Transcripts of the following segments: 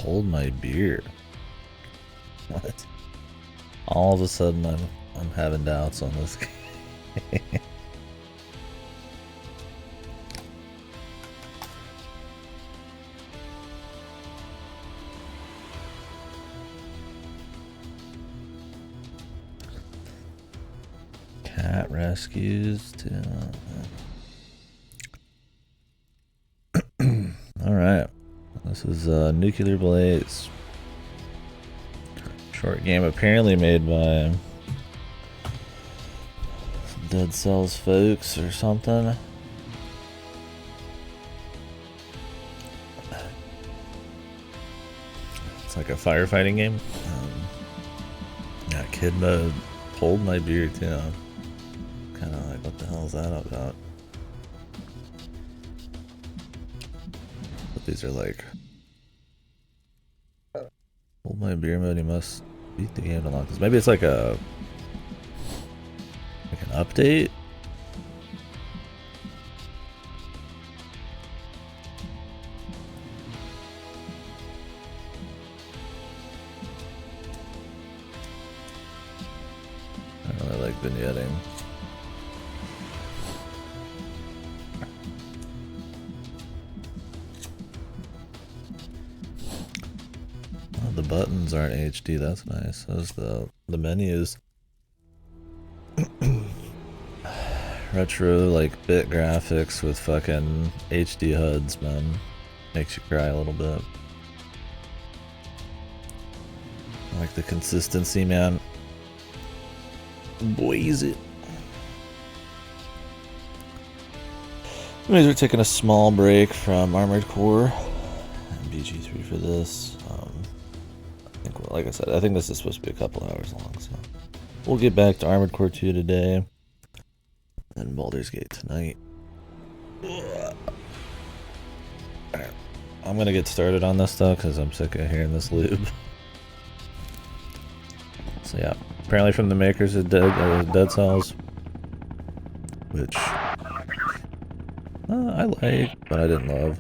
hold my beer. What? All of a sudden I'm having doubts on this game. Cat rescues too. Alright. This is Nuclear Blaze. Short game apparently made by Dead Cells folks or something. It's like a firefighting game. Yeah, kid mode. Hold my beer too. Kinda like, what the hell is that about? But these are like, hold my beer mode, you must beat the game to unlock this. Maybe it's like an update? I don't really like vignetting. Oh, the buttons aren't HD, that's nice. Those the menus. Retro, like, bit graphics with fucking HD HUDs, man. Makes you cry a little bit. I like the consistency, man. Boys it. Anyways, we're taking a small break from Armored Core and BG3 for this. I think, like I said, I think this is supposed to be a couple hours long, so we'll get back to Armored Core 2 today. And Baldur's Gate tonight. Alright. I'm gonna get started on this stuff because I'm sick of hearing this loop. So yeah, apparently from the makers of Dead Cells, which I like, but I didn't love.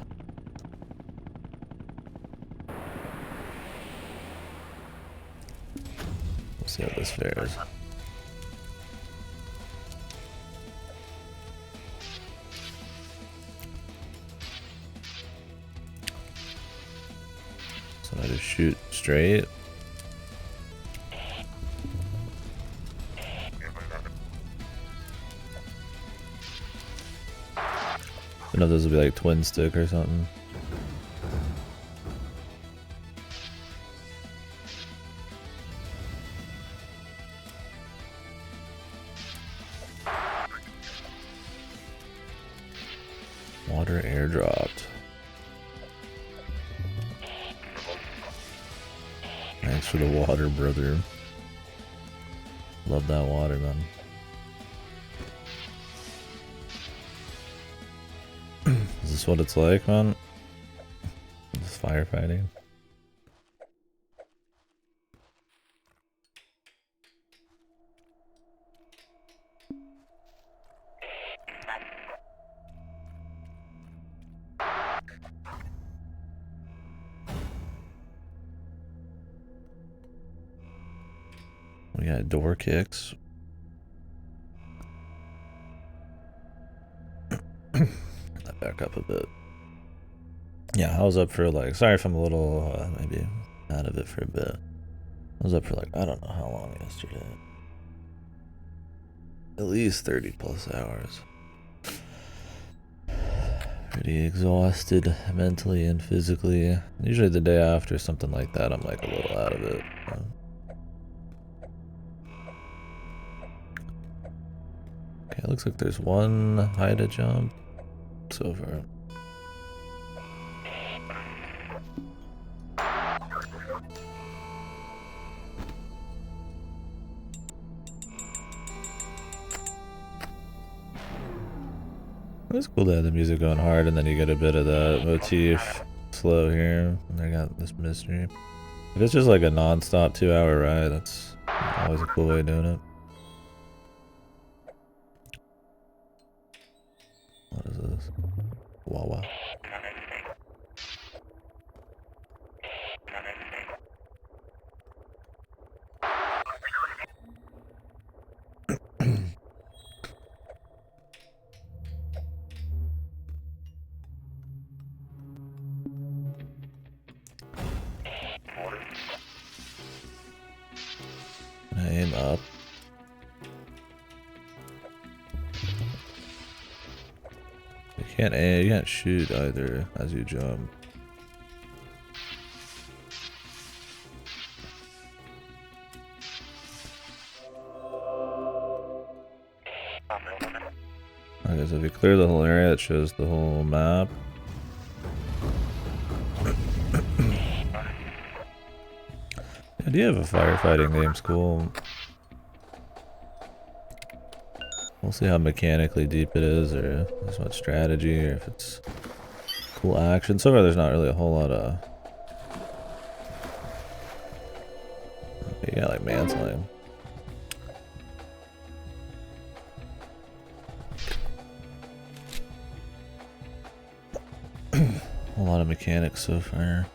We'll see how this fares. So I just shoot straight. I know this will be like twin stick or something. Water airdropped. Thanks for the water, brother. Love that water, man. Is this what it's like, man? This firefighting. We got door kicks. That back up a bit. Yeah, I was up for like, sorry if I'm a little maybe out of it for a bit. I was up for like, I don't know how long yesterday. At least 30 plus hours. Pretty exhausted mentally and physically. Usually the day after something like that, I'm like a little out of it. Okay, it looks like there's one high to jump so far. It's cool to have the music going hard and then you get a bit of the motif slow here. And they got this mystery. If it's just like a non-stop 2-hour ride, that's always a cool way of doing it. What is this? Wawa. Can I aim up? You can't aim, you can't shoot either as you jump. Okay, so if you clear the whole area, it shows the whole map. The idea of a firefighting game's cool. We'll see how mechanically deep it is, or if there's much strategy, or if it's cool action. So far there's not really a whole lot of... Yeah, like mantling. A lot of mechanics so far.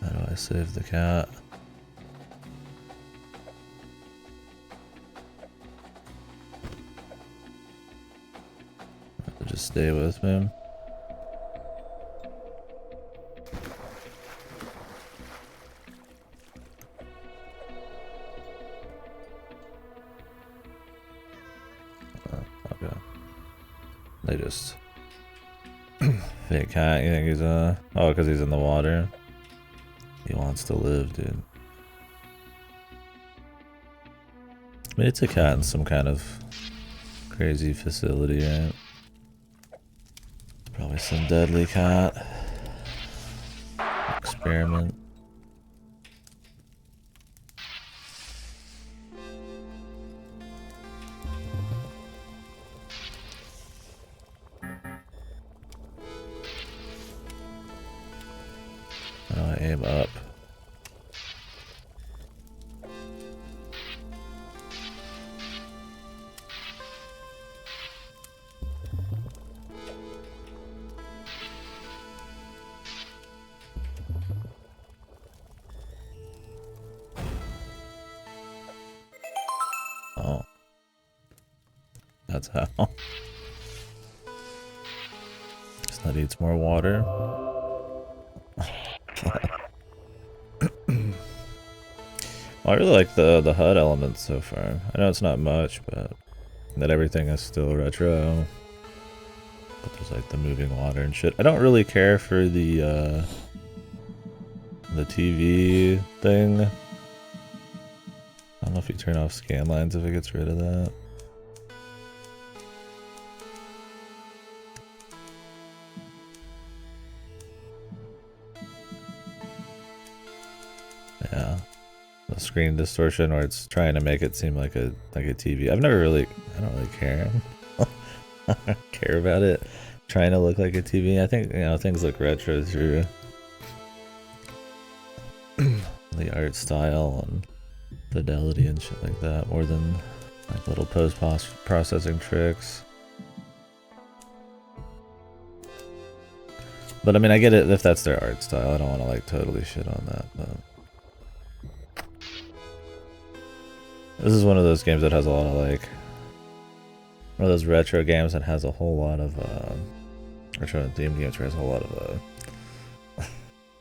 How do I save the cat? Just stay with him. Okay. They just fake cat. You think he's oh, because he's in the water. He wants to live, dude. I mean, it's a cat in some kind of crazy facility, right? Probably some deadly cat experiment. How do I aim up? Oh. That's how. Guess that eats more water. Well, I really like the HUD elements so far. I know it's not much, but that everything is still retro. But there's like the moving water and shit. I don't really care for the TV thing. I don't know if you turn off scan lines if it gets rid of that. Yeah. The screen distortion, or it's trying to make it seem like a TV. I don't really care. I don't care about it trying to look like a TV. I think, you know, things look retro through the art style and fidelity and shit like that, more than like little post-processing tricks. But I mean, I get it if that's their art style. I don't want to like totally shit on that, but this is one of those games that has a lot of like, one of those retro games that has a whole lot of retro themed games where it has a whole lot of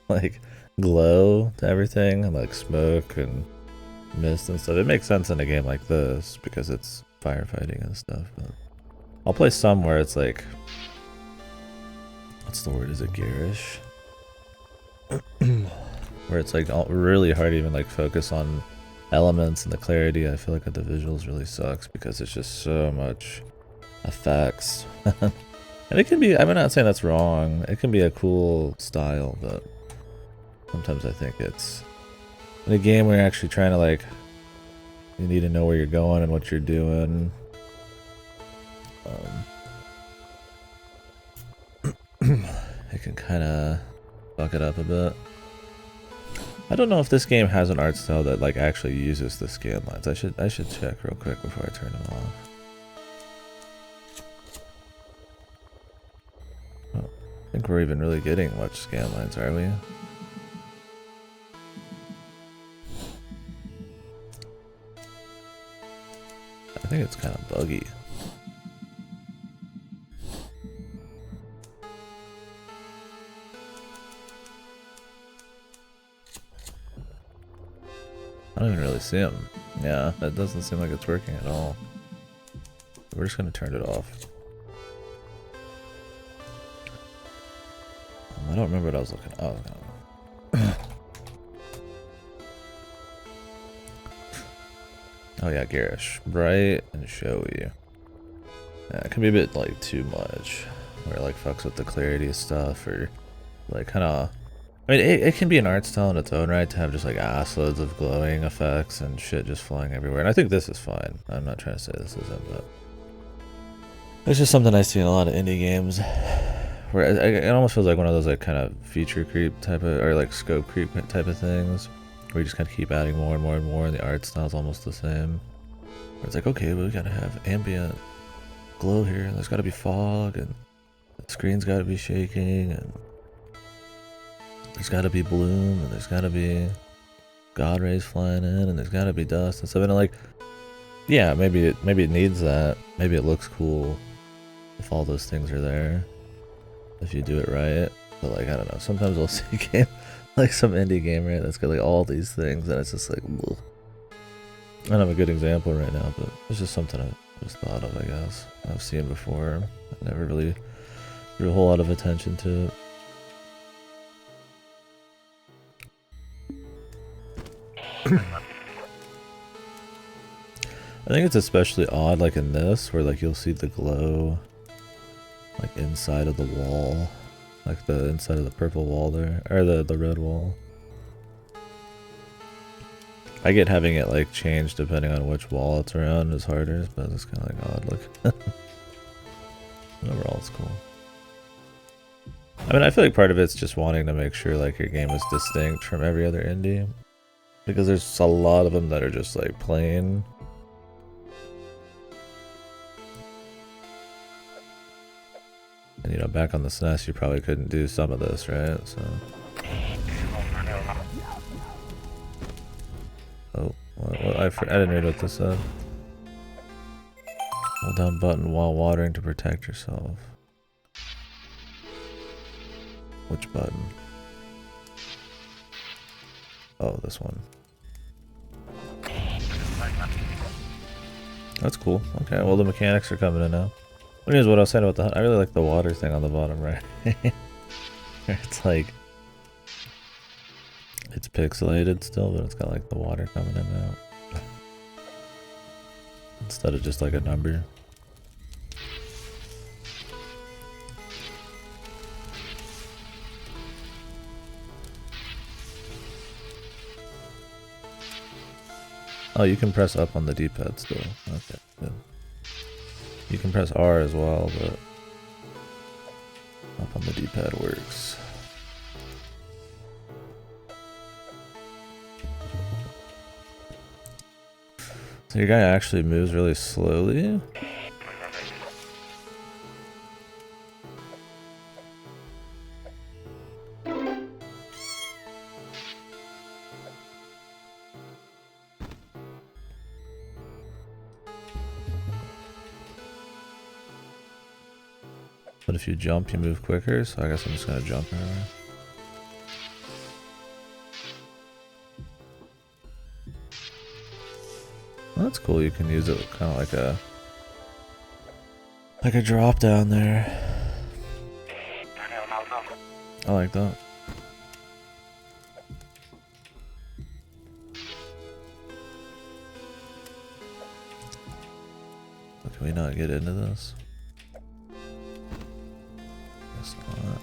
like glow to everything, and like smoke and mist and stuff. It makes sense in a game like this because it's firefighting and stuff. But I'll play some where it's like, what's the word? Is it garish? Where it's like really hard to even like focus on elements and the clarity. I feel like the visuals really sucks because it's just so much effects. And it can be, I'm not saying that's wrong, it can be a cool style, but sometimes I think it's in a game where you're actually trying to like, you need to know where you're going and what you're doing. It can kind of fuck it up a bit. I don't know if this game has an art style that like actually uses the scan lines. I should check real quick before I turn them off. Oh, I think we're even really getting much scan lines, are we? I think it's kind of buggy. I don't even really see him. Yeah, that doesn't seem like it's working at all. We're just gonna turn it off. I don't remember what I was looking. Oh, no. Oh yeah, garish, bright and showy. Yeah, it can be a bit like too much, where it like fucks with the clarity of stuff, or like kind of. I mean, it can be an art style in its own right to have just like ass loads of glowing effects and shit just flying everywhere, and I think this is fine. I'm not trying to say this isn't, but it's just something I see in a lot of indie games, where it almost feels like one of those like kind of feature creep type of, or like scope creep type of things, where you just kind of keep adding more and more and more, and the art style's almost the same. Where it's like, okay, well, we gotta have ambient glow here, and there's gotta be fog, and the screen's gotta be shaking, and there's gotta be bloom, and there's gotta be god rays flying in, and there's gotta be dust and stuff. And like, yeah, maybe it needs that. Maybe it looks cool if all those things are there, if you do it right. But like, I don't know. Sometimes I'll see a game, like some indie game, right, that's got like all these things, and it's just like, ugh. I don't have a good example right now, but it's just something I just thought of, I guess. I've seen before. I never really drew a whole lot of attention to it. I think it's especially odd, like in this, where like you'll see the glow, like inside of the wall, like the inside of the purple wall there, or the red wall. I get having it like change depending on which wall it's around is harder, but it's kind of like odd look. Overall, it's cool. I mean, I feel like part of it's just wanting to make sure like your game is distinct from every other indie, because there's a lot of them that are just like plain. And you know, back on the SNES, you probably couldn't do some of this, right? So. Oh, well, I didn't read what this said. Hold down button while watering to protect yourself. Which button? Oh, this one. That's cool. Okay, well the mechanics are coming in now. Here's what I was saying about the... I really like the water thing on the bottom right. It's like... It's pixelated still, but it's got like the water coming in and out. Instead of just like a number. Oh, you can press up on the D-pad still. Okay, good. You can press R as well, but up on the D-pad works. So your guy actually moves really slowly. But if you jump, you move quicker, so I guess I'm just gonna jump everywhere. Well, that's cool, you can use it kind of like a drop down there. I like that. But can we not get into this? Guess not.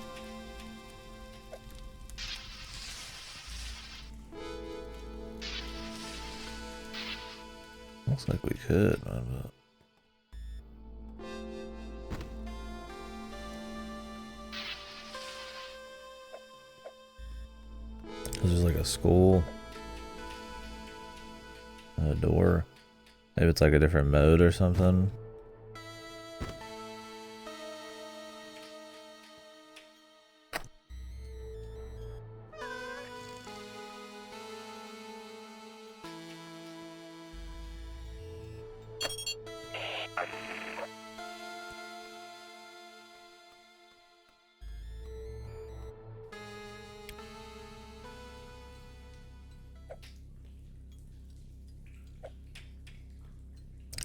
Looks like we could, but... This is like a school. And a door. Maybe it's like a different mode or something.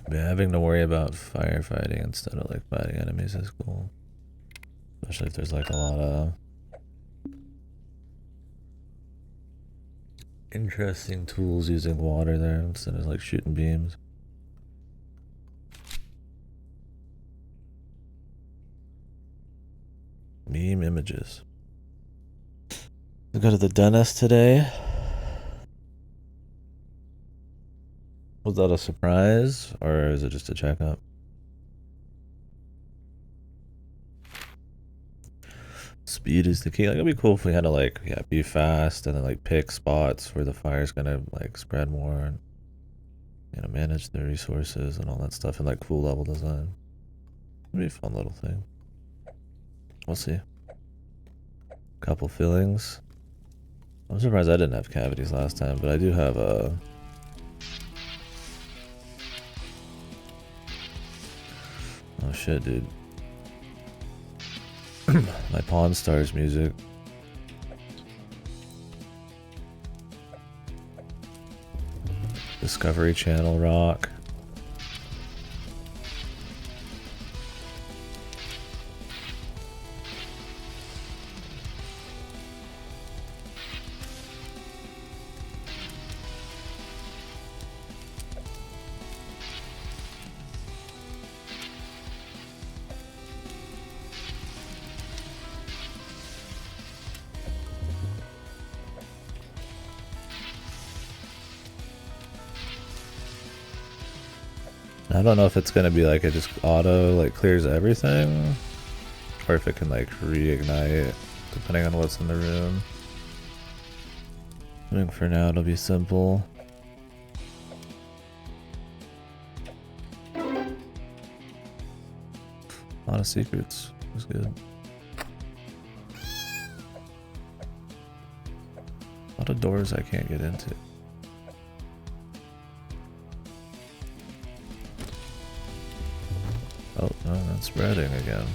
Yeah, having to worry about firefighting instead of like fighting enemies is cool. Especially if there's like a lot of interesting tools using water there instead of like shooting beams. Meme images. I go to the dentist today. Was that a surprise or is it just a checkup? Speed is the key. Like, it'd be cool if we had to like, yeah, be fast and then like pick spots where the fire's gonna like spread more and, you know, manage the resources and all that stuff and like cool level design. It'd be a fun little thing. We'll see. Couple fillings. I'm surprised I didn't have cavities last time, but I do have a. Oh shit, dude. My Pawn Stars music. Discovery Channel rock. I don't know if it's gonna be like it just auto like clears everything, or if it can like reignite depending on what's in the room. I think for now it'll be simple. A lot of secrets. That's good. A lot of doors I can't get into. Oh, no, that's spreading again.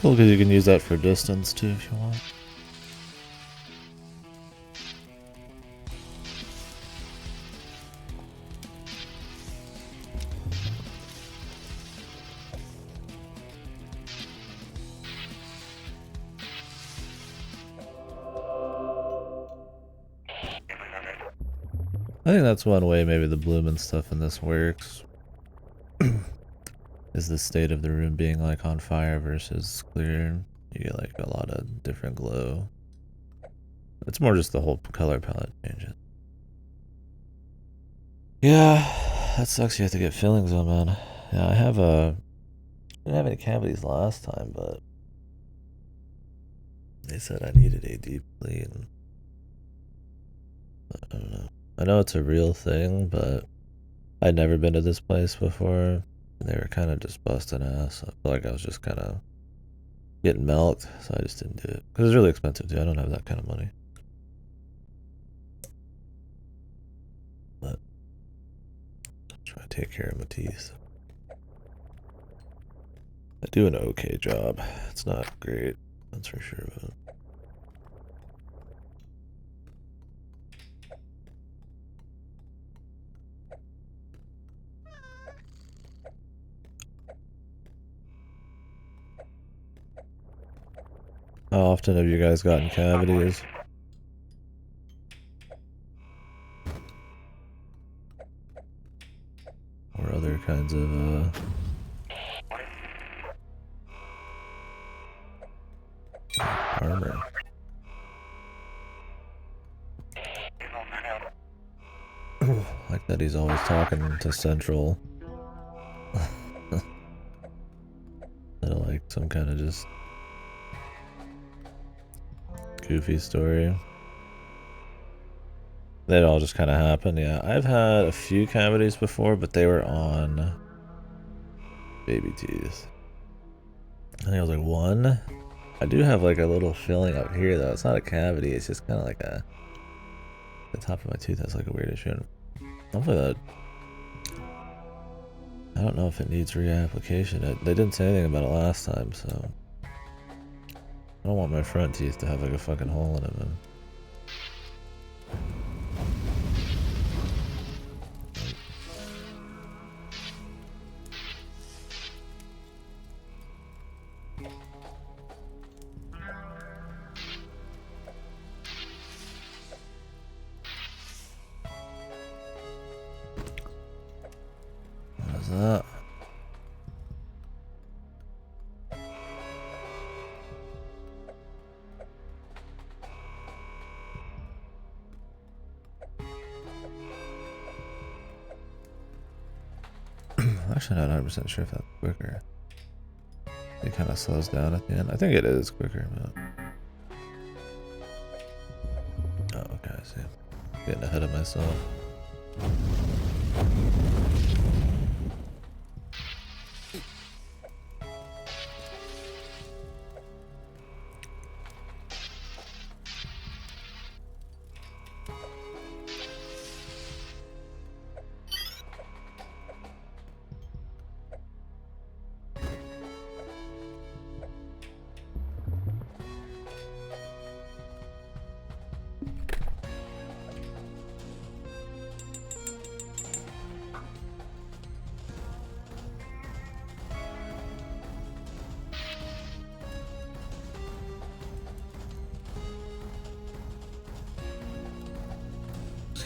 Cool, because you can use that for distance too if you want. I think that's one way maybe the bloom and stuff in this works. Is the state of the room being like on fire versus clear. You get like a lot of different glow. It's more just the whole color palette changes. Yeah, that sucks. You have to get fillings on, man. Yeah, I didn't have any cavities last time, but they said I needed a deep clean. But I don't know. I know it's a real thing, but I'd never been to this place before. They were kind of just busting ass. I feel like I was just kind of getting milked, so I just didn't do it. Because it's really expensive, too. I don't have that kind of money. But I'll try to take care of my teeth. I do an okay job. It's not great, that's for sure, but... How often have you guys gotten cavities? Or other kinds of, armor? Like that he's always talking to Central. some kind of just goofy story. That all just kind of happened. Yeah, I've had a few cavities before, but they were on baby teeth. I think it was like one. I do have like a little filling up here though. It's not a cavity. It's just kind of like a. The top of my tooth has like a weird issue. Hopefully that. I don't know if it needs reapplication. They didn't say anything about it last time, so. I don't want my front teeth to have like a fucking hole in them. What is that? I'm actually not 100% sure if that's quicker. It kind of slows down at the end. I think it is quicker, but. Oh, okay, I see. Getting ahead of myself.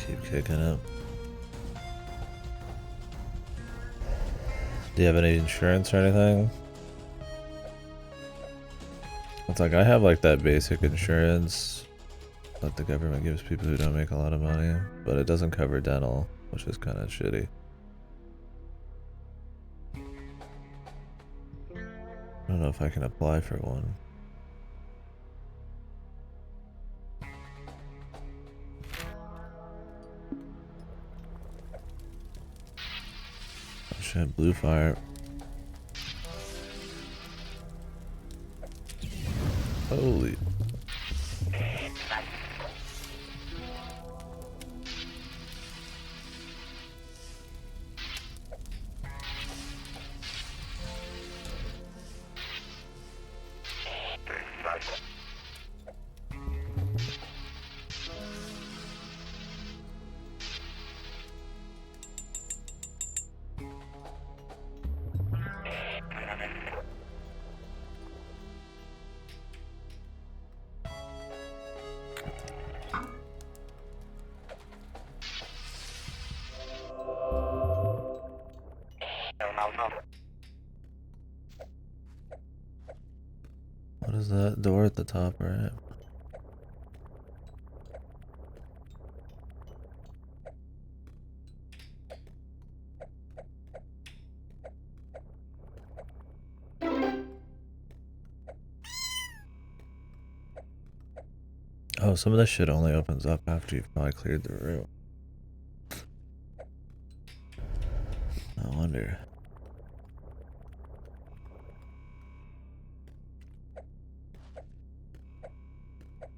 Keep kicking it. Do you have any insurance or anything? It's like I have like that basic insurance that the government gives people who don't make a lot of money, but it doesn't cover dental, which is kind of shitty. I don't know if I can apply for one. Blue fire. Holy. What is that door at the top, right? Oh, some of this shit only opens up after you've probably cleared the room. I wonder.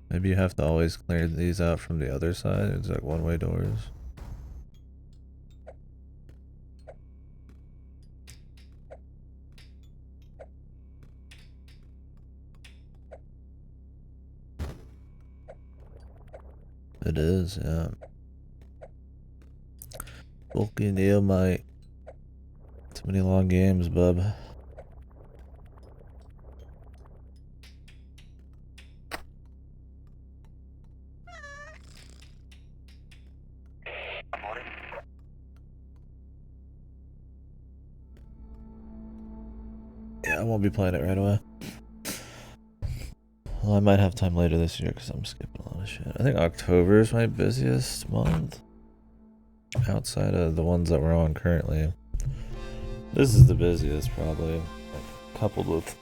Maybe you have to always clear these out from the other side. It's like one-way doors. It is, yeah. Bulky Neo might. Too many long games, bub. Yeah, I won't be playing it right away. Well, I might have time later this year because I'm skipping a lot of shit. I think October is my busiest month. Outside of the ones that we're on currently. This is the busiest, probably. Coupled with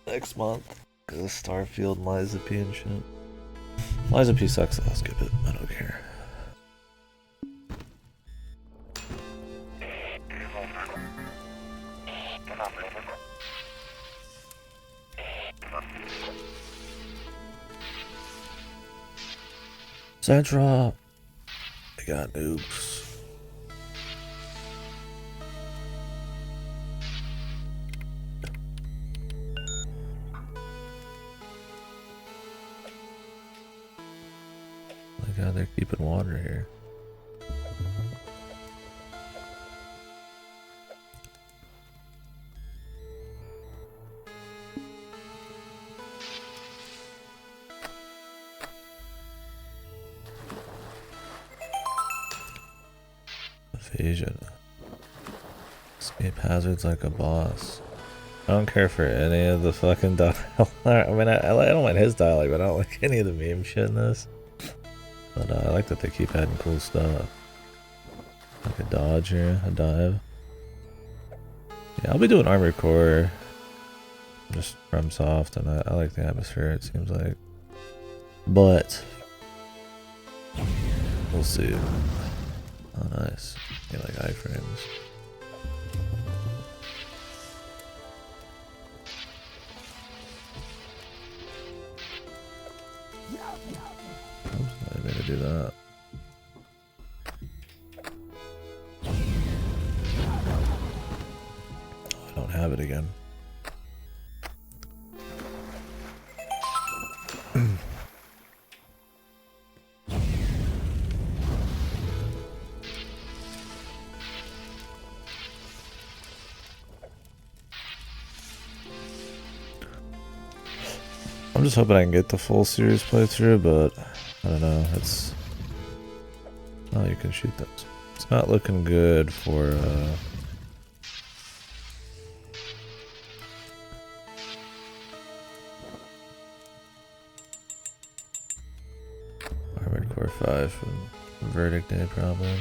next month. Cause Starfield and Liza P and shit. Liza P sucks, I'll skip it. I don't care. Central! I got nukes. My god, they're keeping water here. Evasion. Escape hazards like a boss. I don't care for any of the fucking dialogue. I mean, I don't mind his dialogue, but I don't like any of the meme shit in this. But I like that they keep adding cool stuff. Like a dodge here, a dive. Yeah, I'll be doing Armored Core. Just from soft, and I like the atmosphere, it seems like. But we'll see. Oh, nice. Yeah, like iframes. Oops, I didn't mean to do that. Oh, I don't have it again. I'm just hoping I can get the full series playthrough, but I don't know. It's oh, you can shoot those. It's not looking good for Armored Core 5 from Verdict Day, probably.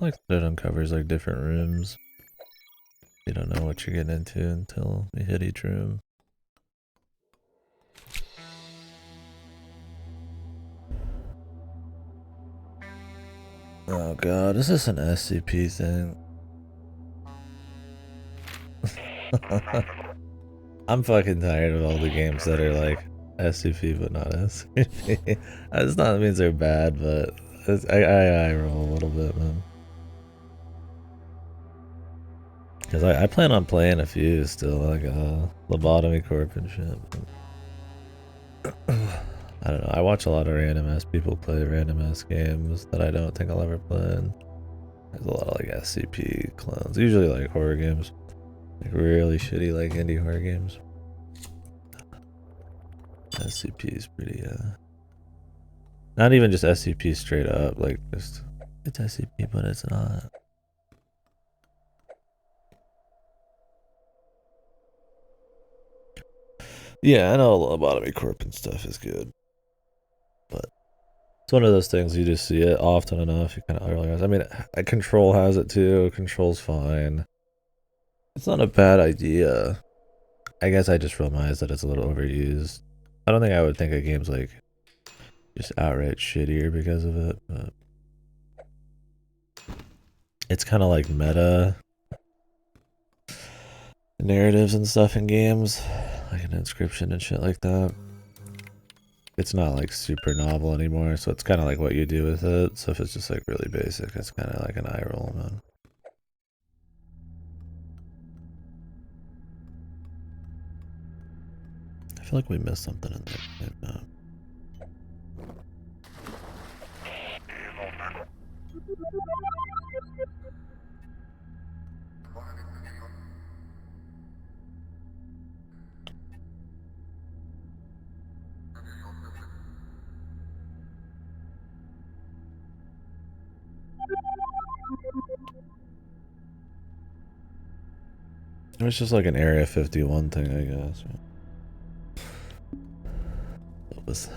I like that it uncovers like different rooms. You don't know what you're getting into until you hit each room. Oh god, is this an SCP thing? I'm fucking tired of all the games that are like SCP but not SCP. It's not that means they're bad, but I roll a little bit, man. Because I plan on playing a few still, like Lobotomy Corp and shit. I don't know, I watch a lot of random ass people play random ass games that I don't think I'll ever play. And there's a lot of like SCP clones, usually like horror games. Like really shitty like indie horror games. SCP is pretty not even just SCP straight up, like just it's SCP but it's not. Yeah, I know Lobotomy Corp and stuff is good. But it's one of those things you just see it often enough, you kinda realize. I mean Control has it too, Control's fine. It's not a bad idea. I guess I just realized that it's a little overused. I don't think I would think a game's like just outright shittier because of it, but it's kind of like meta narratives and stuff in games, like an Inscription and shit like that. It's not like super novel anymore, so it's kind of like what you do with it. So if it's just like really basic, it's kind of like an eye roll, man. I feel like we missed something in there. No. It's just like an Area 51 thing, I guess. It was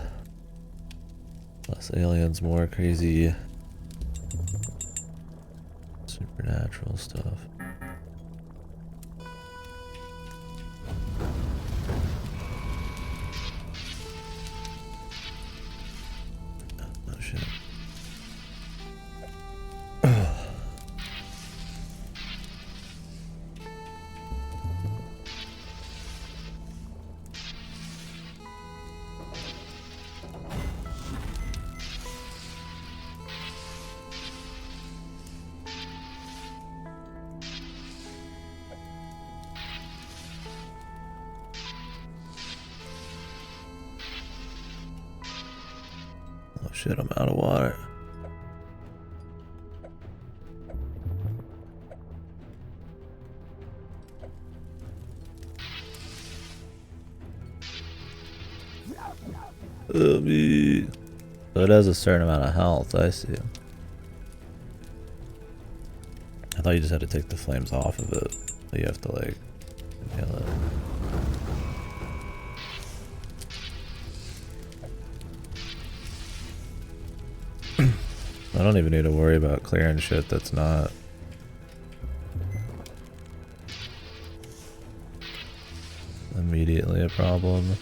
less aliens, more crazy supernatural stuff. Oh shit. Oh shit, I'm out of water. Me. So it has a certain amount of health, I see. I thought you just had to take the flames off of it, but you have to like inhale it. I don't even need to worry about clearing shit that's not immediately a problem.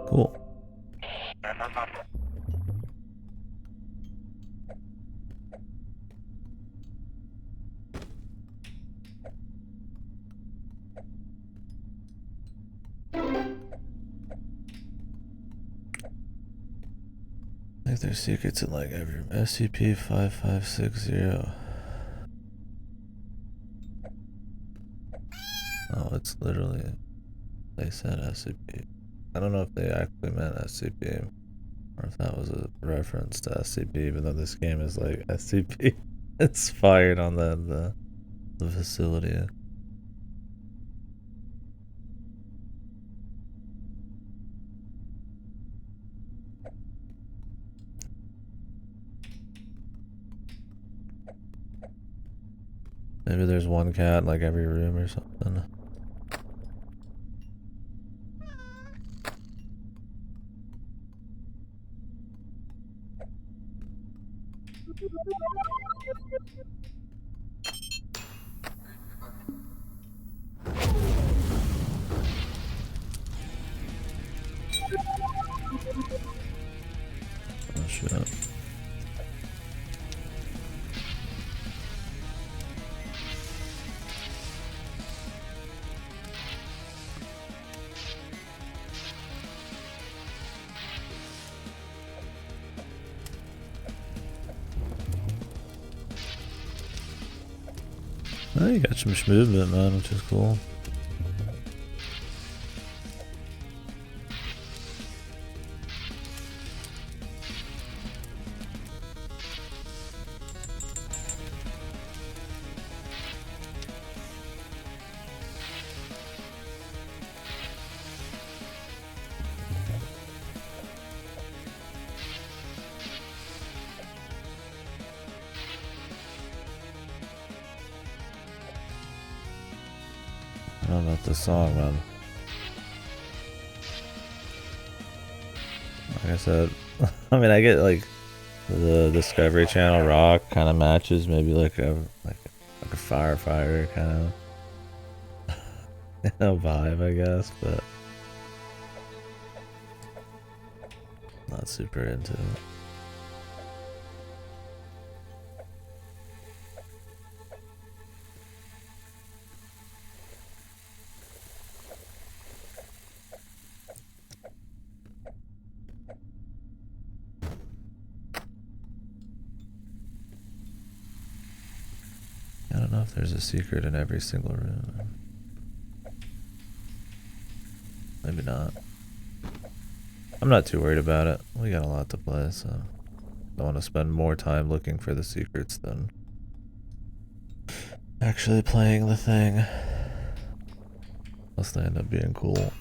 Cool. I think there's secrets in like every room. SCP-5560. Oh, it's literally, they said SCP. I don't know if they actually meant SCP or if that was a reference to SCP, even though this game is like SCP. It's fired on the facility. Maybe there's one cat in like every room or something. Oh shit. Oh, you got some movement, man, which is cool. I don't know about this song, man. Like I said, I mean, I get like the Discovery Channel rock kind of matches, maybe like a firefighter kind of vibe, I guess, but not super into it. I don't know if there's a secret in every single room. Maybe not. I'm not too worried about it. We got a lot to play, so I want to spend more time looking for the secrets than actually playing the thing. Unless they end up being cool.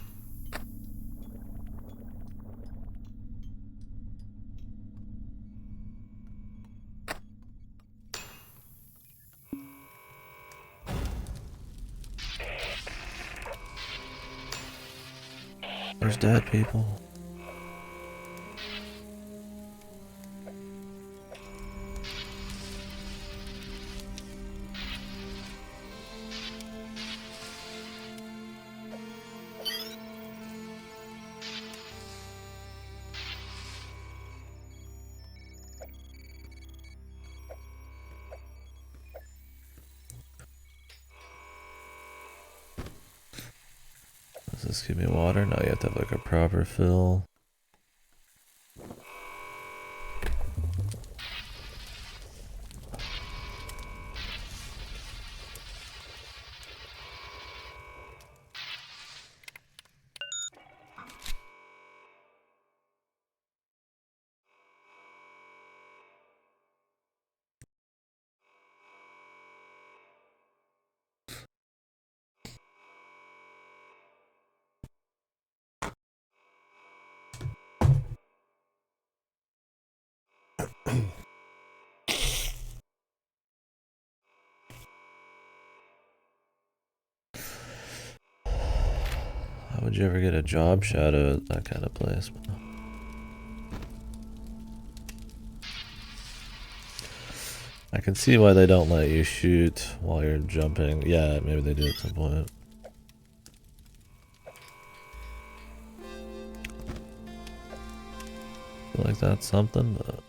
There's dead people. Does this give me water? No, you have to have like a proper fill. How would you ever get a job shadow at that kind of place? I can see why they don't let you shoot while you're jumping. Yeah, maybe they do at some point. I feel like that's something, but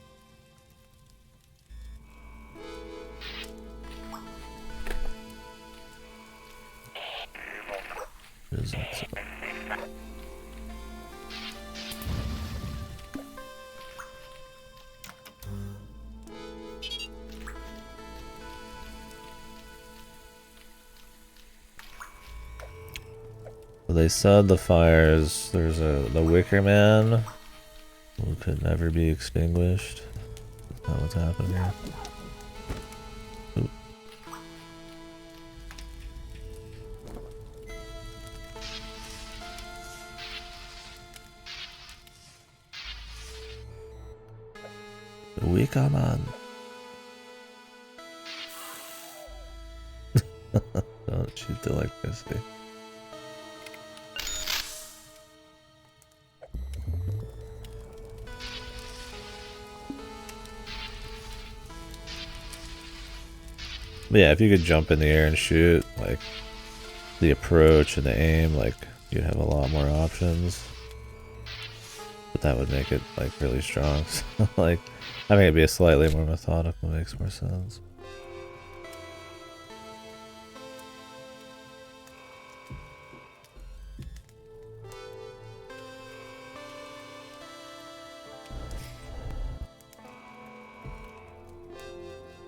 isn't so. They said the fires, there's the Wicker Man who could never be extinguished. Is that what's happening here? Ooh. The Wicker Man. Don't shoot the electricity. But yeah, if you could jump in the air and shoot, like, the approach and the aim, like, you'd have a lot more options. But that would make it, like, really strong. So, like, having it be a slightly more methodical makes more sense.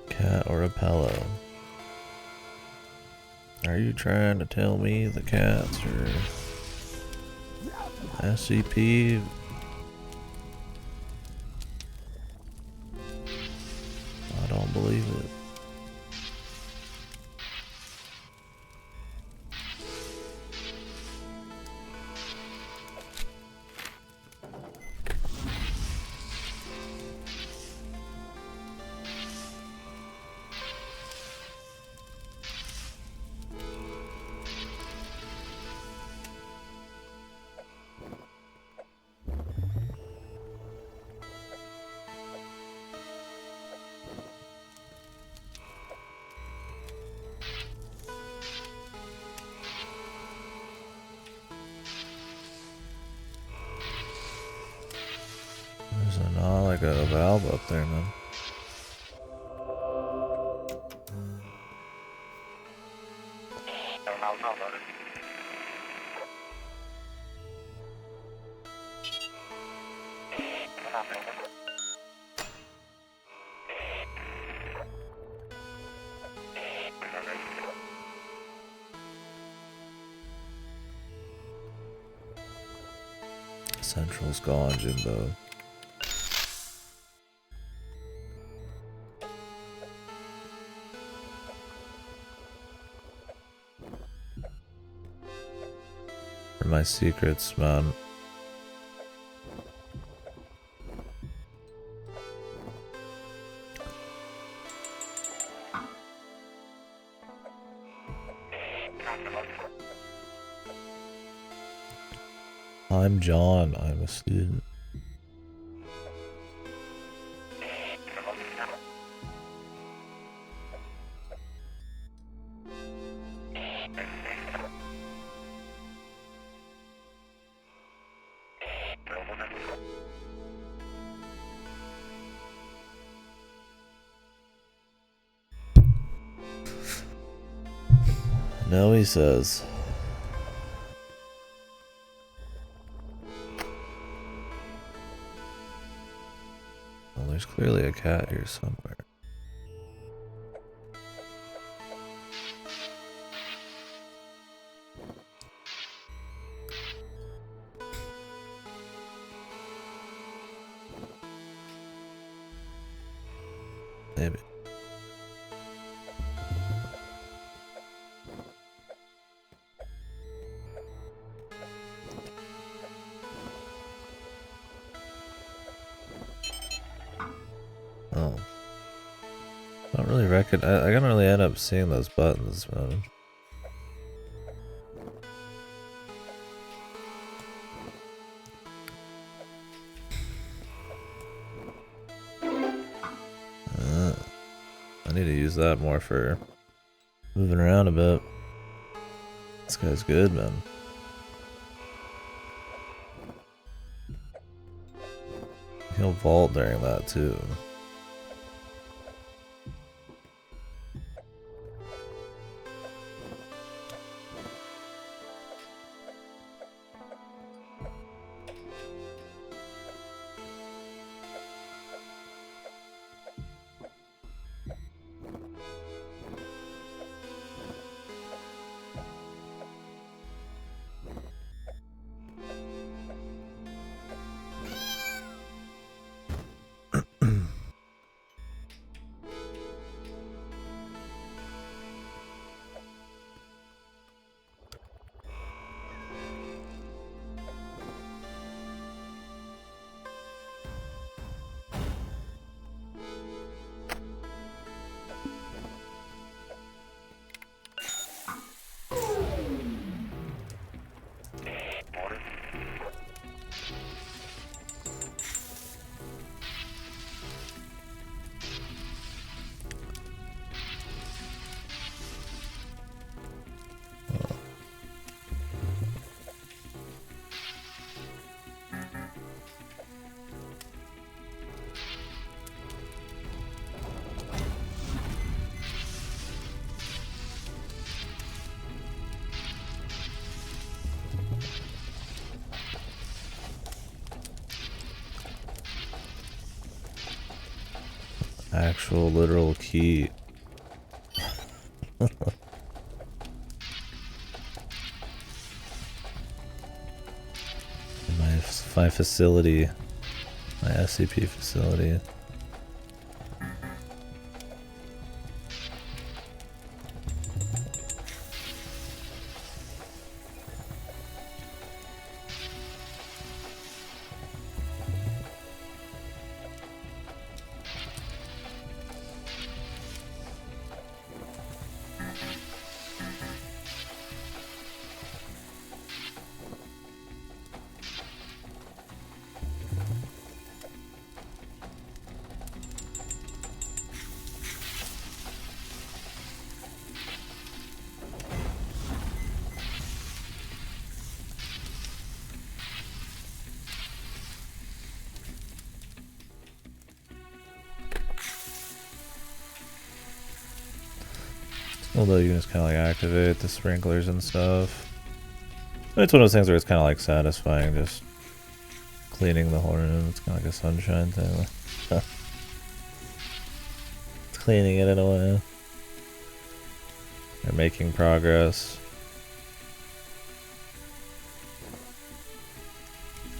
Cat or a pillow? Are you trying to tell me the cats are SCP? I don't believe it. There's like a valve up there, man. Central's gone, Jimbo. For my secrets, man. I'm John. I'm a student. No, he says. Well, there's clearly a cat here somewhere. Maybe. Oh. I don't really reckon. I don't really end up seeing those buttons, man. I need to use that more for moving around a bit. This guy's good, man. He'll vault during that too. Actual literal key. My facility, my SCP facility. Although you can just kind of like activate the sprinklers and stuff. But it's one of those things where it's kind of like satisfying just cleaning the whole room. It's kind of like a sunshine thing. It's cleaning it in a way. They're making progress.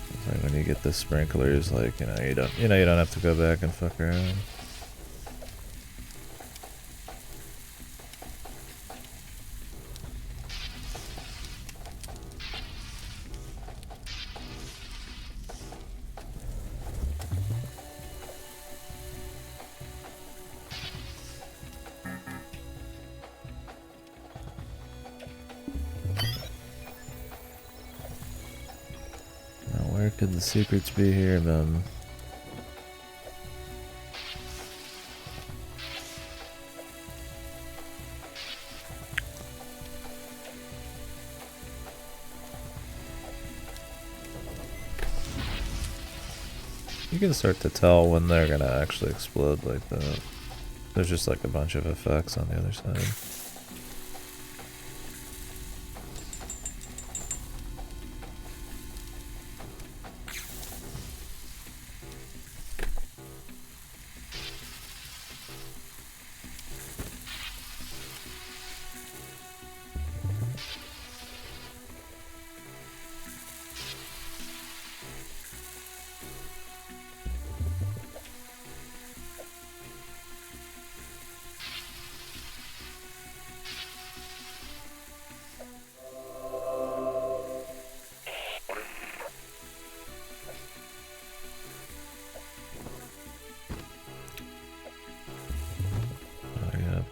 It's like when you get the sprinklers, like, you don't have to go back and fuck around. Where could the secrets be here, man? You can start to tell when they're gonna actually explode like that. There's just like a bunch of effects on the other side.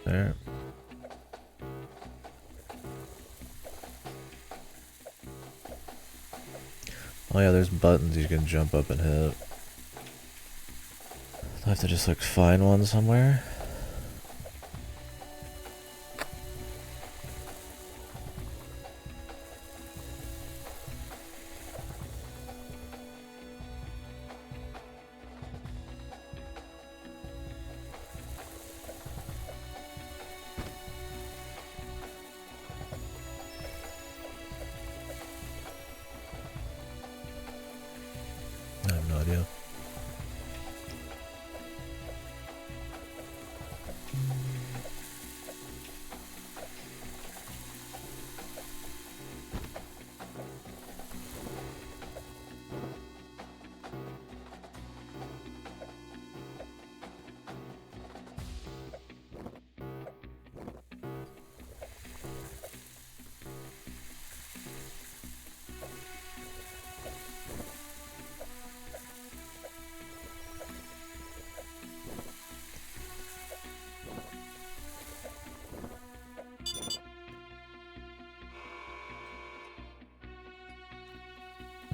There. Oh yeah, there's buttons you can jump up and hit. I have to just like find one somewhere. I have no idea.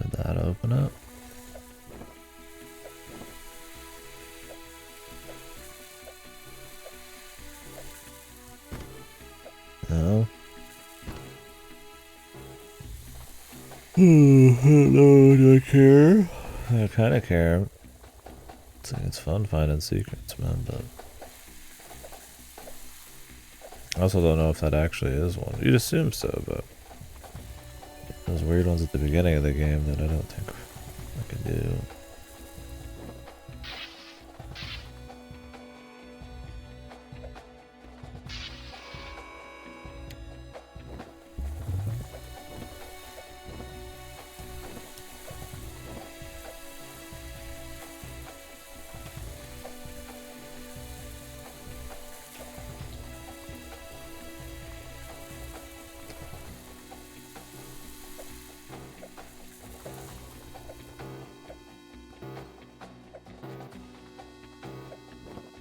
Did that open up? No. No, do I care? I kind of care. It's fun finding secrets, man, but I also don't know if that actually is one. You'd assume so, but those weird ones at the beginning of the game that I don't think I can do.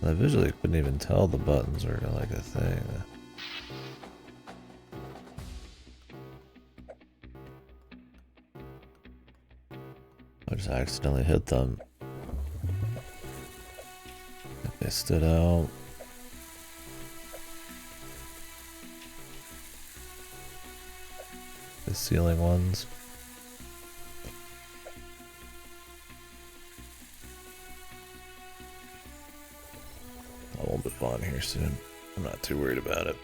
I visually couldn't even tell the buttons were like a thing. I just accidentally hit them. They stood out. The ceiling ones. I will move on here soon. I'm not too worried about it.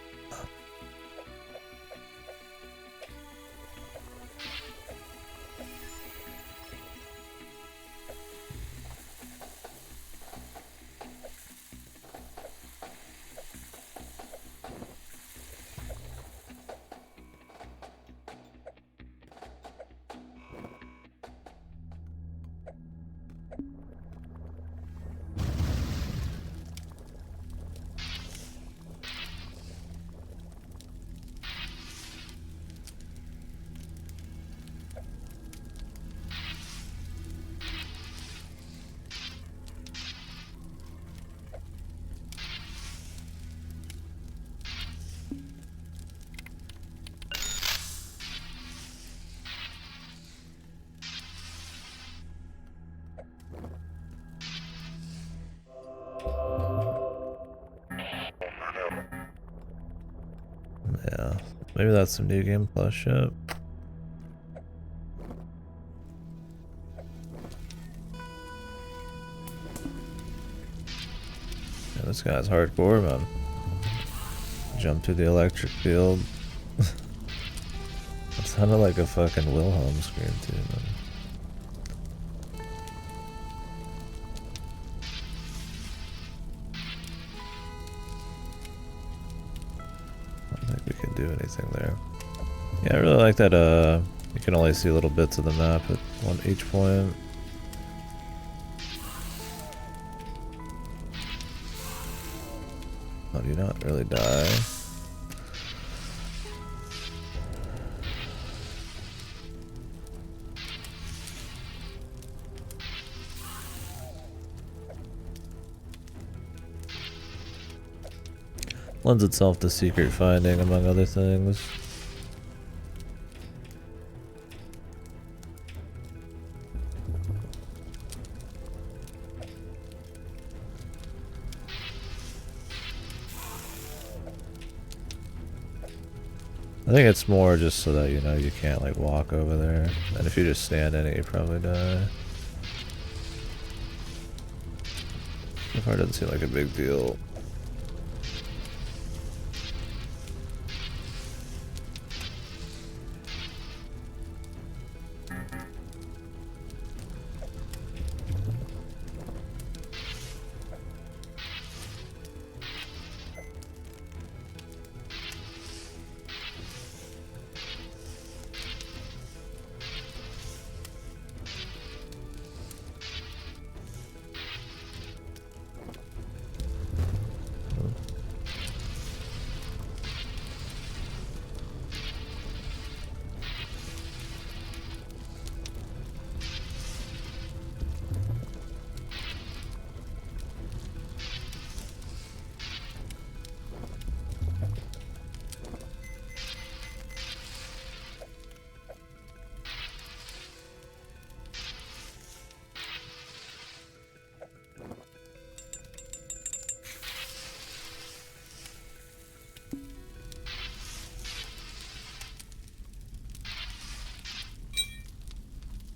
Yeah, maybe that's some New Game Plus shit. Yeah, this guy's hardcore, man. Jump to the electric field. It sounded like a fucking Wilhelm scream too, man. I don't think we can do anything there. Yeah, I really like that, you can only see little bits of the map at each point. Oh, do you not really die? Lends itself to secret finding, among other things. I think it's more just so that, you know, you can't like walk over there. And if you just stand in it, you probably die. So far, it doesn't seem like a big deal.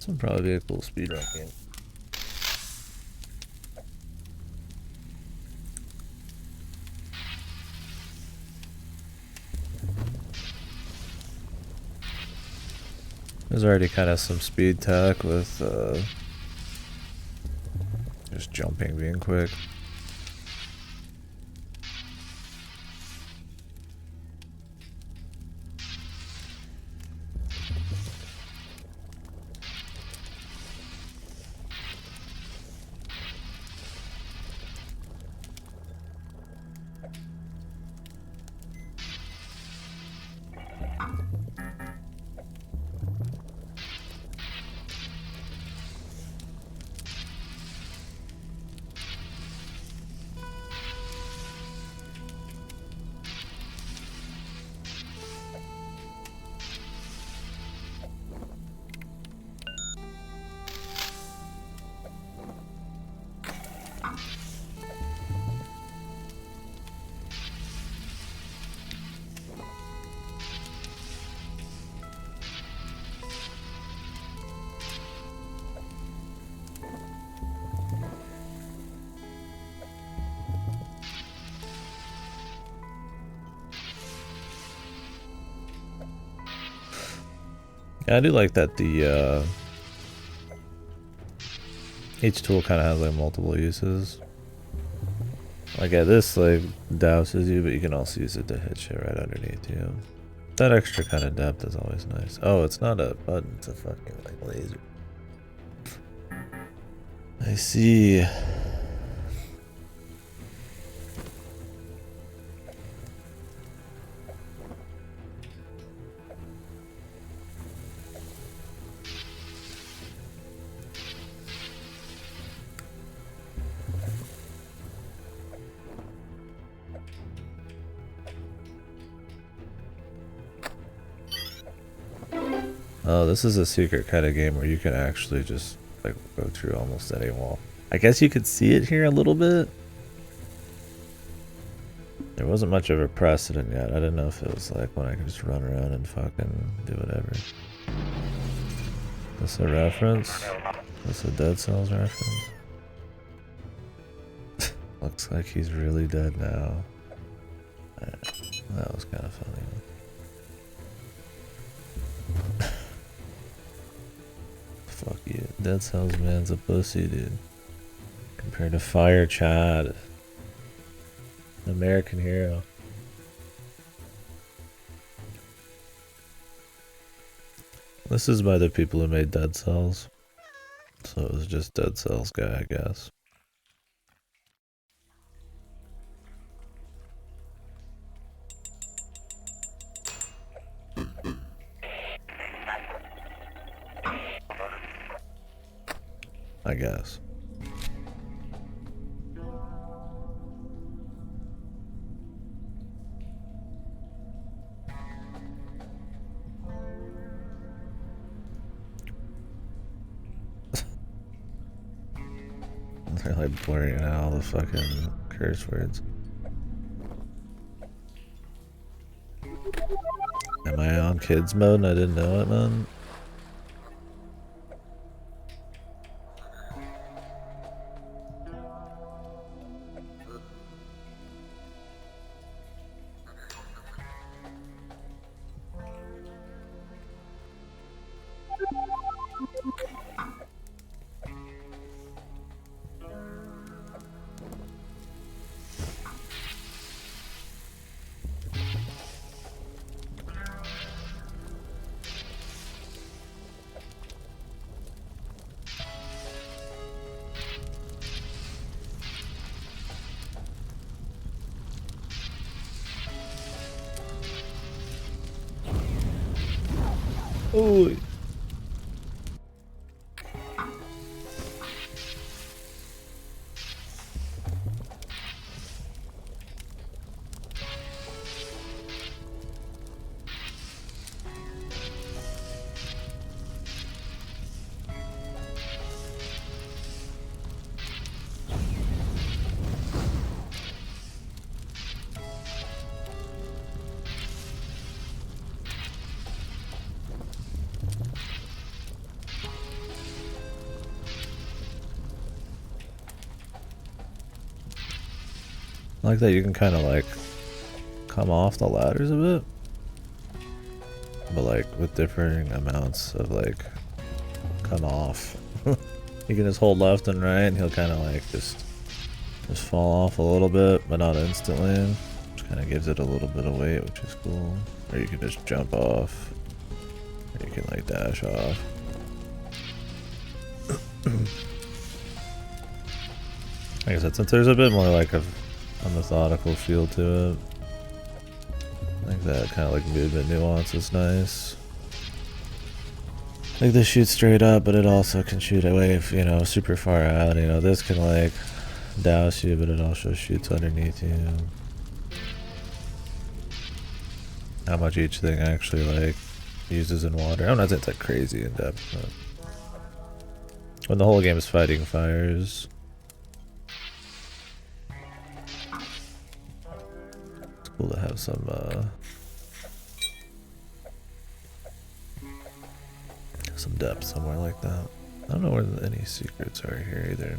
This would probably be a cool speedrun game. There's already kind of some speed tech with just jumping being quick. Yeah, I do like that the each tool kind of has like multiple uses. Like yeah, this like douses you, but you can also use it to hit shit right underneath you. That extra kind of depth is always nice. Oh, it's not a button, it's a fucking like laser. I see. Oh, this is a secret kind of game where you can actually just like go through almost any wall. I guess you could see it here a little bit. There wasn't much of a precedent yet. I didn't know if it was like when I could just run around and fucking do whatever. This a reference? This a Dead Cells reference? Looks like he's really dead now. That was kind of funny. Fuck you. Dead Cells man's a pussy, dude. Compared to Fire Chad. An American hero. This is by the people who made Dead Cells. So it was just Dead Cells guy, I guess. I guess. They're like blurring out all the fucking curse words. Am I on kids mode and I didn't know it, man? Ooh. I like that you can kind of like come off the ladders a bit, but like with differing amounts of like come off. You can just hold left and right and he'll kind of like just fall off a little bit, but not instantly, which kind of gives it a little bit of weight, which is cool. Or you can just jump off, or you can like dash off. Like I said, since there's a bit more like a methodical feel to it, I think that kind of like movement nuance is nice. Like this shoots straight up, but it also can shoot away if, you know, super far out. You know, this can like douse you, but it also shoots underneath you. How much each thing actually like uses in water. I'm not saying it's like crazy in depth, but when the whole game is fighting fires, it's cool to have some depth somewhere like that. I don't know where any secrets are here either.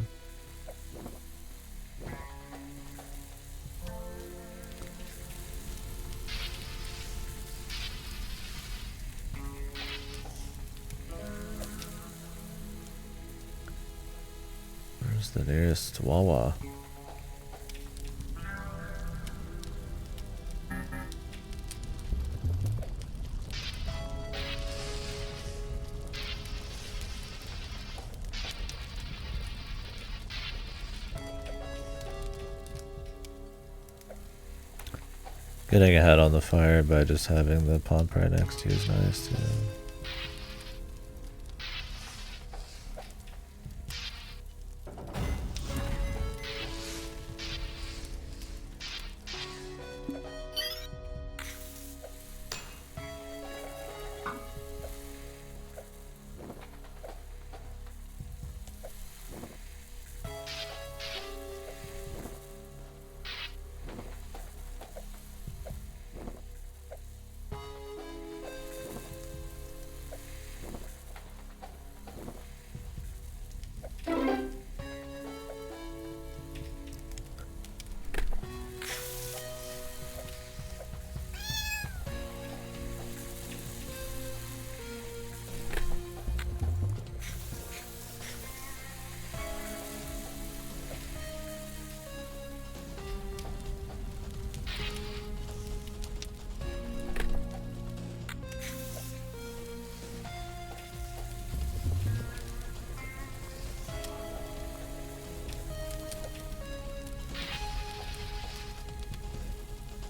Where's the nearest Wawa? Getting ahead on the fire by just having the pump right next to you is nice too.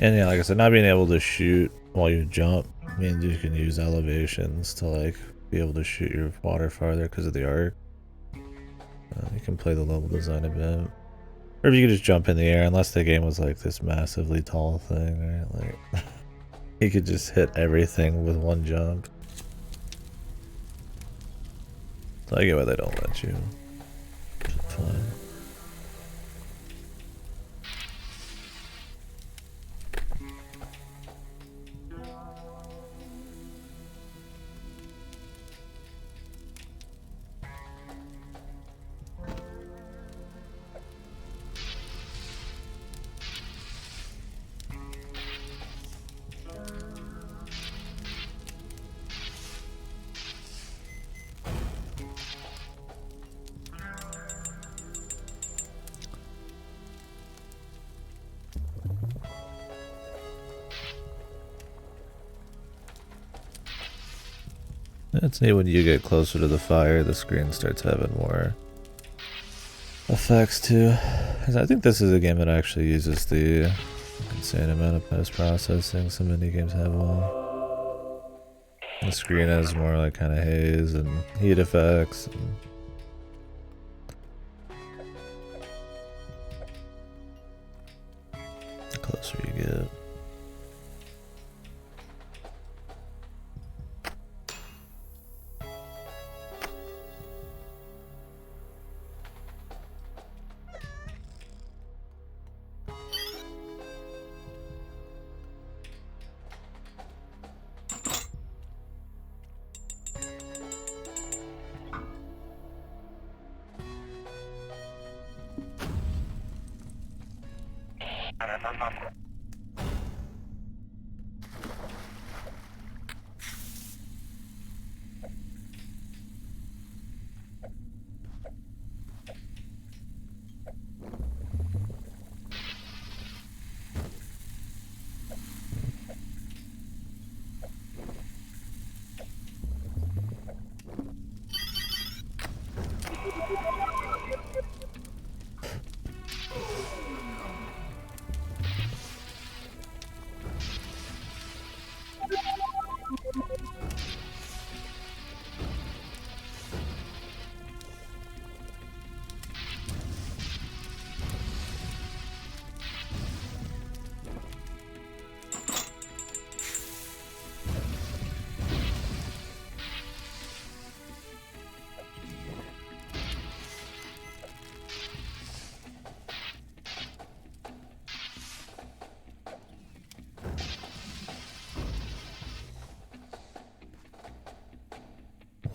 And yeah, like I said, not being able to shoot while you jump means you can use elevations to like be able to shoot your water farther because of the arc. You can play the level design a bit. Or if you could just jump in the air, unless the game was like this massively tall thing, right? Like, you could just hit everything with one jump. So I get why they don't let you. It's fine. It's neat when you get closer to the fire, the screen starts having more effects too. I think this is a game that actually uses the insane amount of post-processing some indie games have on. The screen has more like kind of haze and heat effects. And the closer you get.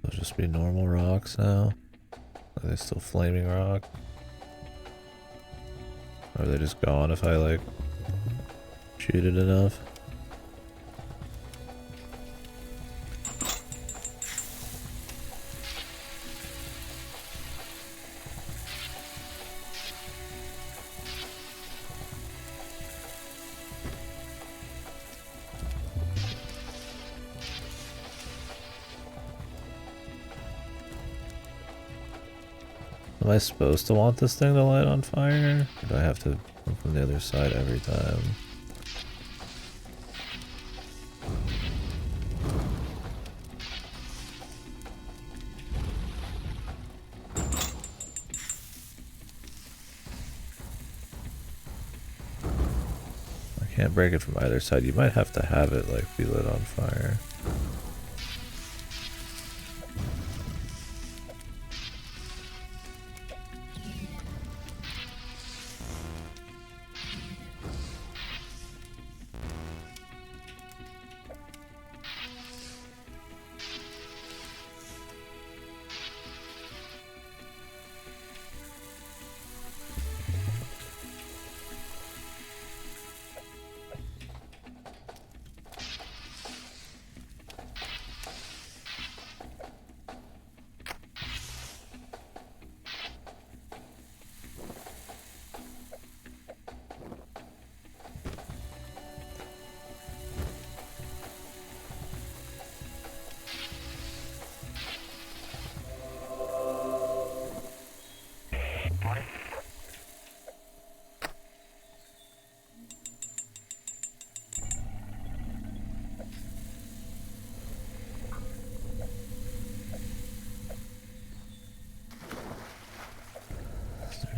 They'll just be normal rocks now. Are they still flaming rock? Or are they just gone if I like shoot it enough? Am I supposed to want this thing to light on fire? Or do I have to come from the other side every time? I can't break it from either side. You might have to have it like be lit on fire.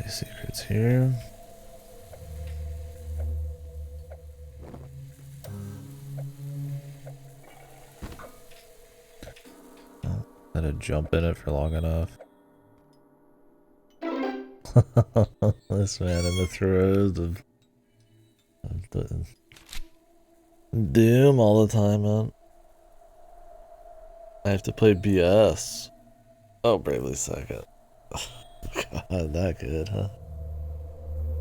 any secrets here. Oh, had to jump in it for long enough. This man in the throes of Doom all the time, man. I have to play BS. Oh, Bravely Second. God, that good, huh?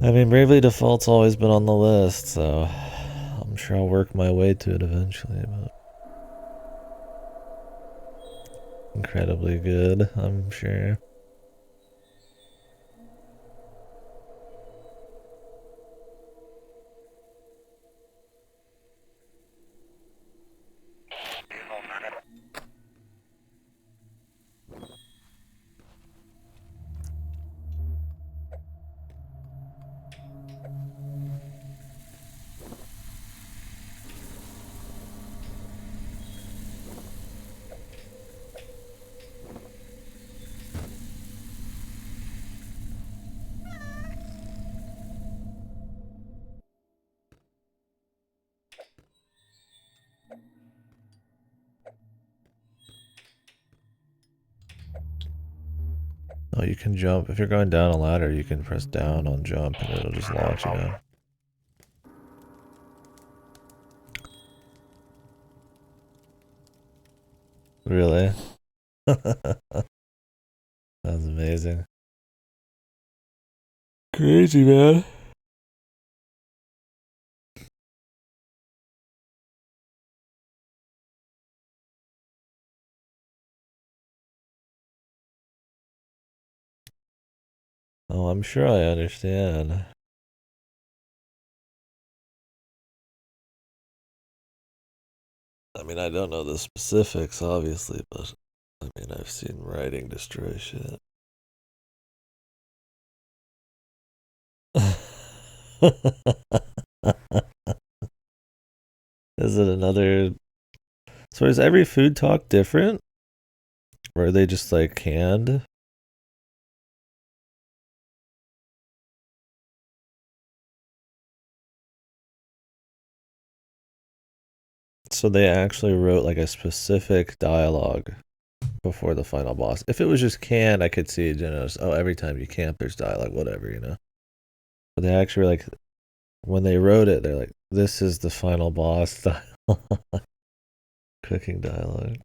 I mean, Bravely Default's always been on the list, so I'm sure I'll work my way to it eventually, but incredibly good, I'm sure. Oh, you can jump. If you're going down a ladder, you can press down on jump and it'll just launch you down. Really? That's amazing. Crazy, man. Oh, I'm sure I understand. I mean, I don't know the specifics, obviously, but I mean, I've seen writing destroy shit. Is it another? So is every food talk different? Or are they just like canned? So they actually wrote like a specific dialogue before the final boss. If it was just canned, I could see, oh, every time you camp, there's dialogue, whatever, But they actually were like, when they wrote it, they're like, this is the final boss style cooking dialogue.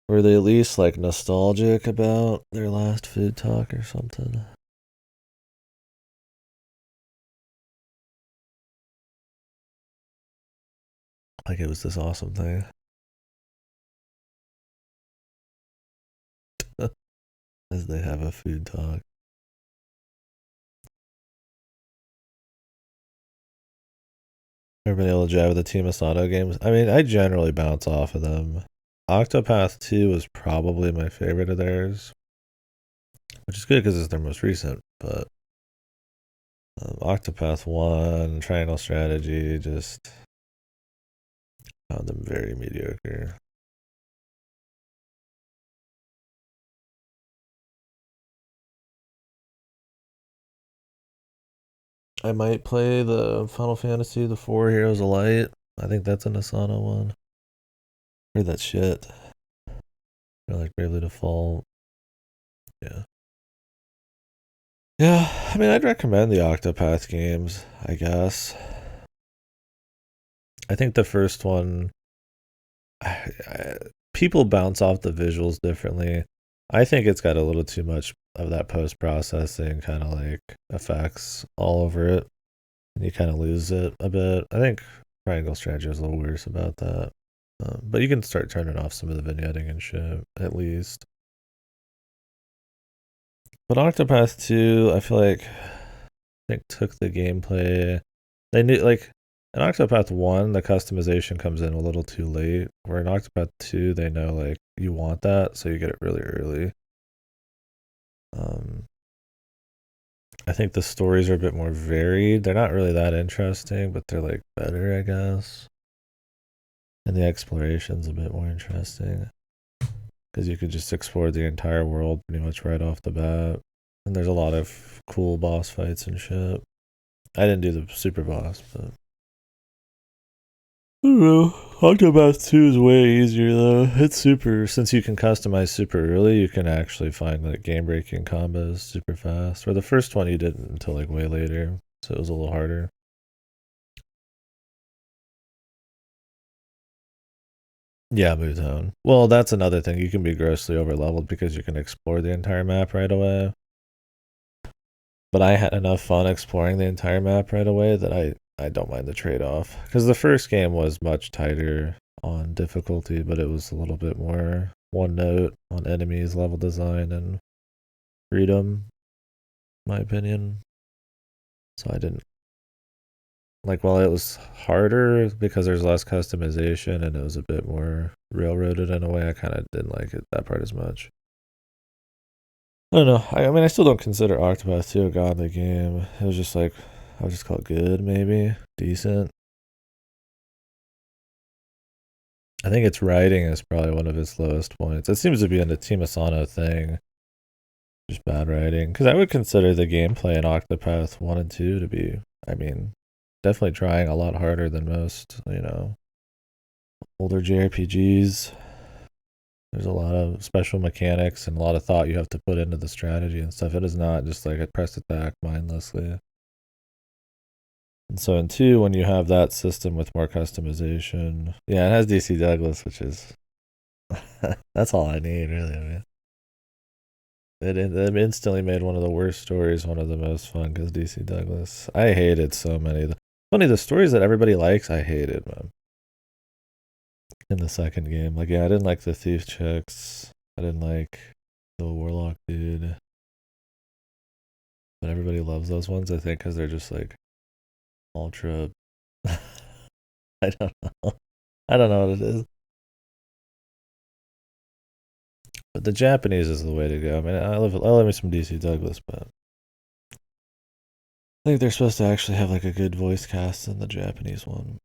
Were they at least like nostalgic about their last food talk or something? Like it was this awesome thing. As they have a food talk. Ever been able to jive with the Team Asano games? I mean, I generally bounce off of them. Octopath 2 was probably my favorite of theirs, which is good because it's their most recent, but Octopath 1, Triangle Strategy, just found them very mediocre. I might play the Final Fantasy, the 4 Heroes of Light. I think that's an Asano one. Heard that shit. Or like Bravely Default. Yeah. Yeah, I mean, I'd recommend the Octopath games, I guess. I think the first one, people bounce off the visuals differently. I think it's got a little too much of that post processing kind of like effects all over it. And you kind of lose it a bit. I think Triangle Strategy is a little worse about that. But you can start turning off some of the vignetting and shit, at least. But Octopath 2, I feel like took the gameplay. They knew like in Octopath 1, the customization comes in a little too late. Where in Octopath 2, they know like you want that, so you get it really early. I think the stories are a bit more varied. They're not really that interesting, but they're like better, I guess. And the exploration's a bit more interesting. because you could just explore the entire world pretty much right off the bat. And there's a lot of cool boss fights and shit. I didn't do the super boss, but I don't know. Octopath 2 is way easier though. It's super, since you can customize super early, you can actually find like game breaking combos super fast. Where the first one you didn't until like way later, so it was a little harder. Yeah, Moontown. Well, that's another thing. You can be grossly overleveled because you can explore the entire map right away. But I had enough fun exploring the entire map right away that I don't mind the trade-off. Because the first game was much tighter on difficulty, but it was a little bit more one note on enemies, level design, and freedom, in my opinion. So I didn't like, while it was harder because there's less customization and it was a bit more railroaded in a way, I kind of didn't like it, that part as much. I don't know. I mean, I still don't consider Octopath 2 a godly game. It was just like, I would just call it good, maybe. Decent. I think its writing is probably one of its lowest points. It seems to be a Team Asano thing. Just bad writing. Because I would consider the gameplay in Octopath 1 and 2 to be, I mean, definitely trying a lot harder than most, you know, older JRPGs. There's a lot of special mechanics and a lot of thought you have to put into the strategy and stuff. It is not just like a press attack mindlessly. And so in 2, when you have that system with more customization, yeah, it has DC Douglas, which is that's all I need, really. I mean, it instantly made one of the worst stories one of the most fun because DC Douglas. I hated so many. Funny, the stories that everybody likes, I hated, man. In the second game, like, yeah, I didn't like the thief chicks. I didn't like the warlock dude. But everybody loves those ones, I think, because they're just like ultra. I don't know. I don't know what it is. But the Japanese is the way to go. I mean, I love me some DC Douglas, but I think they're supposed to actually have like a good voice cast in the Japanese one.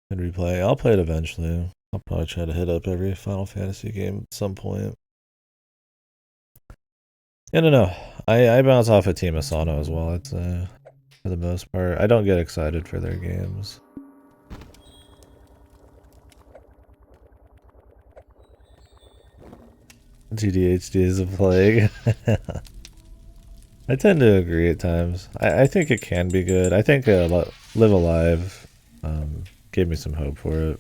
And replay. I'll play it eventually. I'll probably try to hit up every Final Fantasy game at some point. I don't know. I bounce off of Team Asano as well. It's for the most part. I don't get excited for their games. GDHD is a plague. I tend to agree at times. I think it can be good. I think Live Alive gave me some hope for it.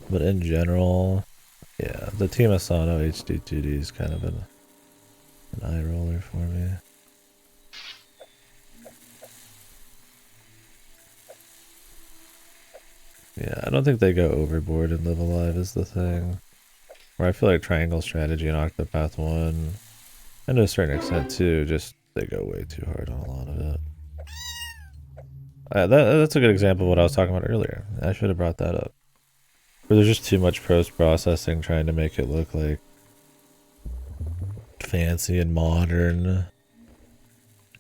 But in general, yeah, the Team Asano HD2D is kind of an eye roller for me. Yeah, I don't think they go overboard in Live Alive is the thing. Where I feel like Triangle Strategy and Octopath 1, and to a certain extent too, just they go way too hard on a lot of it. That's a good example of what I was talking about earlier. I should have brought that up. Where there's just too much post-processing trying to make it look like fancy and modern.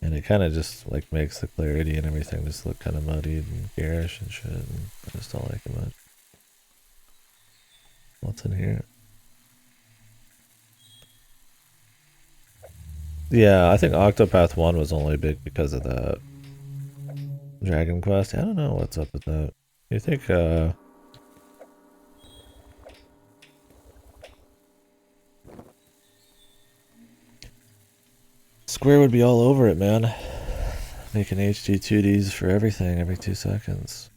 And it kind of just like makes the clarity and everything just look kind of muddied and garish and shit. And I just don't like it much. What's in here? Yeah, I think Octopath 1 was only big because of that. Dragon Quest? I don't know what's up with that. You think, Square would be all over it, man. Making HD 2Ds for everything every 2 seconds.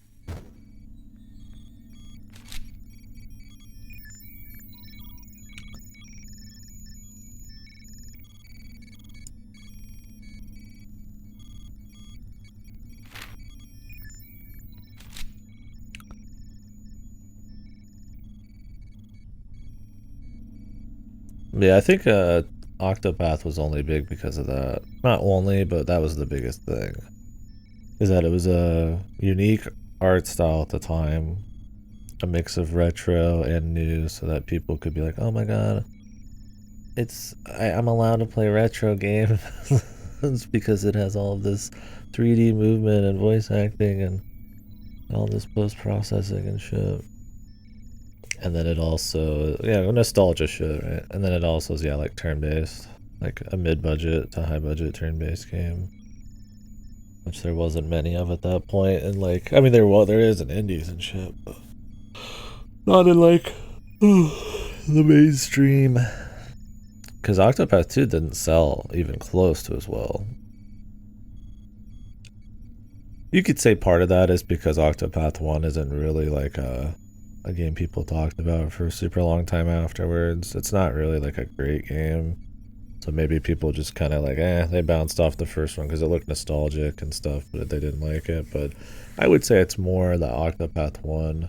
Yeah, I think Octopath was only big because of that. Not only, but that was the biggest thing. Is that it was a unique art style at the time. A mix of retro and new, so that people could be like, oh my god, I'm allowed to play retro games. It's because it has all of this 3D movement and voice acting and all this post-processing and shit. And then it also, yeah, nostalgia shit, right? And then it also is, yeah, like turn-based, like a mid-budget to high-budget turn-based game, which there wasn't many of at that point. And like, I mean, there is in indies and shit, but not in like the mainstream. Because Octopath 2 didn't sell even close to as well. You could say part of that is because Octopath 1 isn't really like a game people talked about for a super long time afterwards. It's not really like a great game. So maybe people just kind of like, they bounced off the first one because it looked nostalgic and stuff, but they didn't like it. But I would say it's more that Octopath 1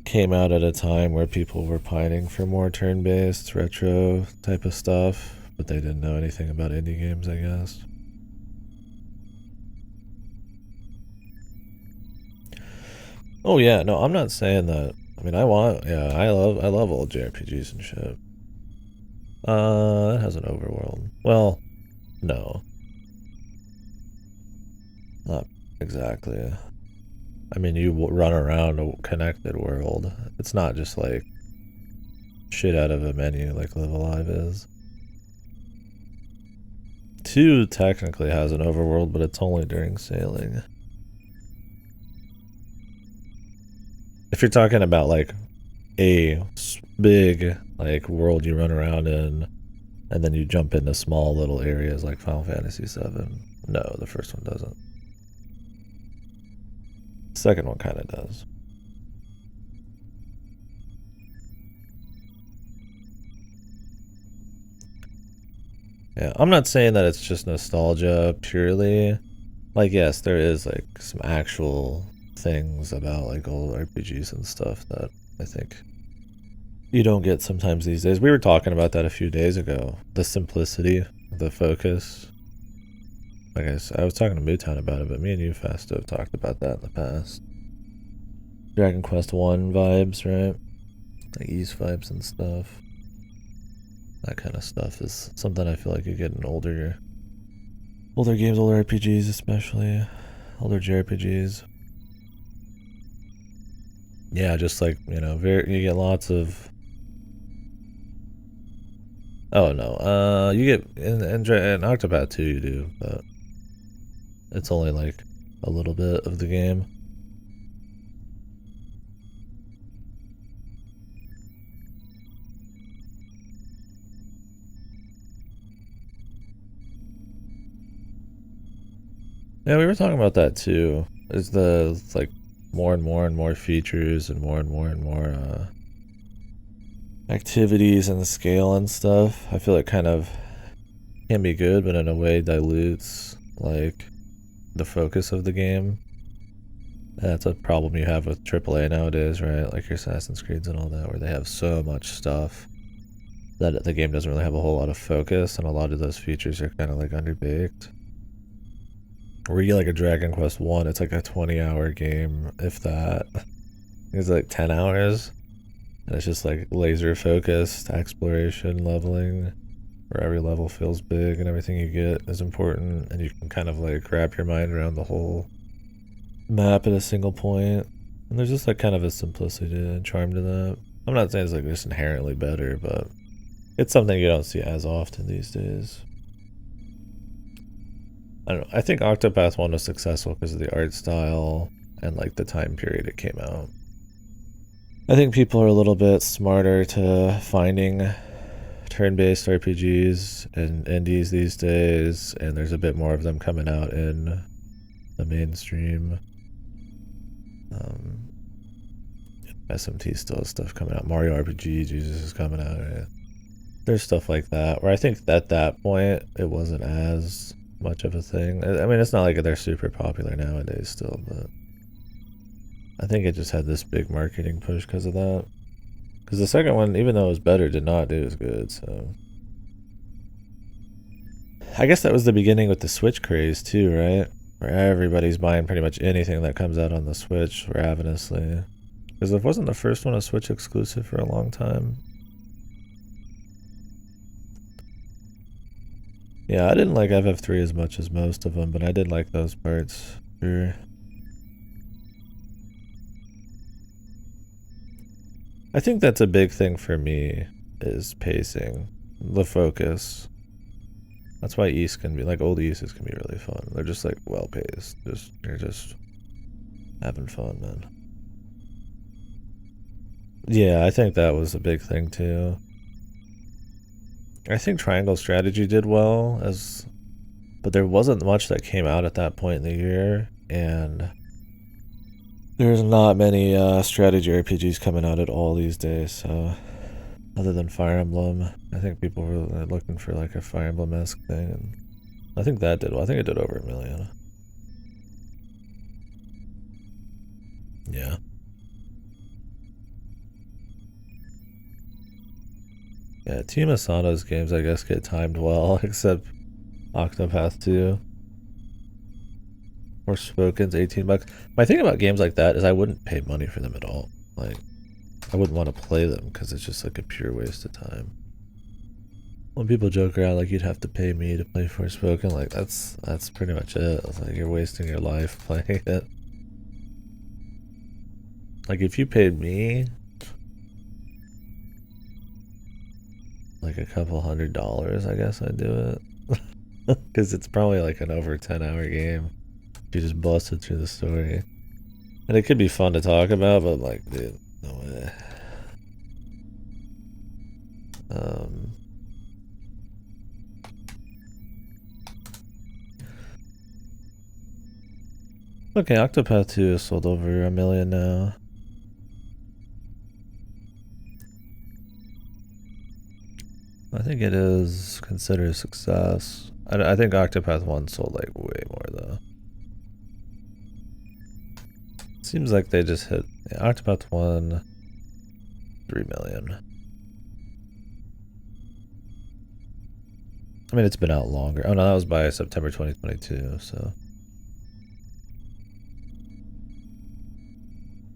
came out at a time where people were pining for more turn-based, retro type of stuff, but they didn't know anything about indie games, I guess. Oh yeah, no, I'm not saying that. I mean, I love old JRPGs and shit. It has an overworld. Well, no. Not exactly. I mean, you run around a connected world. It's not just like shit out of a menu like Live Alive is. 2 technically has an overworld, but it's only during sailing. If you're talking about like a big like world you run around in and then you jump into small little areas like Final Fantasy VII, no, the first one doesn't. The second one kind of does. Yeah, I'm not saying that it's just nostalgia purely. Like, yes, there is like some actual things about like old RPGs and stuff that I think you don't get sometimes these days. We were talking about that a few days ago. The simplicity, the focus. Like I was talking to Mootown about it, but me and you, Fasto, have talked about that in the past. Dragon Quest 1 vibes, right? Like Ys vibes and stuff. That kind of stuff is something I feel like you get in older games, older RPGs especially. Older JRPGs. Yeah, just like, you know, you get lots of... Oh no, you get, in Octopath 2 you do, but it's only like a little bit of the game. Yeah, we were talking about that too. Is the like more and more features and more activities and scale and stuff. I feel it kind of can be good, but in a way dilutes like the focus of the game. That's a problem you have with AAA nowadays, right? Like your Assassin's Creeds and all that, where they have so much stuff that the game doesn't really have a whole lot of focus, and a lot of those features are kind of like underbaked. Where you get like a Dragon Quest 1, it's like a 20-hour game, if that. It's like 10 hours. And it's just like laser focused exploration, leveling, where every level feels big and everything you get is important, and you can kind of like wrap your mind around the whole map at a single point. And there's just like kind of a simplicity and charm to that. I'm not saying it's like just inherently better, but it's something you don't see as often these days. I don't know. I think Octopath 1 was successful because of the art style and like the time period it came out. I think people are a little bit smarter to finding turn-based RPGs and indies these days, and there's a bit more of them coming out in the mainstream. SMT still has stuff coming out. Mario RPG, Jesus, is coming out. Right? There's stuff like that, where I think at that point it wasn't as much of a thing. I mean, it's not like they're super popular nowadays still, but I think it just had this big marketing push because of that. Because the second one, even though it was better, did not do as good, so... I guess that was the beginning with the Switch craze too, right? Where everybody's buying pretty much anything that comes out on the Switch ravenously. Because it wasn't the first one a Switch exclusive for a long time. Yeah, I didn't like FF3 as much as most of them, but I did like those parts. Sure. I think that's a big thing for me, is pacing, the focus. That's why East can be, like, old Easts can be really fun. They're just, like, well-paced. You're just having fun, man. Yeah, I think that was a big thing, too. I think Triangle Strategy did well, but there wasn't much that came out at that point in the year, and there's not many strategy RPGs coming out at all these days, so other than Fire Emblem, I think people were looking for like a Fire Emblem-esque thing, and I think that did well. I think it did over 1 million. Yeah. Yeah, Team Asano's games, I guess, get timed well, except Octopath 2. Forspoken's $18. My thing about games like that is I wouldn't pay money for them at all. Like, I wouldn't want to play them because it's just like a pure waste of time. When people joke around like you'd have to pay me to play Forspoken, like that's pretty much it. It's like you're wasting your life playing it. Like if you paid me like a couple $100, I guess I'd do it. Because it's probably like an over 10-hour game. You just busted through the story. And it could be fun to talk about, but like, dude, no way. Okay, Octopath 2 has sold over 1 million now. I think it is considered a success. I think Octopath 1 sold like way more though. Seems like they just hit Octopath 1 3 million. I mean, it's been out longer. Oh no, that was by September 2022, so.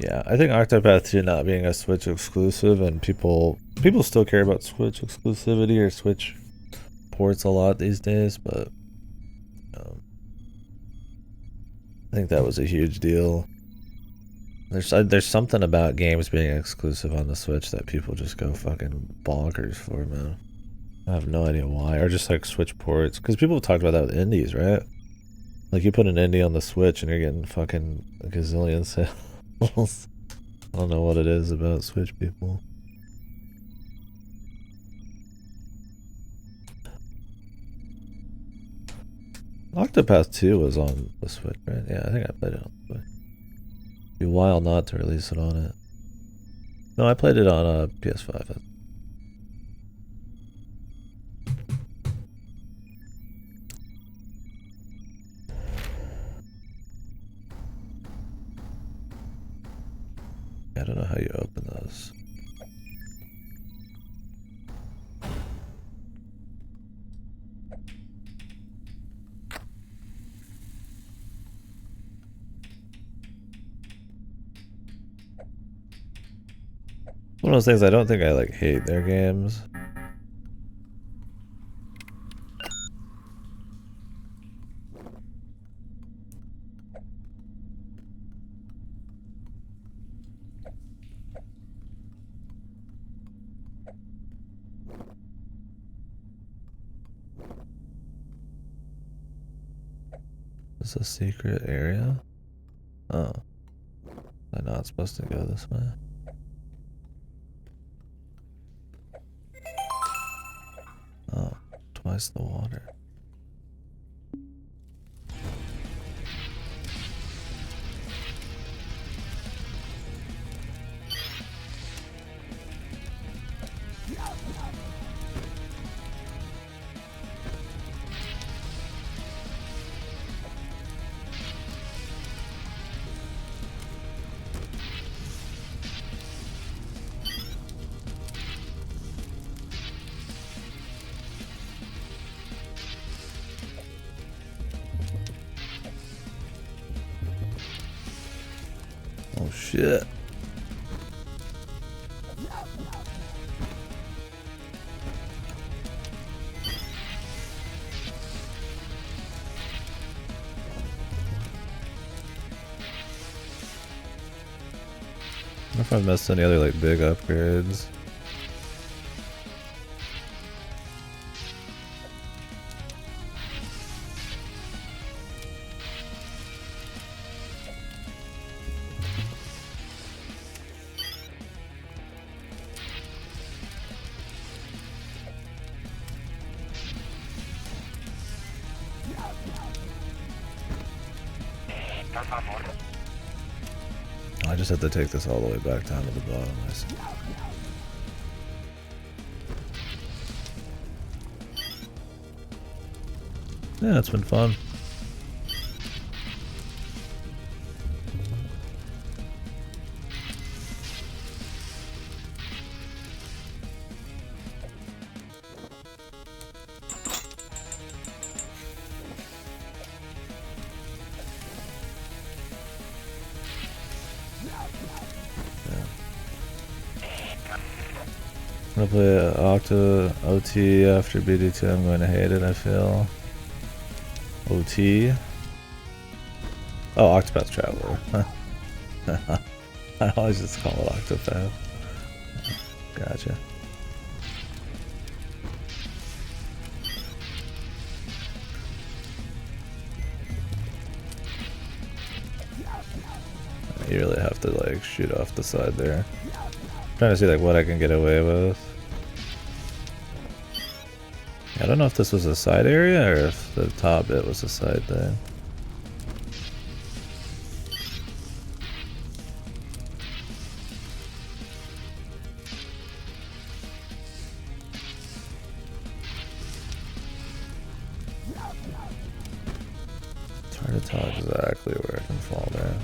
Yeah, I think Octopath 2 not being a Switch exclusive, and people still care about Switch exclusivity or Switch ports a lot these days, but I think that was a huge deal. There's something about games being exclusive on the Switch that people just go fucking bonkers for, man. I have no idea why, or just like Switch ports, because people have talked about that with indies, right? Like you put an indie on the Switch and you're getting fucking a gazillion sales. I don't know what it is about Switch people. Octopath 2 was on the Switch, right? Yeah, I think I played it on the Switch. It'd be wild not to release it on it. No, I played it on PS5. I don't know how you open those. One of those things I don't think I like hate their games. Is this a secret area? Oh. I'm not supposed to go this way. Oh, twice the water. Oh shit. if I've missed any other like big upgrades. I just have to take this all the way back down to the bottom. I see. Yeah, it's been fun. I'm gonna play Octa OT after BD2. I'm going to hate it, I feel. OT? Oh, Octopath Traveler. I always just call it Octopath. Gotcha. You really have to like shoot off the side there. I'm trying to see like what I can get away with. I don't know if this was a side area or if the top bit was a side thing. It's hard to tell exactly where I can fall there.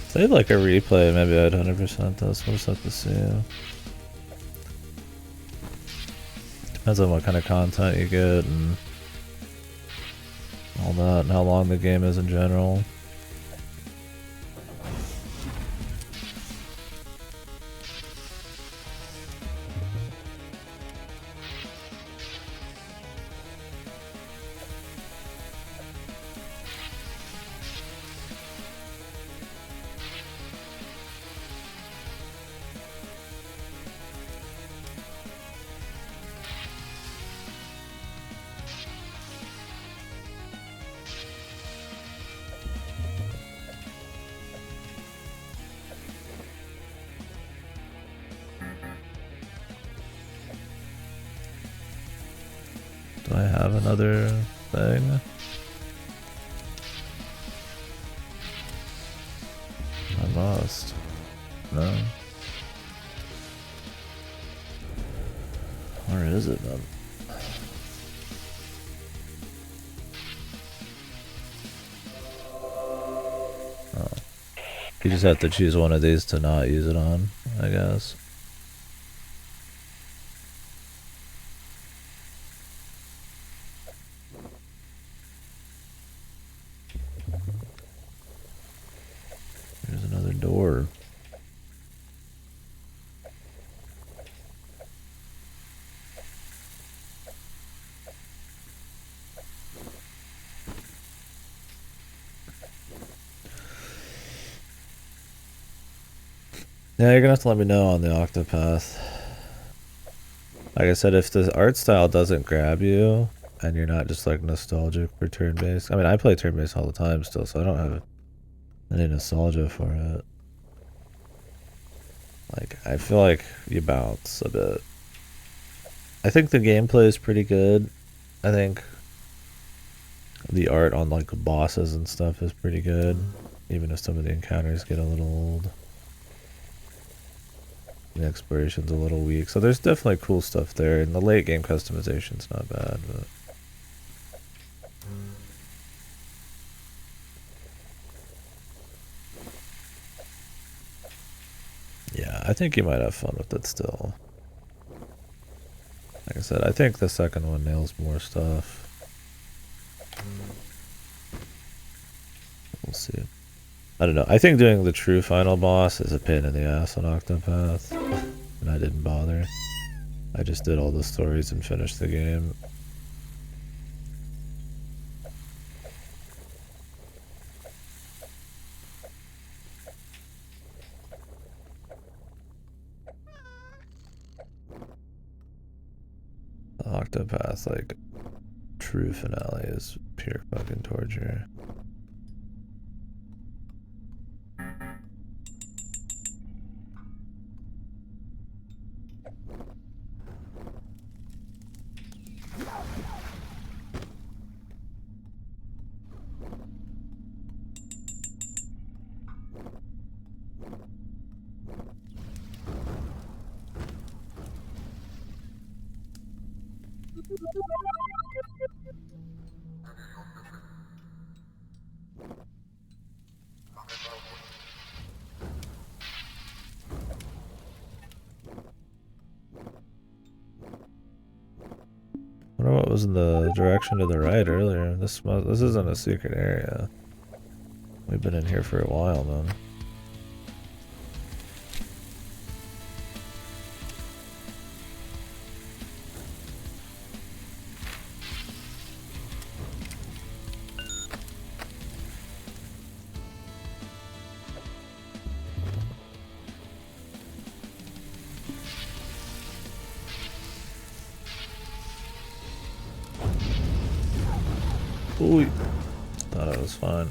If they had like a replay, maybe I'd 100% this. We'll just have to see. Depends on what kind of content you get and all that, and how long the game is in general. Do I have another thing? I must. No. Where is it then? Oh. You just have to choose one of these to not use it on, I guess. There's another door. Yeah, you're gonna have to let me know on the Octopath. Like I said, if the art style doesn't grab you, and you're not just like nostalgic for turn-based. I mean, I play turn-based all the time still, so I don't have any nostalgia for it. Like, I feel like you bounce a bit. I think the gameplay is pretty good. I think the art on like bosses and stuff is pretty good, even if some of the encounters get a little old. The exploration's a little weak, so there's definitely cool stuff there, and the late game customization's not bad, but... Yeah, I think you might have fun with it still. Like I said, I think the second one nails more stuff. We'll see. I don't know. I think doing the true final boss is a pain in the ass on Octopath, and I didn't bother. I just did all the stories and finished the game. The Octopath, like, true finale is pure fucking torture. I wonder what was in the direction to the right earlier. This isn't a secret area. We've been in here for a while, man. Ooh, thought I was fine.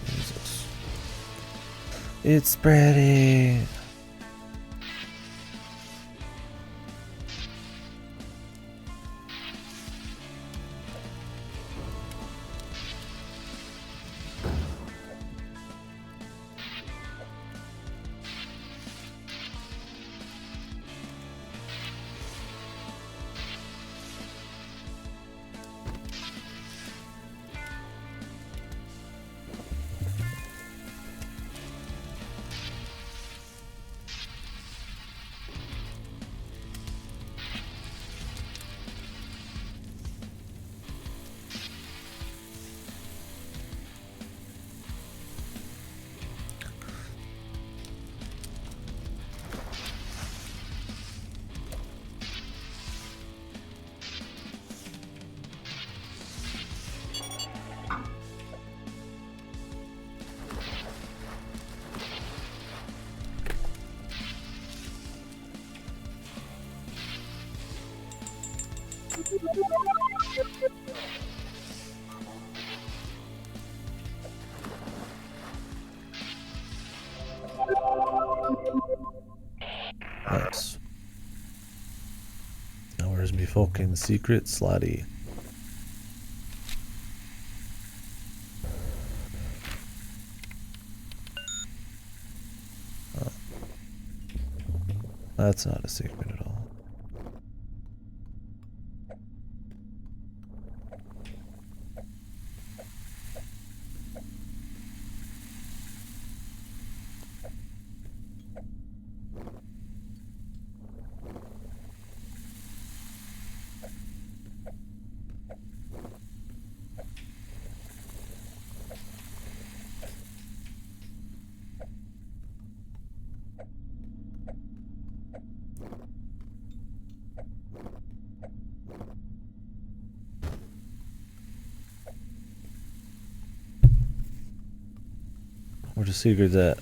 Jesus. It's spreading. fucking secret slutty. Oh. That's not a secret at all. Where's the secret at?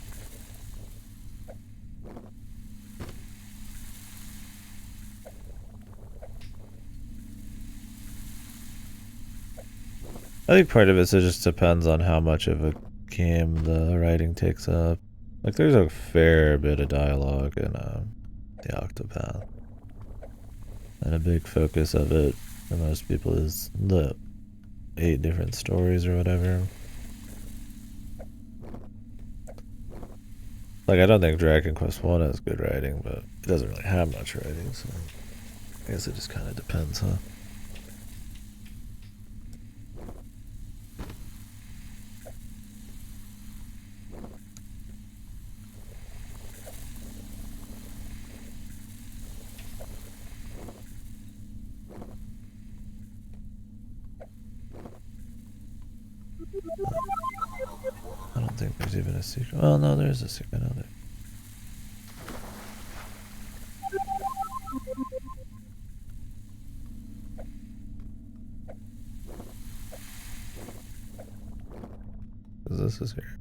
I think part of it just depends on how much of a game the writing takes up. Like, there's a fair bit of dialogue in the Octopath. And a big focus of it for most people is the 8 different stories or whatever. Like, I don't think Dragon Quest 1 has good writing, but it doesn't really have much writing, so I guess it just kind of depends, huh? I don't think there's even a secret. Oh, no, there is a secret out there. This is here.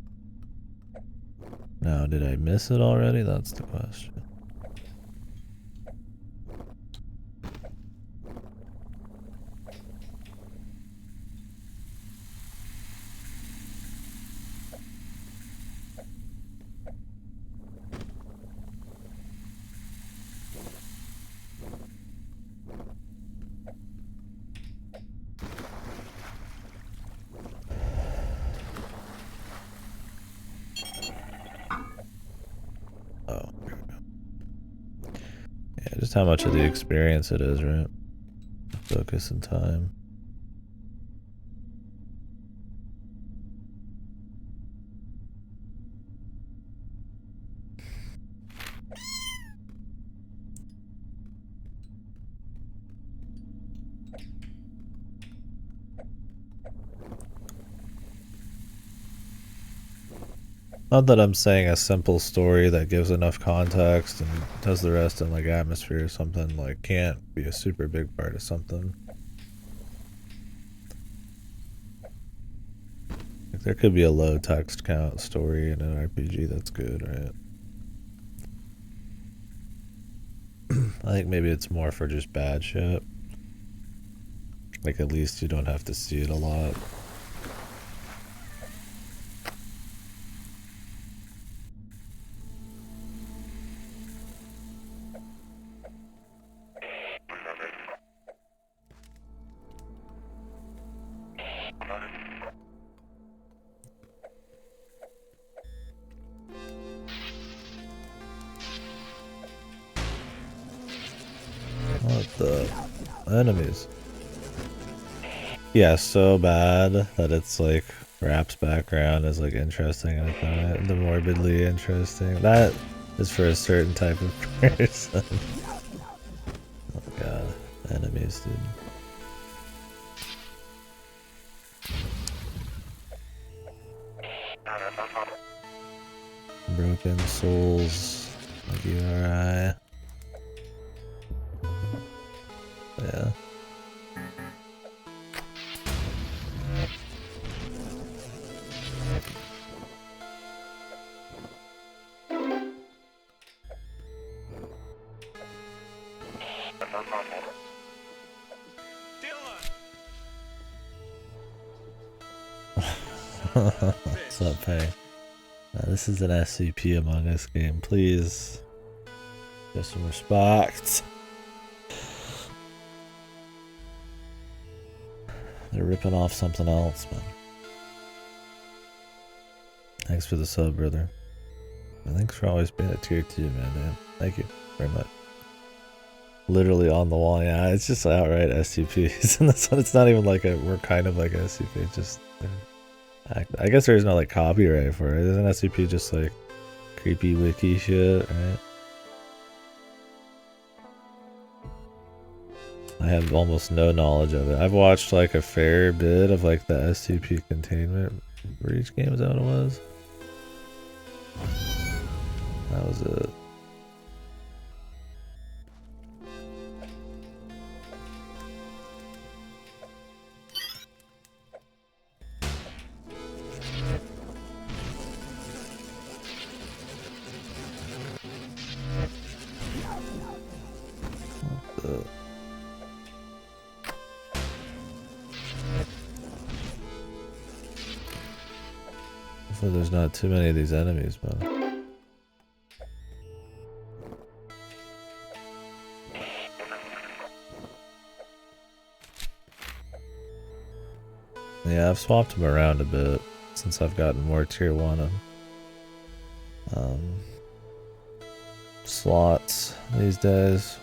Now, did I miss it already? That's the question. Just how much of the experience it is, right? Focus and time. Not that I'm saying a simple story that gives enough context and does the rest in like atmosphere or something like can't be a super big part of something. Like there could be a low text count story in an RPG that's good, right? I think maybe it's more for just bad shit. Like at least you don't have to see it a lot. What the enemies? Yeah, so bad that it's like Rap's background is like interesting. I found it the morbidly interesting. That is for a certain type of person. Oh god, enemies, dude. Broken souls, like you or I. Yeah. What's up, Pay? This is an SCP Among Us game. Please, get some respect. They're ripping off something else, man. Thanks for the sub, brother. And thanks for always being a tier 2, man. Damn. Thank you very much. Literally on the wall, yeah. It's just outright SCPs. And this one, it's not even like we're kind of like SCP. It's just, I guess there's no like copyright for it. Isn't SCP just like creepy wiki shit, right? I have almost no knowledge of it. I've watched like a fair bit of like the SCP containment breach game. Is that what it was? That was it. Hopefully there's not too many of these enemies, man. Yeah, I've swapped them around a bit since I've gotten more tier 1 slots these days.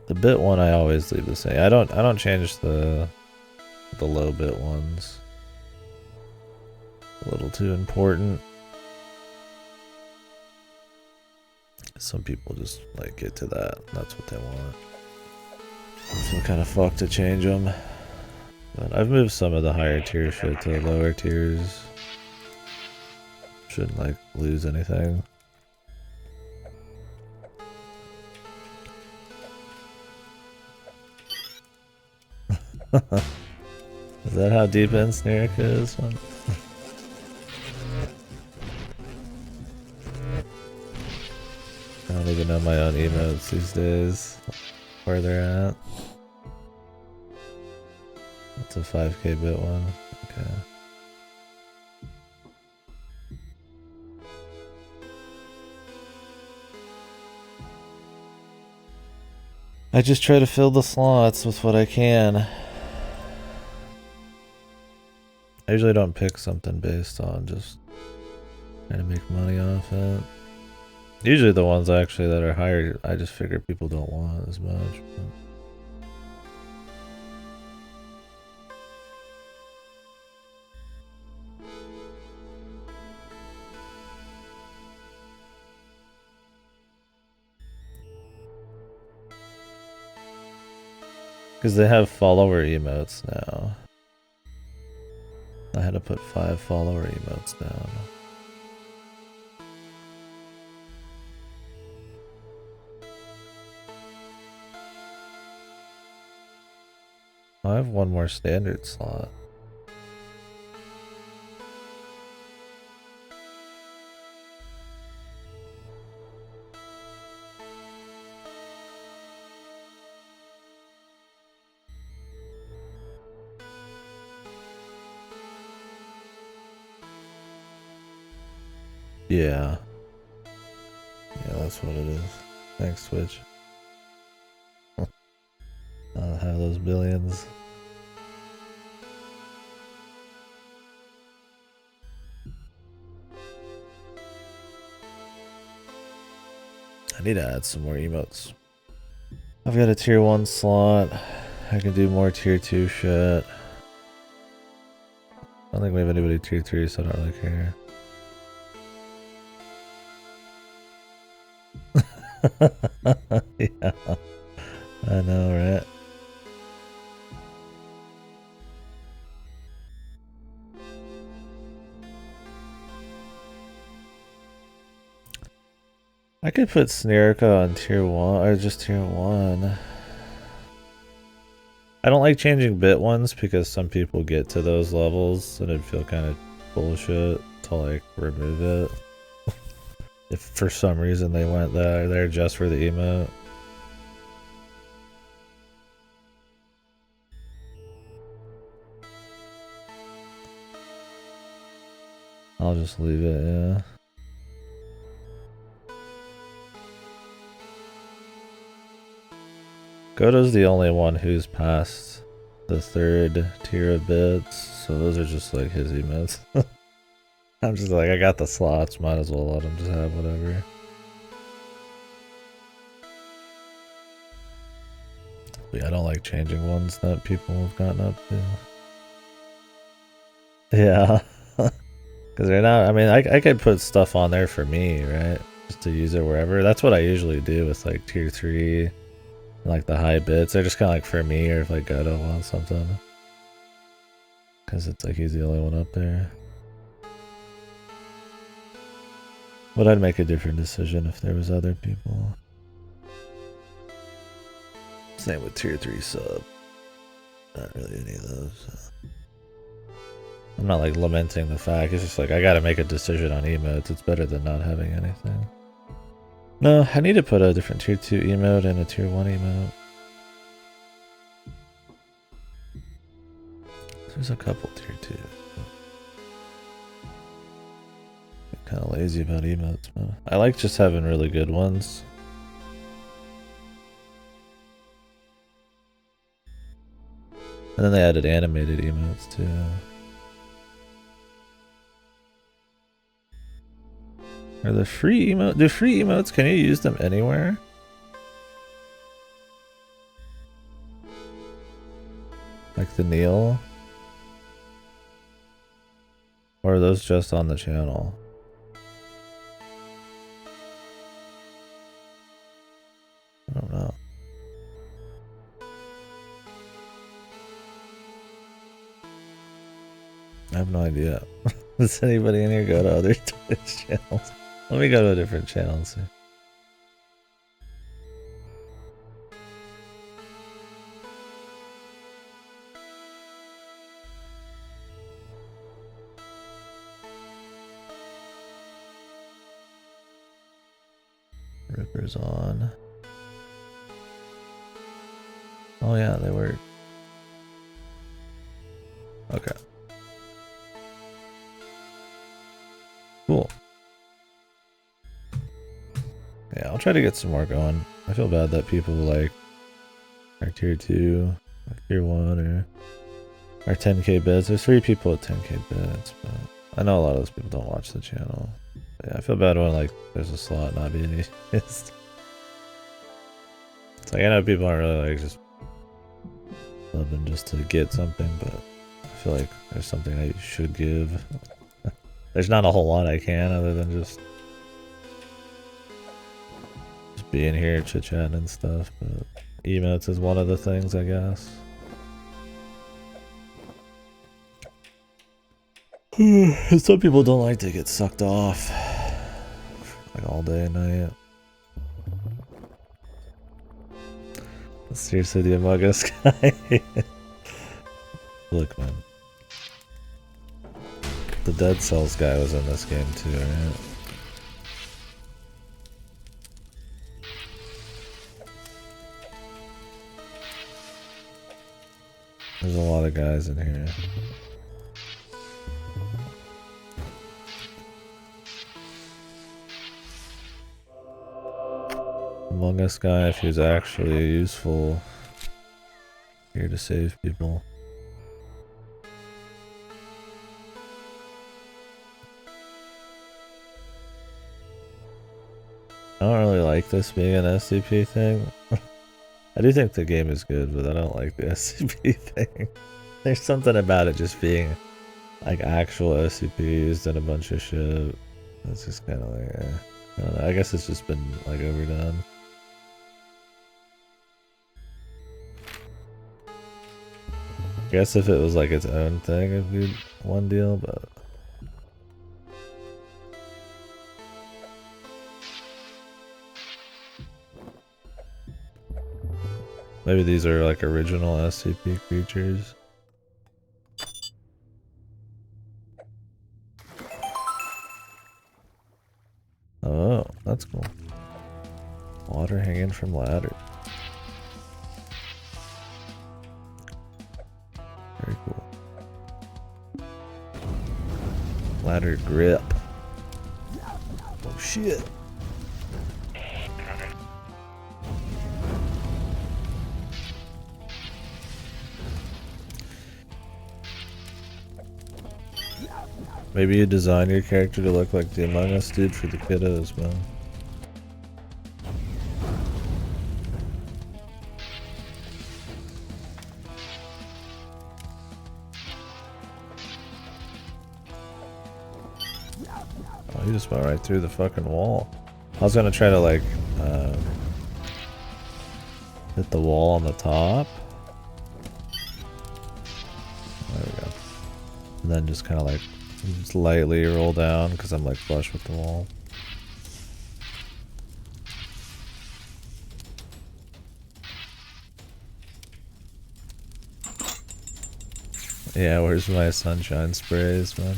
The bit one I always leave the same. I don't change the low bit ones. A little too important. Some people just like get to that. That's what they want. So kind of fucked to change them. But I've moved some of the higher tier shit to the lower tiers. Shouldn't like lose anything. Is that how deep in Snark is? I don't even know my own emotes these days. Where they're at. That's a 5k bit one. Okay. I just try to fill the slots with what I can. I usually don't pick something based on just trying to make money off it. Usually the ones actually that are higher, I just figure people don't want as much. Because they have follower emotes now. I had to put 5 follower emotes down. I have one more standard slot. Yeah. Yeah, that's what it is. Thanks, Twitch. I'll have those billions. I need to add some more emotes. I've got a tier 1 slot. I can do more tier 2 shit. I don't think we have anybody tier 3, so I don't really care. Yeah. I know, right? I could put Snerica on tier 1, or just tier 1. I don't like changing bit ones because some people get to those levels and it'd feel kind of bullshit to like remove it. If for some reason they went there just for the emote. I'll just leave it, yeah. Goto's the only one who's past the 3rd tier of bits, so those are just like his emotes. I'm just like, I got the slots, might as well let him just have whatever. But yeah, I don't like changing ones that people have gotten up to. Yeah. Because they're not, I mean, I could put stuff on there for me, right? Just to use it wherever. That's what I usually do with like tier 3 and like the high bits. They're just kind of like for me, or if like Goto wants something. Because it's like he's the only one up there. But I'd make a different decision if there was other people. Same with tier 3 sub. Not really any of those. So. I'm not like lamenting the fact, it's just like I gotta make a decision on emotes. It's better than not having anything. No, I need to put a different tier 2 emote and a tier 1 emote. There's a couple tier 2. I'm kind of lazy about emotes, but I like just having really good ones. And then they added animated emotes too. Are the free emotes? Do free emotes, can you use them anywhere? Like the kneel? Or are those just on the channel? I don't know. I have no idea. Does anybody in here go to other Twitch channels? Let me go to a different channel and see. Ripper's on. Oh yeah, they were. Okay. Cool. Yeah, I'll try to get some more going. I feel bad that people like tier 2, like tier 1, or 10k bits. There's 3 people at 10k bits, but I know a lot of those people don't watch the channel. But yeah, I feel bad when like there's a slot not being used. It's like I know people aren't really like just loving just to get something, but I feel like there's something I should give. There's not a whole lot I can other than just being here chit-chatting and stuff, but emotes is one of the things, I guess. Some people don't like to get sucked off like all day and night. Seriously, the Among Us guy. Look, man. The Dead Cells guy was in this game too, right? There's a lot of guys in here. Among Us guy, if he's actually useful here to save people. I don't really like this being an SCP thing. I do think the game is good, but I don't like the SCP thing. There's something about it just being like actual SCP used in a bunch of shit. It's just kind of like, I don't know. I guess it's just been like overdone. I guess if it was like its own thing, it'd be one deal, but. Maybe these are like original SCP creatures. Oh, that's cool. Water hanging from ladder. Very cool. Ladder grip. Oh shit. Maybe you design your character to look like the Among Us dude for the kiddos, man. Oh, he just went right through the fucking wall. I was gonna try to like hit the wall on the top. There we go. And then just kind of like just lightly roll down because I'm like flush with the wall. Yeah, where's my sunshine sprays, man?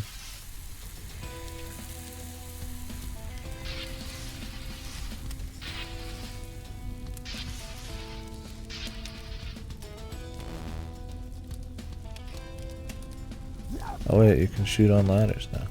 Oh wait, you can shoot on ladders now.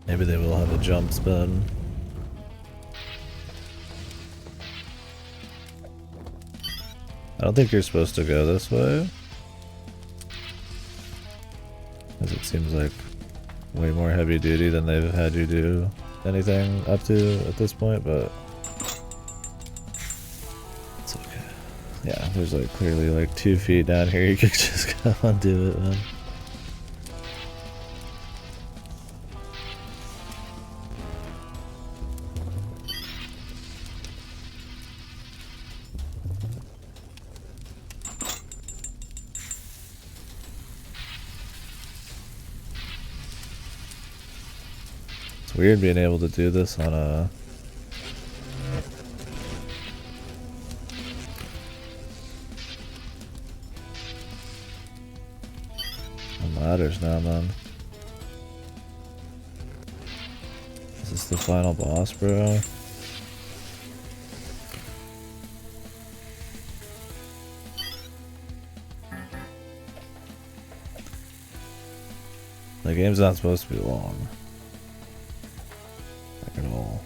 Maybe they will have a jump spin. I don't think you're supposed to go this way, because it seems like way more heavy duty than they've had you do anything up to at this point, but it's okay. Yeah, there's like clearly like 2 feet down here you could just go and do it, man. It's weird being able to do this on a ladders now, man. Is this the final boss, bro? The game's not supposed to be long. Like at all.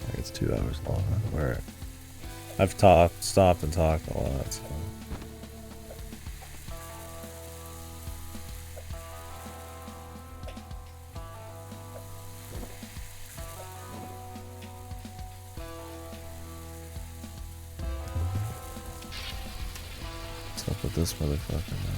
Like it's 2 hours long. Where I've stopped and talked a lot, so. What's up with this motherfucker, man?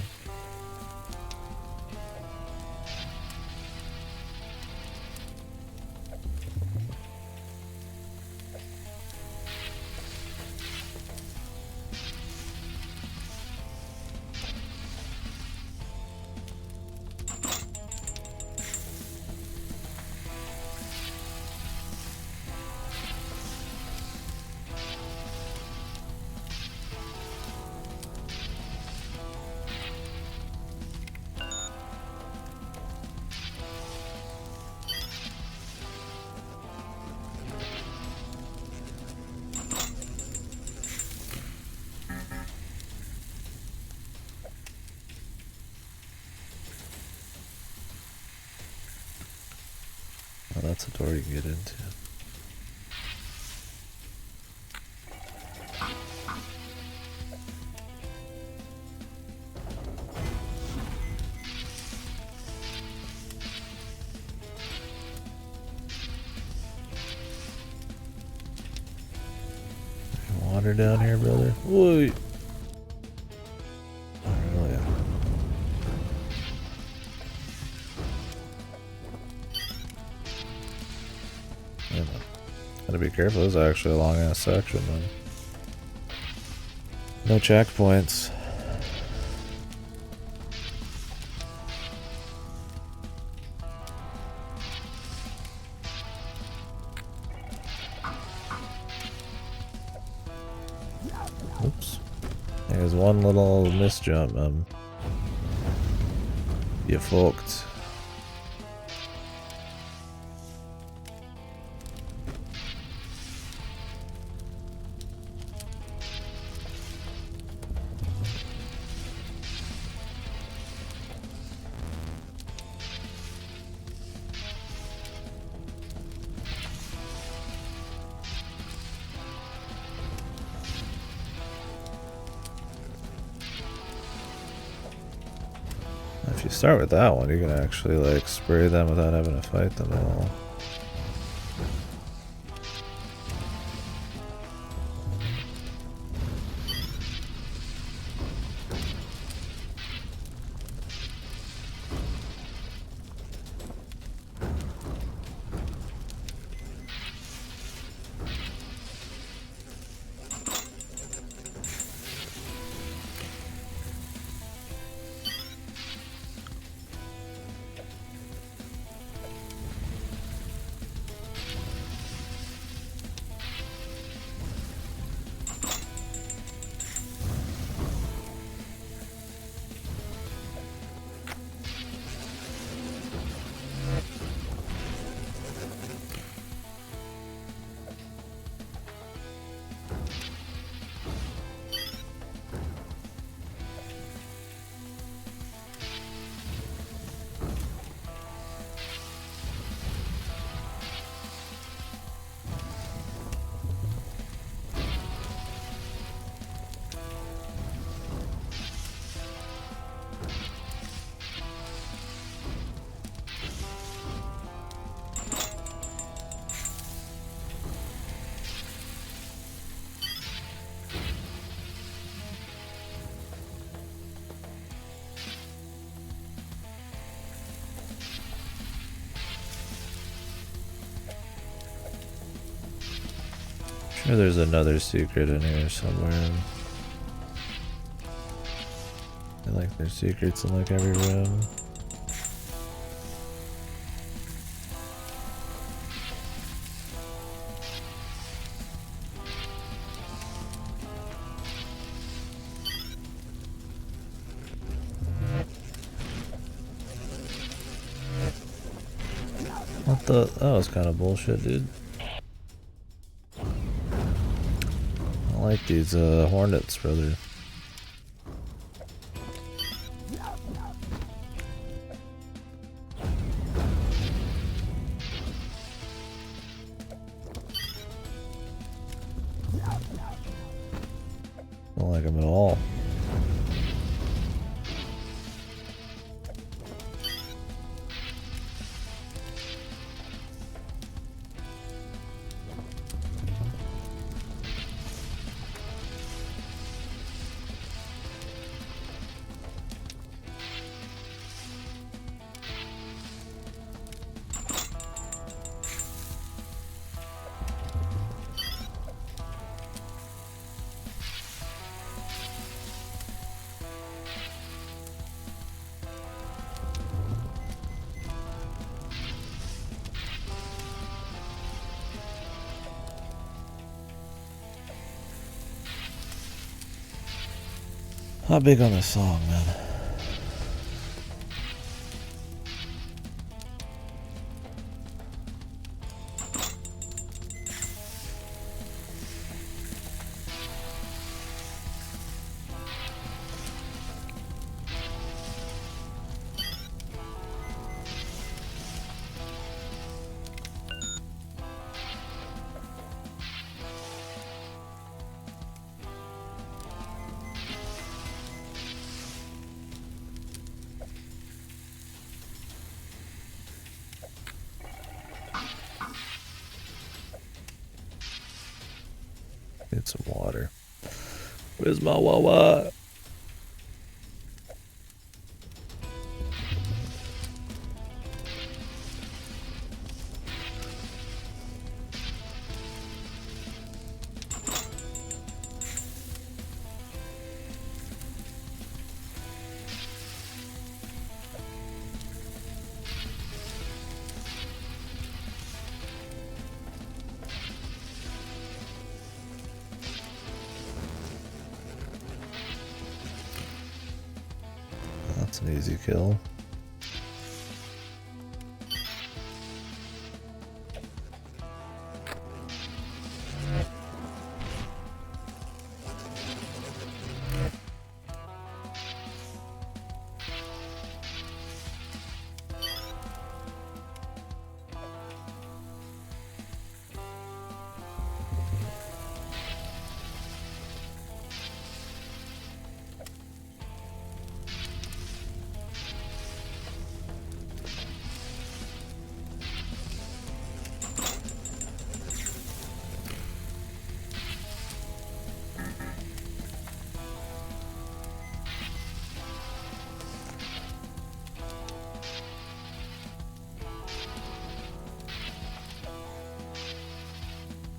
Oh, that's a door you can get into. Water down here, brother. Whoa. Oh, yeah. Yeah, gotta be careful. This is actually a long ass section, man. No checkpoints. There's one little misjump, man. You fucked. If you start with that one, you can actually like spray them without having to fight them at all. Sure, there's another secret in here somewhere. I like there's secrets in like every room. What the? That was kind of bullshit, dude. I like these hornets, brother. Don't like them at all. Not big on this song, man. Need some water. Where's my wawa? an easy kill.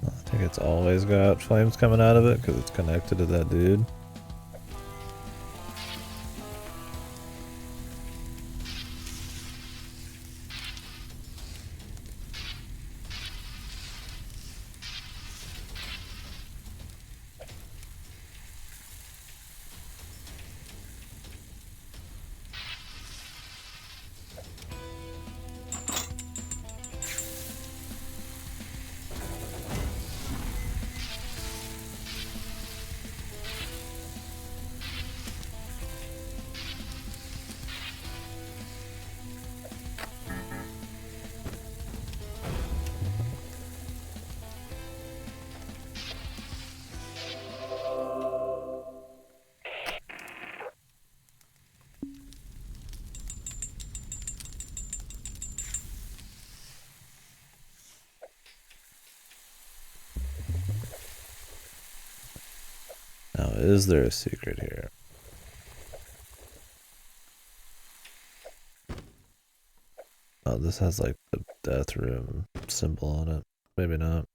I think it's always got flames coming out of it because it's connected to that dude. Now, is there a secret here? Oh, this has like the death room symbol on it. Maybe not.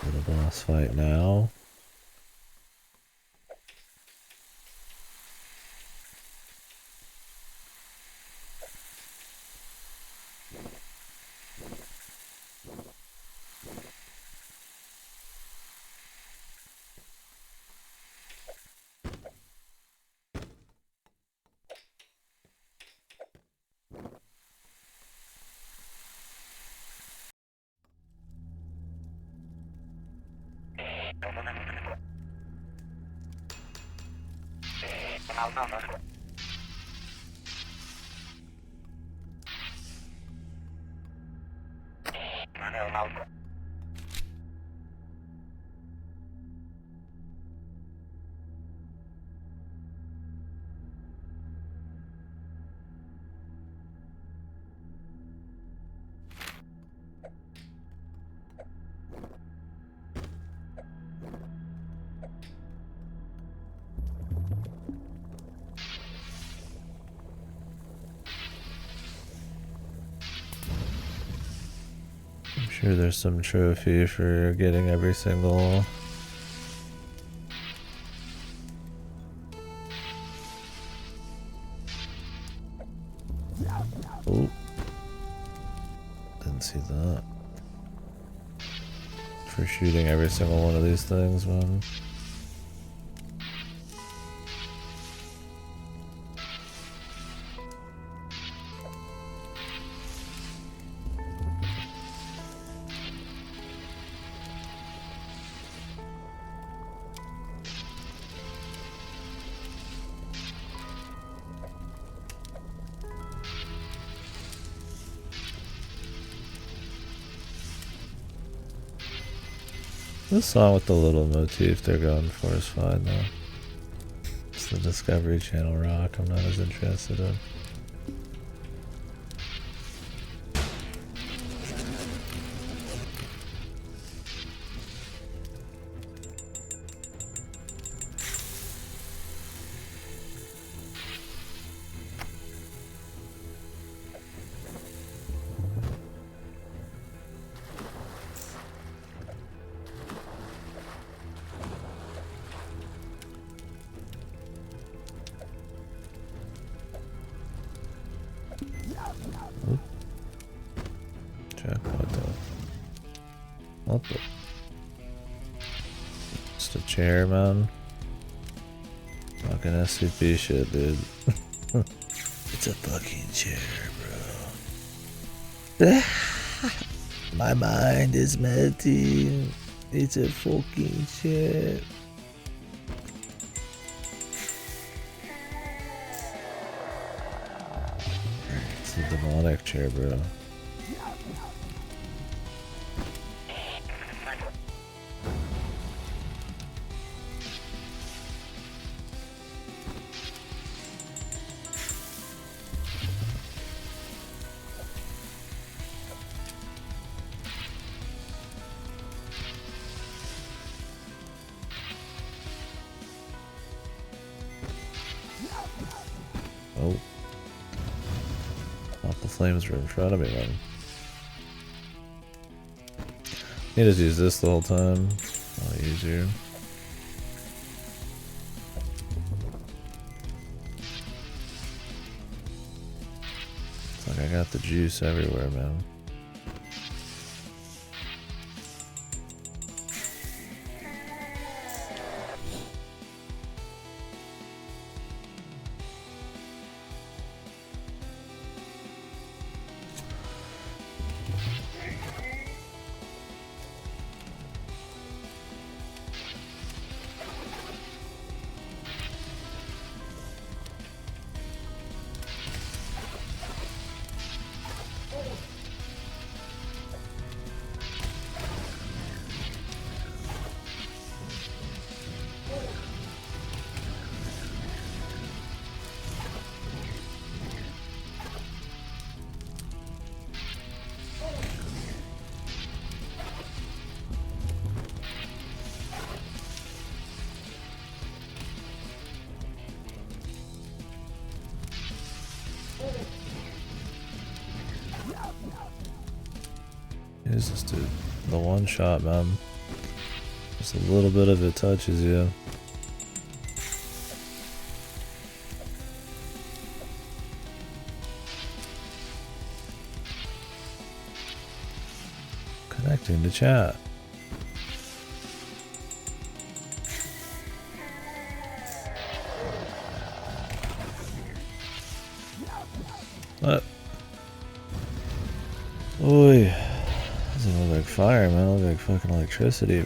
Little boss fight now. I'm sure there's some trophy for getting every single oh, didn't see that. For shooting every single one of these things, man. This song with the little motif they're going for is fine though. It's the Discovery Channel rock I'm not as interested in. What the? Just a chair, man. Fucking SCP shit, dude. It's a fucking chair, bro. My mind is melting. It's a fucking chair. It's a demonic chair, bro. Oh. Thought the flames were in front of me, man. You just use this the whole time. A lot easier. It's like I got the juice everywhere, man. It's just the one shot, man. Just a little bit of it touches you. Connecting to chat. What? Oi. Doesn't look like fire, man. It looks like fucking electricity.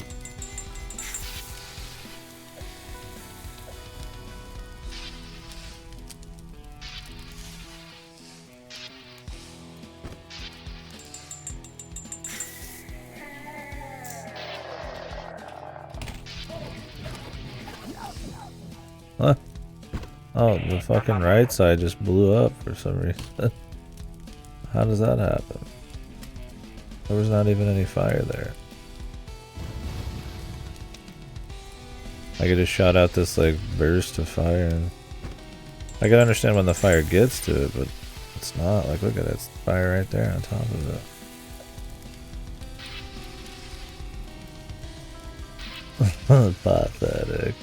Huh? Oh, the fucking right side just blew up for some reason. How does that happen? There was not even any fire there. Like it just shot out this like burst of fire. And I can understand when the fire gets to it, but it's not. Like look at that fire right there on top of it. Pathetic.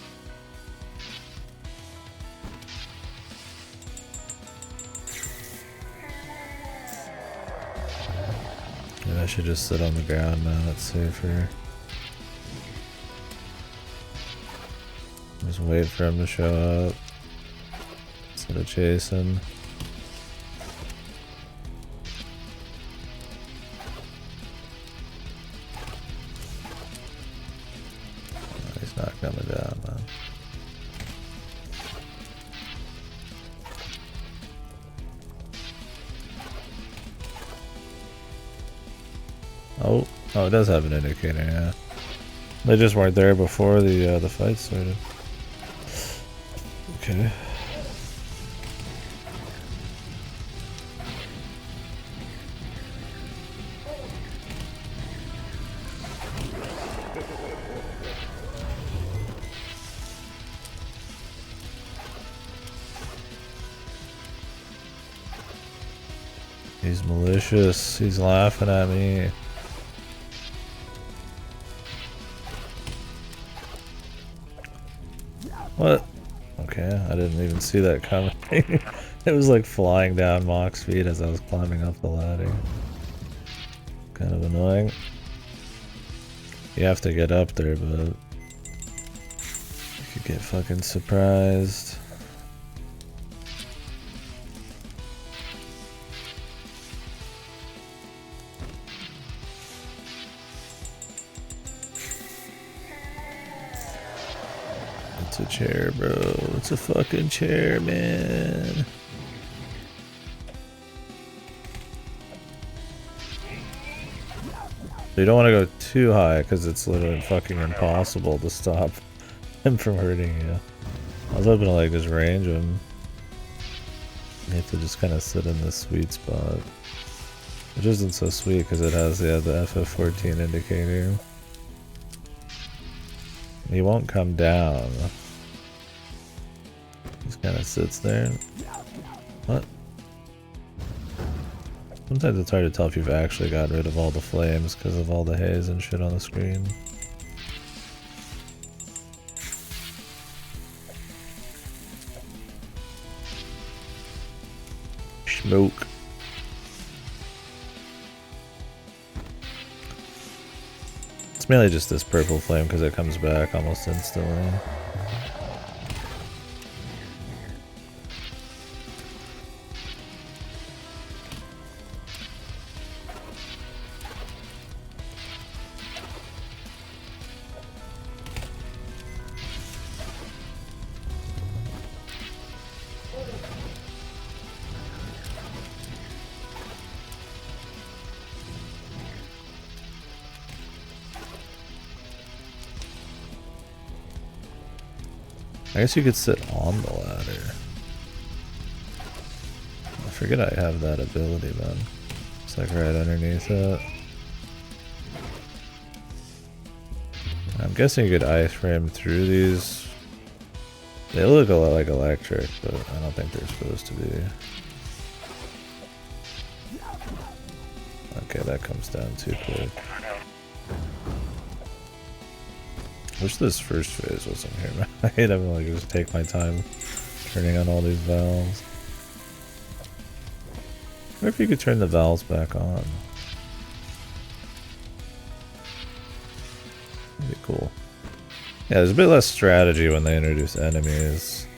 Maybe I should just sit on the ground now, that's safer. Just wait for him to show up instead of chasing. No, he's not coming down, man. Oh, it does have an indicator, yeah. They just weren't there before the fight started. Okay. He's malicious. He's laughing at me. What? Okay, I didn't even see that coming. It was like flying down Mock's feet as I was climbing up the ladder. Kind of annoying. You have to get up there, but you could get fucking surprised. It's a chair, bro. It's a fucking chair, man. You don't want to go too high because it's literally fucking impossible to stop him from hurting you. I was hoping to like just range him. You have to just kind of sit in this sweet spot. Which isn't so sweet because it has the FF14 indicator. He won't come down. Just kind of sits there. What? Sometimes it's hard to tell if you've actually got rid of all the flames because of all the haze and shit on the screen. Smoke. It's mainly just this purple flame because it comes back almost instantly. I guess you could sit on the ladder. I forget I have that ability then. It's like right underneath it. I'm guessing you could iframe through these. They look a lot like electric, but I don't think they're supposed to be. Okay, that comes down too quick. Wish this first phase wasn't here, man. I hate having to like just take my time turning on all these valves. I wonder if you could turn the valves back on. That'd be cool. Yeah, there's a bit less strategy when they introduce enemies.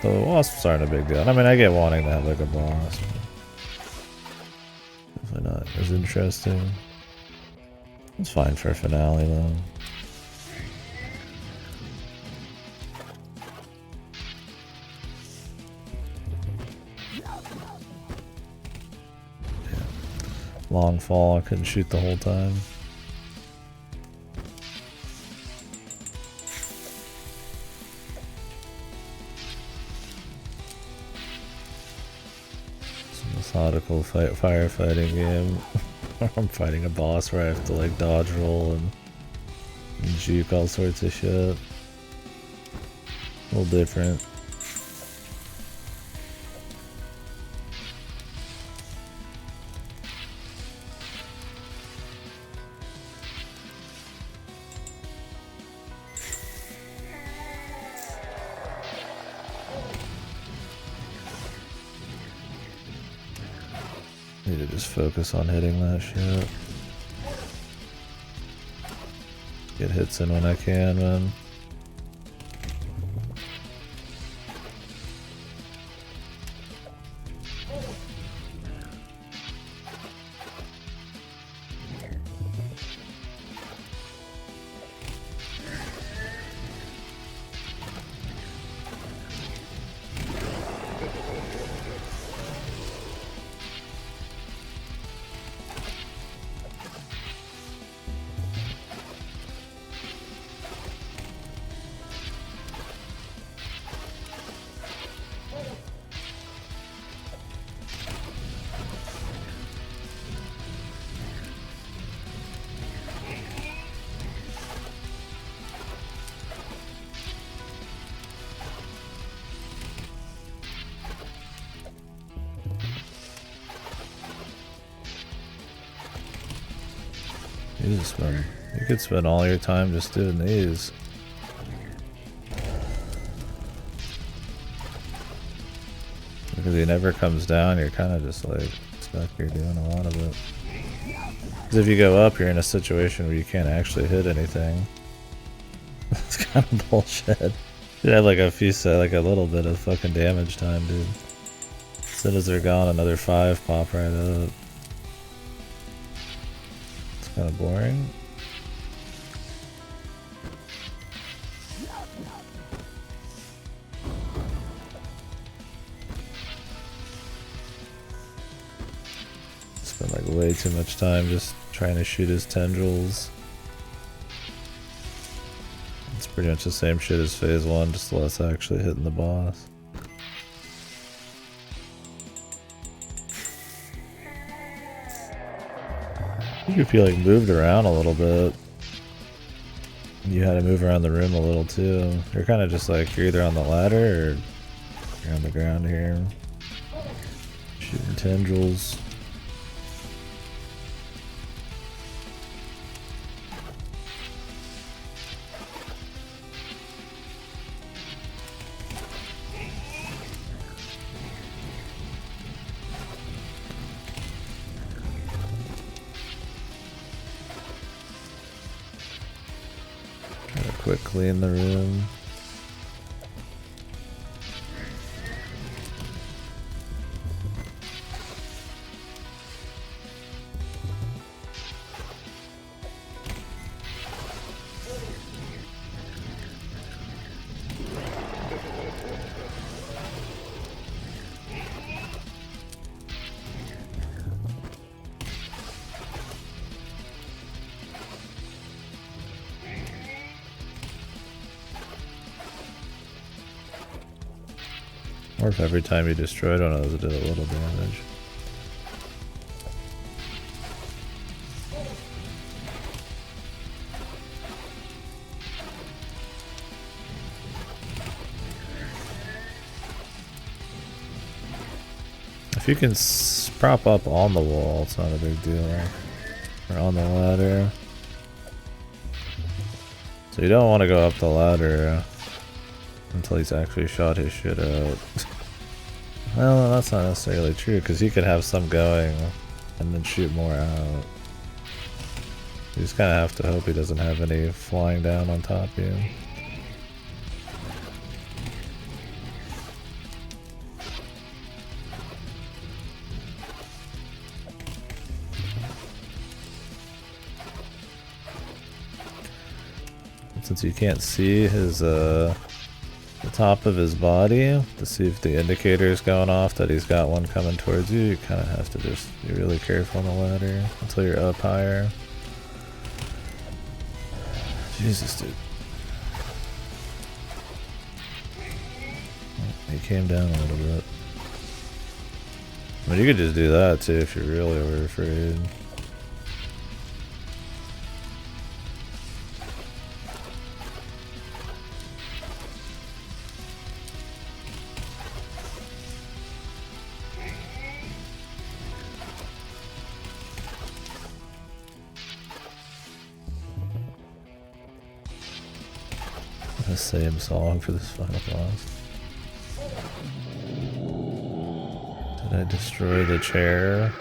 The wasps aren't a big deal. I mean, I get wanting to have like a boss. Definitely not as interesting. It's fine for a finale though. Long fall, I couldn't shoot the whole time. It's a methodical firefighting game. I'm fighting a boss where I have to like dodge roll and juke all sorts of shit. A little different. Need to just focus on hitting that shit. Get hits in when I can, man. You could spend all your time just doing these. Because he never comes down, you're kind of just like stuck here doing a lot of it. Because if you go up, you're in a situation where you can't actually hit anything. It's kind of bullshit. You have like a few, like a little bit of fucking damage time, dude. As soon as they're gone, another 5 pop right up. It's kind of boring. Spent like way too much time just trying to shoot his tendrils. It's pretty much the same shit as phase 1, just less actually hitting the boss. I think if you like moved around a little bit, you had to move around the room a little too. You're kind of just like, you're either on the ladder or you're on the ground here. Shooting tendrils. Quick clean the room. Or if every time you destroyed one of those it did a little damage. If you can prop up on the wall, it's not a big deal, right? Or on the ladder. So you don't want to go up the ladder until he's actually shot his shit out. Well, that's not necessarily true, because he could have some going and then shoot more out. You just kind of have to hope he doesn't have any flying down on top of you. Since you can't see his the top of his body to see if the indicator is going off that he's got one coming towards you, you kind of have to just be really careful on the ladder until you're up higher. Jesus, dude. He came down a little bit. I mean, you could just do that too if you're really over afraid. The same song for this final boss. Did I destroy the chair?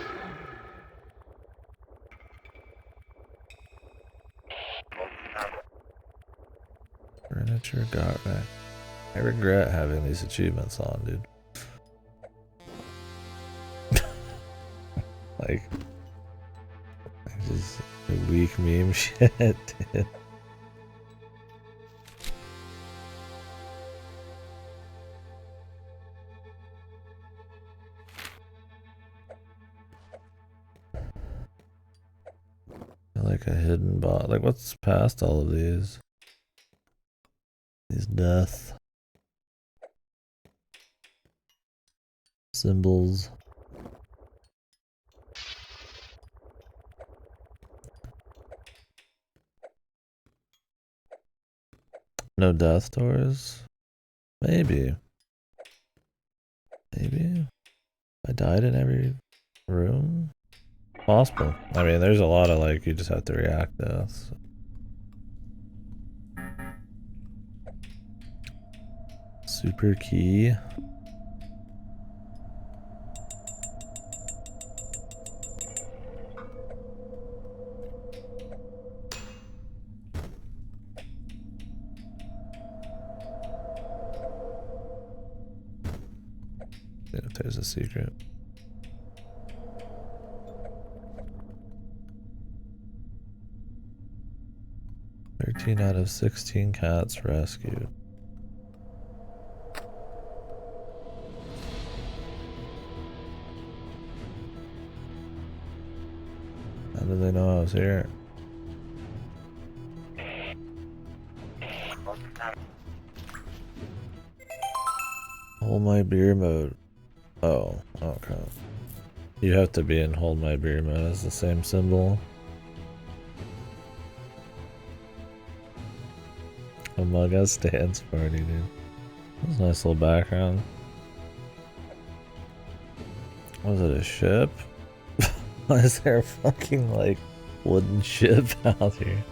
Furniture got back. I regret having these achievements on, dude. Like, just weak meme shit, dude. Like a hidden bot. Like, what's past all of these? These death symbols. No death doors? Maybe. Maybe. I died in every room? Possible. I mean, there's a lot of, like, you just have to react to. So. Super key. There's a secret. "13 out of 16 cats rescued." How did they know I was here? Hold my beer mode. Oh, okay. You have to be in hold my beer mode as the same symbol. Among Us dance party, dude. That's a nice little background. Was it a ship? Why is there a fucking, like, wooden ship out here?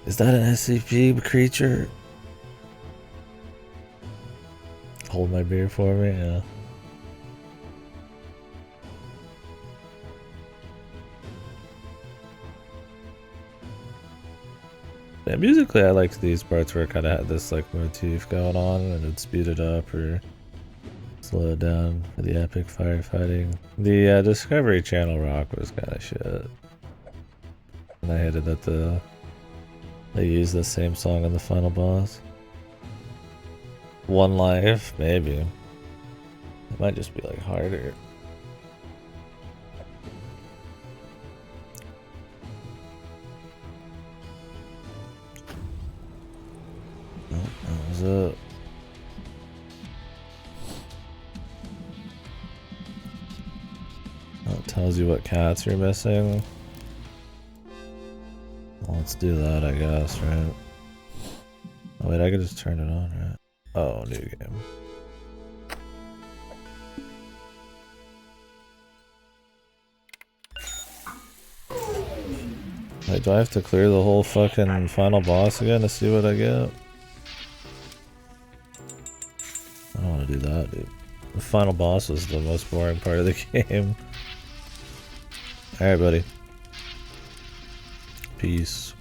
Is that an SCP creature? Hold my beer for me? Yeah. Yeah, musically I liked these parts where it kind of had this like motif going on and it'd speed it up or slow it down for the epic firefighting. The Discovery Channel rock was kind of shit. And I hated that they used the same song in the final boss. One life, maybe. It might just be like harder. Nope, that was it. That tells you what cats you're missing. Well, let's do that, I guess, right? Oh wait, I could just turn it on, right? Oh, new game. Wait, do I have to clear the whole fucking final boss again to see what I get? I don't want to do that, dude. The final boss is the most boring part of the game. Alright, buddy. Peace.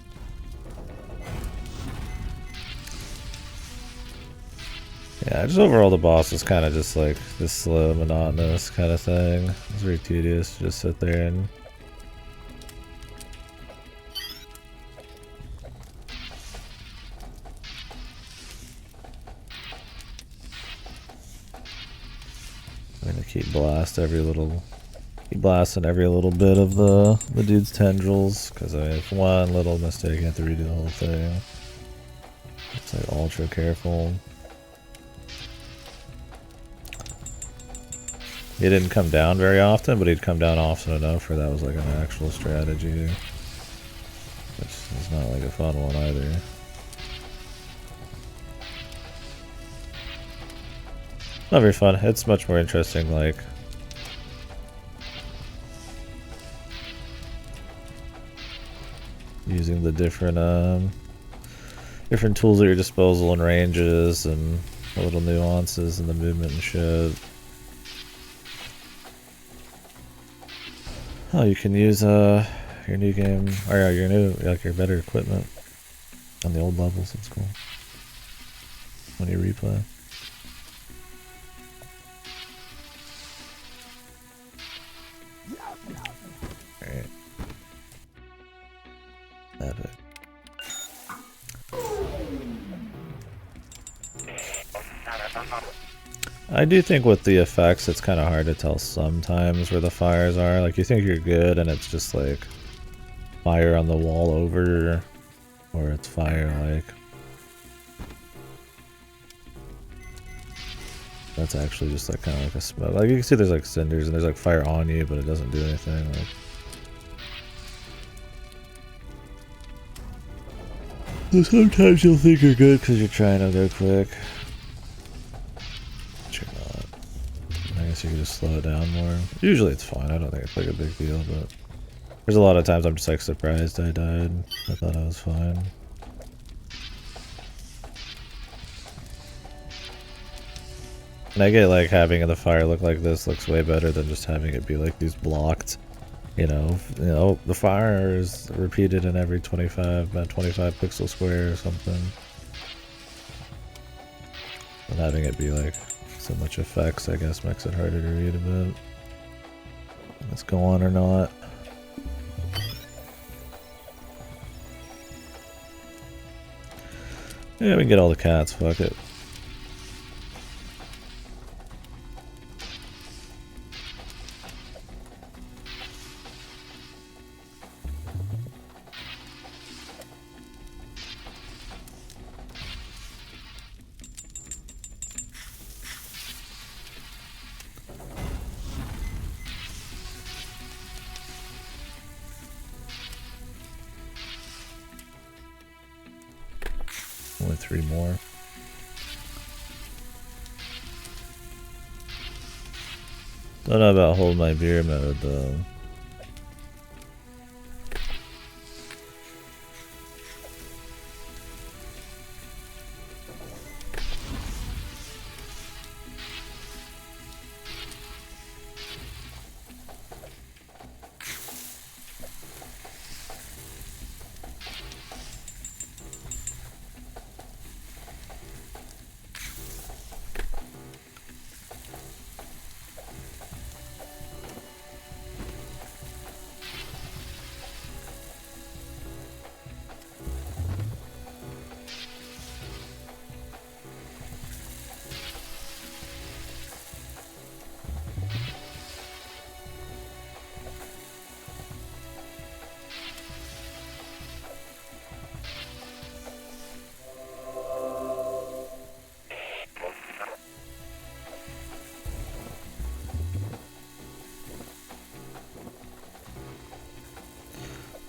Yeah, just overall the boss is kind of just like this slow, monotonous kind of thing. It's very tedious to just sit there and... I'm gonna keep blasting every little bit of the dude's tendrils, because I have one little mistake, I have to redo the whole thing. It's like ultra careful. He didn't come down very often, but he'd come down often enough where that was like an actual strategy. Which is not like a fun one either. Not very fun. It's much more interesting, like... using the different tools at your disposal and ranges and the little nuances in the movement and shit. Oh, you can use your new game, or your new, like your better equipment on the old levels. It's cool when you replay. Alright. Epic. I do think with the effects it's kind of hard to tell sometimes where the fires are. Like you think you're good and it's just like fire on the wall over, or it's fire like... that's actually just like kind of like a smoke. Like you can see there's like cinders and there's like fire on you, but it doesn't do anything. Like... so sometimes you'll think you're good because you're trying to go quick. But you're not. I guess you can just slow it down more. Usually it's fine. I don't think it's like a big deal, but there's a lot of times I'm just like surprised I died. I thought I was fine. And I get like having the fire look like this looks way better than just having it be like these blocked. You know, the fire is repeated in every 25 pixel square or something. And having it be like So much effects, I guess, makes it harder to read a bit. Let's go on or not. Yeah, we can get all the cats, fuck it. Only 3 more. Don't know about hold my beer mode though.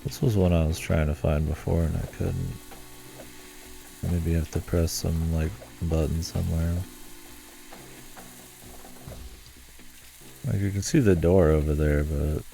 This was one I was trying to find before and I couldn't. Maybe you have to press some like button somewhere. Like you can see the door over there, but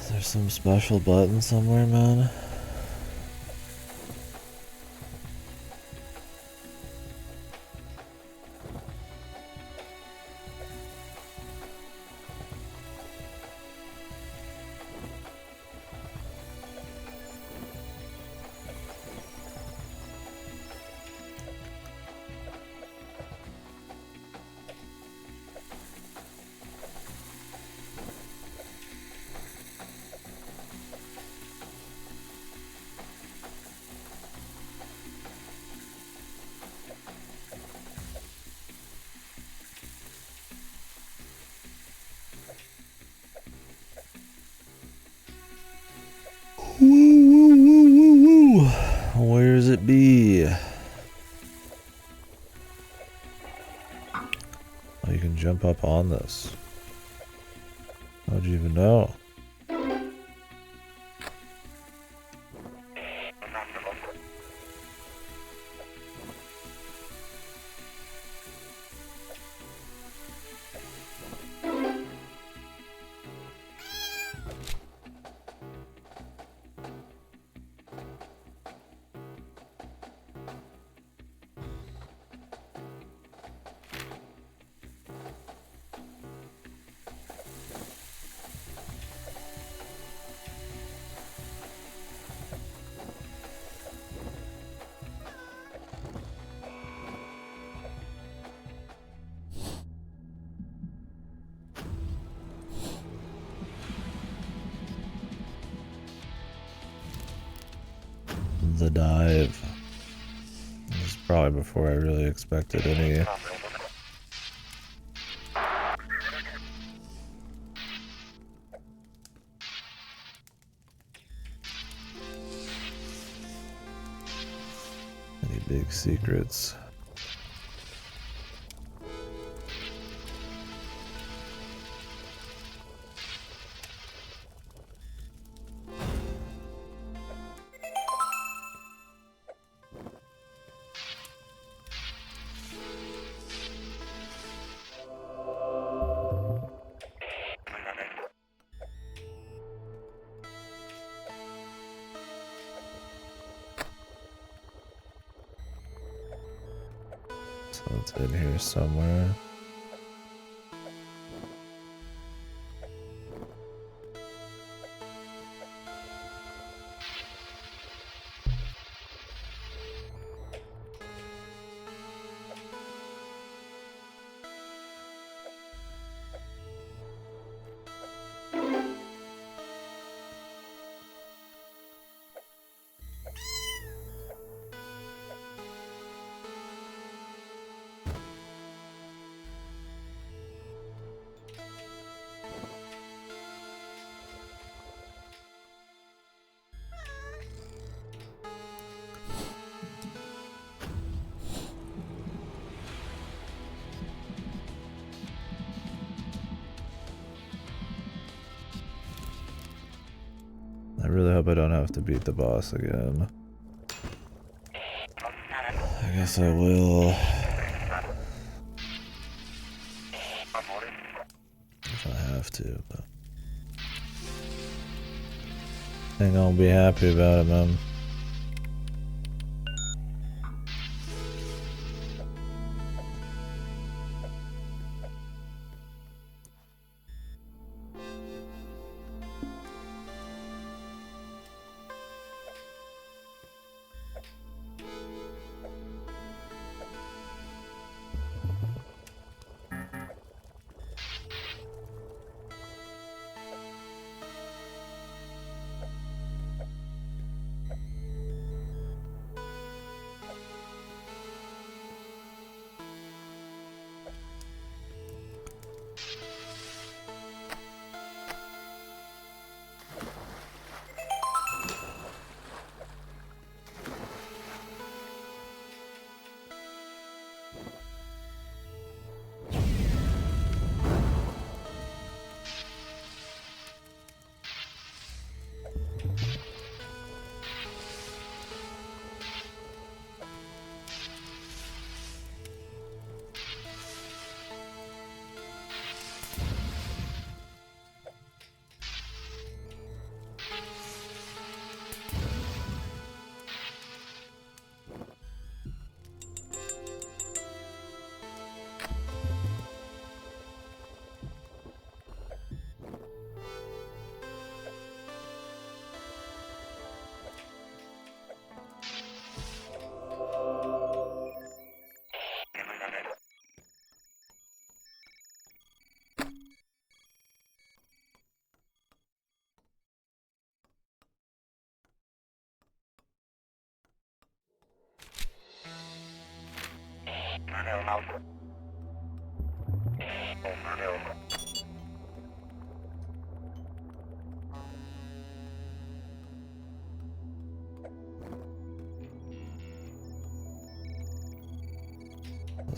is there some special button somewhere, man? it be? Oh, you can jump up on this. How'd you even know? The dive. This is probably before I really expected any. Any big secrets. So it's in here somewhere. I really hope I don't have to beat the boss again. I guess I will. If I have to, but I ain't gonna be happy about it, man.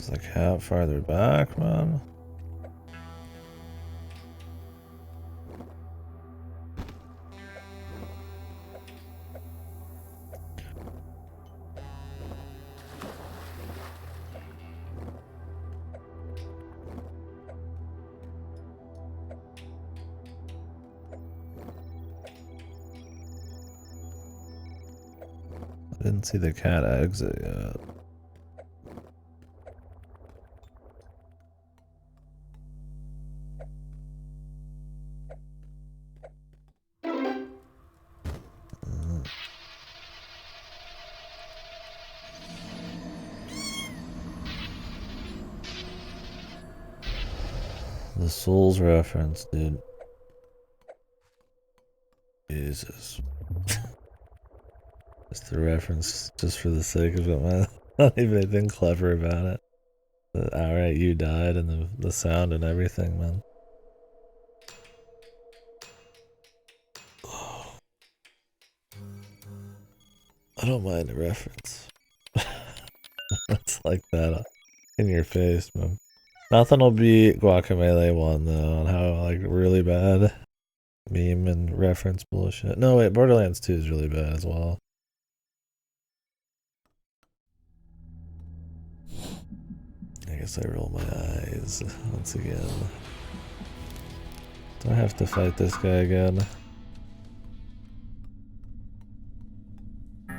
Is the cat farther back, man? I didn't see the cat exit yet. The Souls reference, dude. Jesus. Just the reference, just for the sake of it, man. Not even anything clever about it. But outright, you died, and the sound and everything, man. I don't mind the reference. It's like that in your face, man. Nothing will beat Guacamelee 1 though, on how like really bad meme and reference bullshit. No wait, Borderlands 2 is really bad as well. I guess I roll my eyes once again. Do I have to fight this guy again?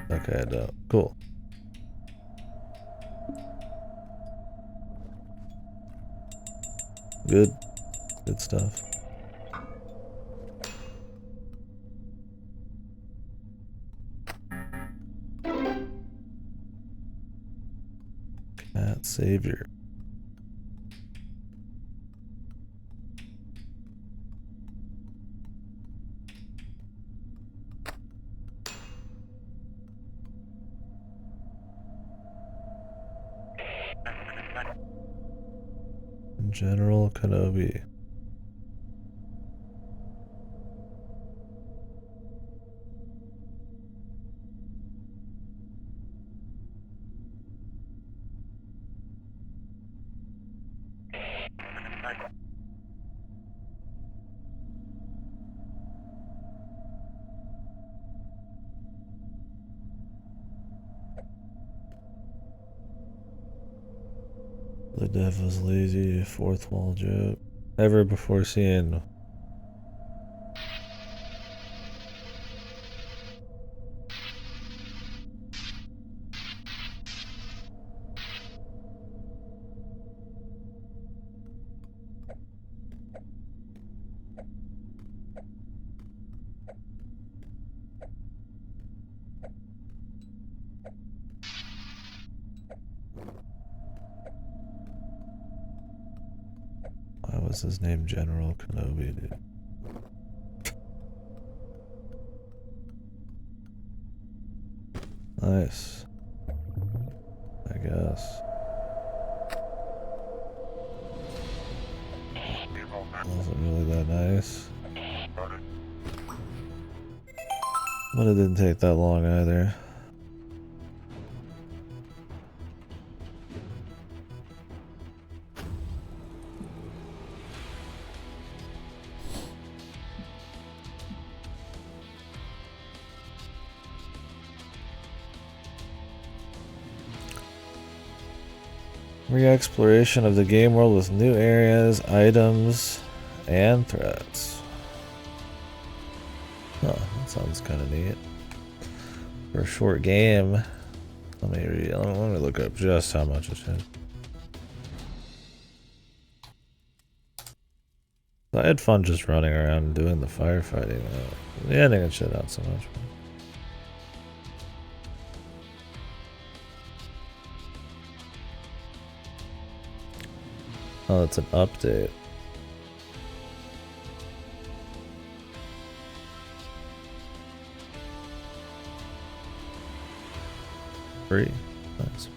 Okay, I don't. Cool. Good. Good stuff. Cat savior. General Kenobi. The devil's lazy, fourth wall joke. Ever before seeing. Why was his name General Kenobi, dude? Nice. I guess. Wasn't really that nice. But it didn't take that long either. Re-exploration of the game world with new areas, items, and threats. Huh, that sounds kind of neat. For a short game, let me look up just how much it is. I had fun just running around and doing the firefighting. The ending and shit not so much. Oh, it's an update. Free. Nice.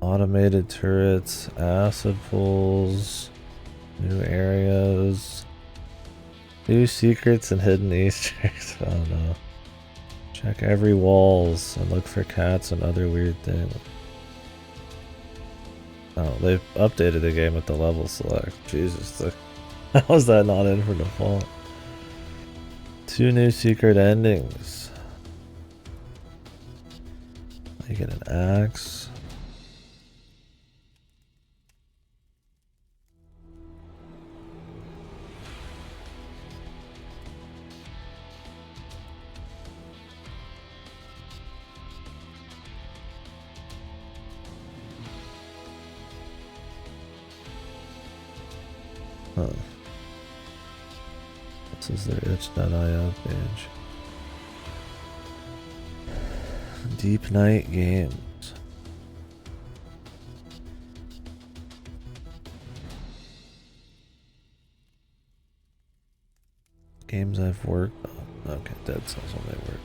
Automated turrets, acid pools, new areas. New secrets and hidden Easter eggs. Oh no. Check every walls and look for cats and other weird things. Oh, they've updated the game with the level select. Jesus, how is that not in for default? 2 new secret endings. You get an axe. Huh. This is their itch.io page. Deep Night Games. Games I've worked on. Okay, Dead Cells only work.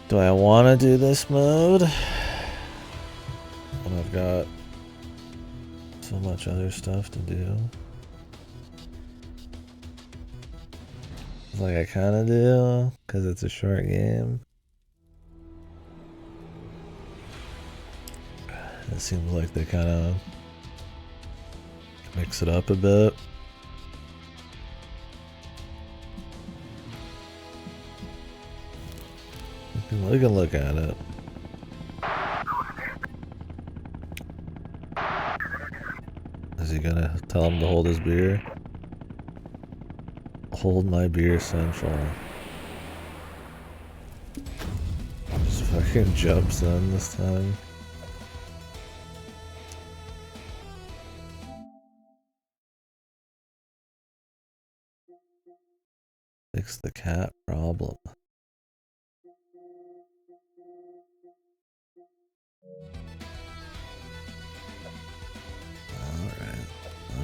Do I want to do this mode? When I've got so much other stuff to do. Like I kind of do, because it's a short game. It seems like they kind of mix it up a bit. We can look at it. Is he gonna tell him to hold his beer? Hold my beer central. Just fucking jumps in this time. Fix the cat problem.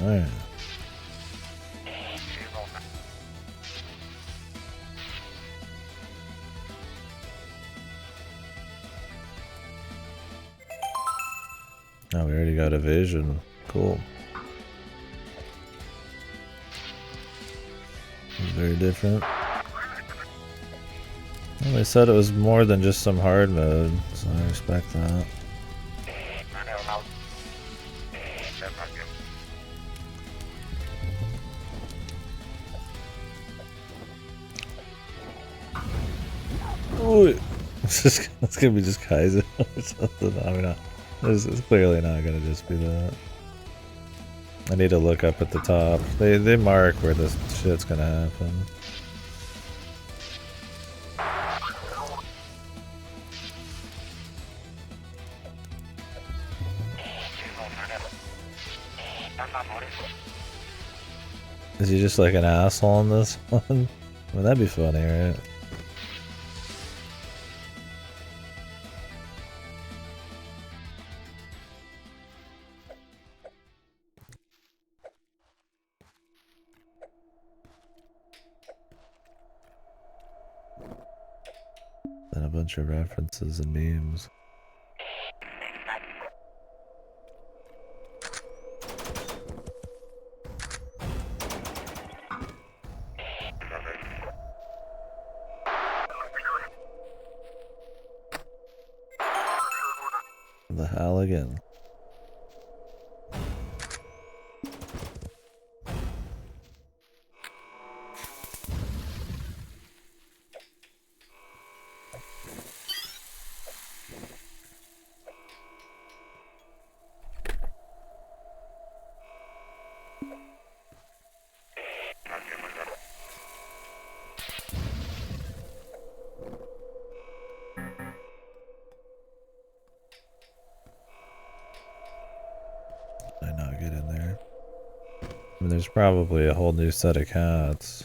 Alright. Oh, we already got a vision. Cool. Very different. Well, they said it was more than just some hard mode, so I respect that. Ooh. It's gonna be just Kaiser or something. I mean, it's clearly not gonna just be that. I need to look up at the top. They mark where this shit's gonna happen. Is he just like an asshole in this one? Well, that'd be funny, right? And a bunch of references and memes. The Halligan. There's probably a whole new set of cats.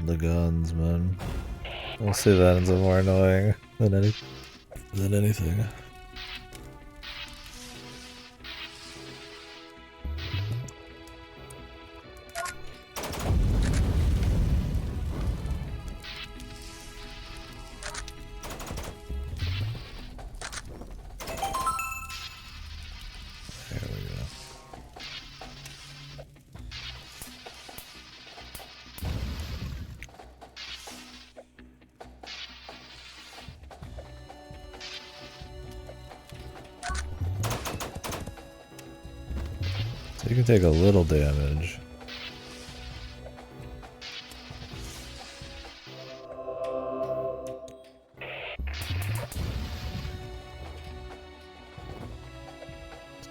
The guns, man. We'll see that ends up more annoying than anything. There we go. So you can take a little damage.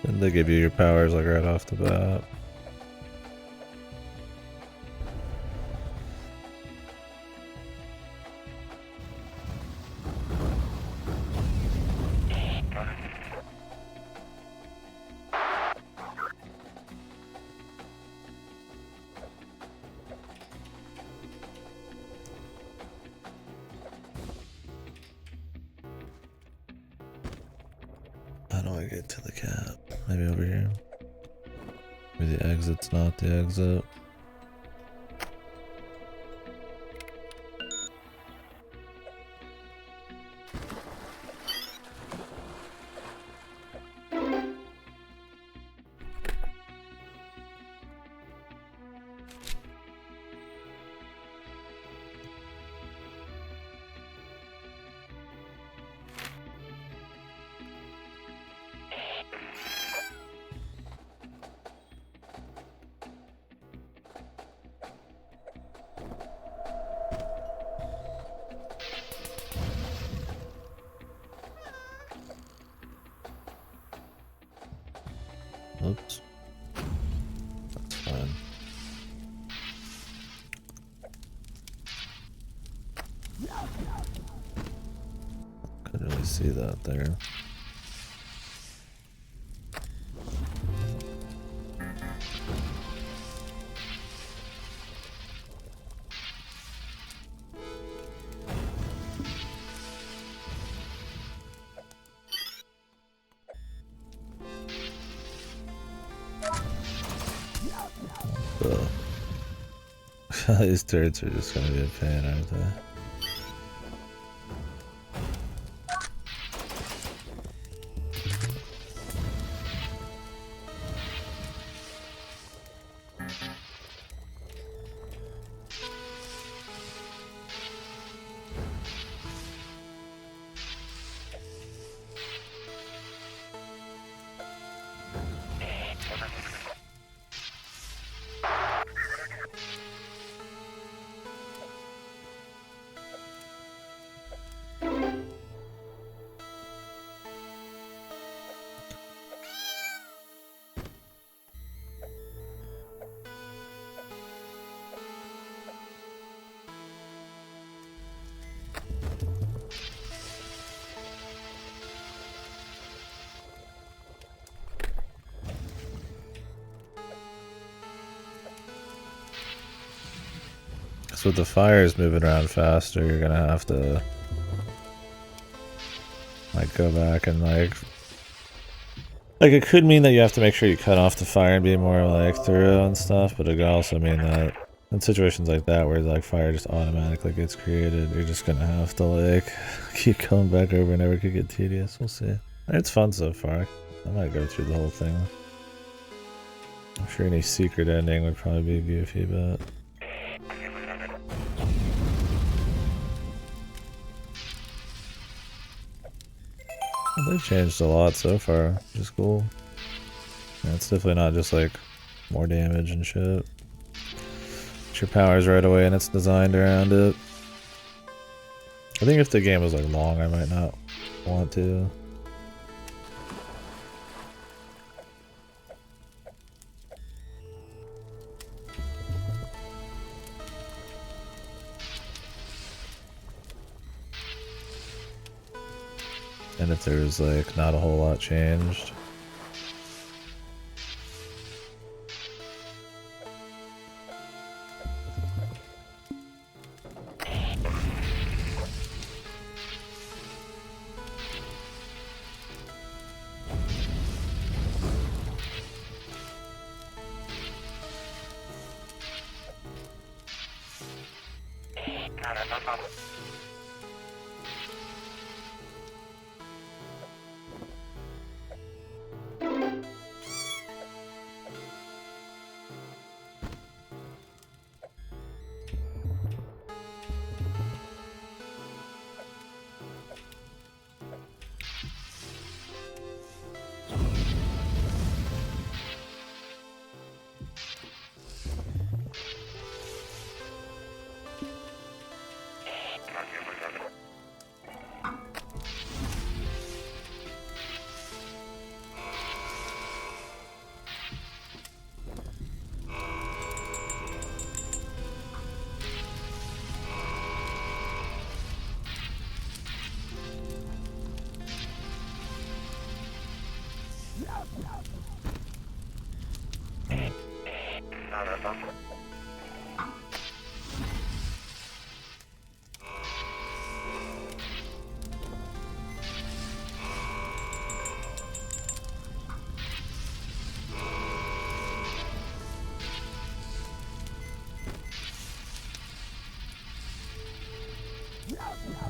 And they give you your powers like right off the bat. How do I get to the cap? Maybe over here? Maybe the exit's not the exit. Oops. That's fine. Couldn't really see that there. These turrets are just gonna be a pain, aren't they? So with the fires moving around faster, you're gonna have to like go back and like it could mean that you have to make sure you cut off the fire and be more like thorough and stuff, but it could also mean that in situations like that where like fire just automatically gets created, you're just gonna have to like keep going back over and over. It could get tedious. We'll see. It's fun so far. I might go through the whole thing. I'm sure any secret ending would probably be goofy, but... They've changed a lot so far, which is cool. Yeah, it's definitely not just like more damage and shit. Get your powers right away and it's designed around it. I think if the game was like long, I might not want to. And if there's like not a whole lot changed.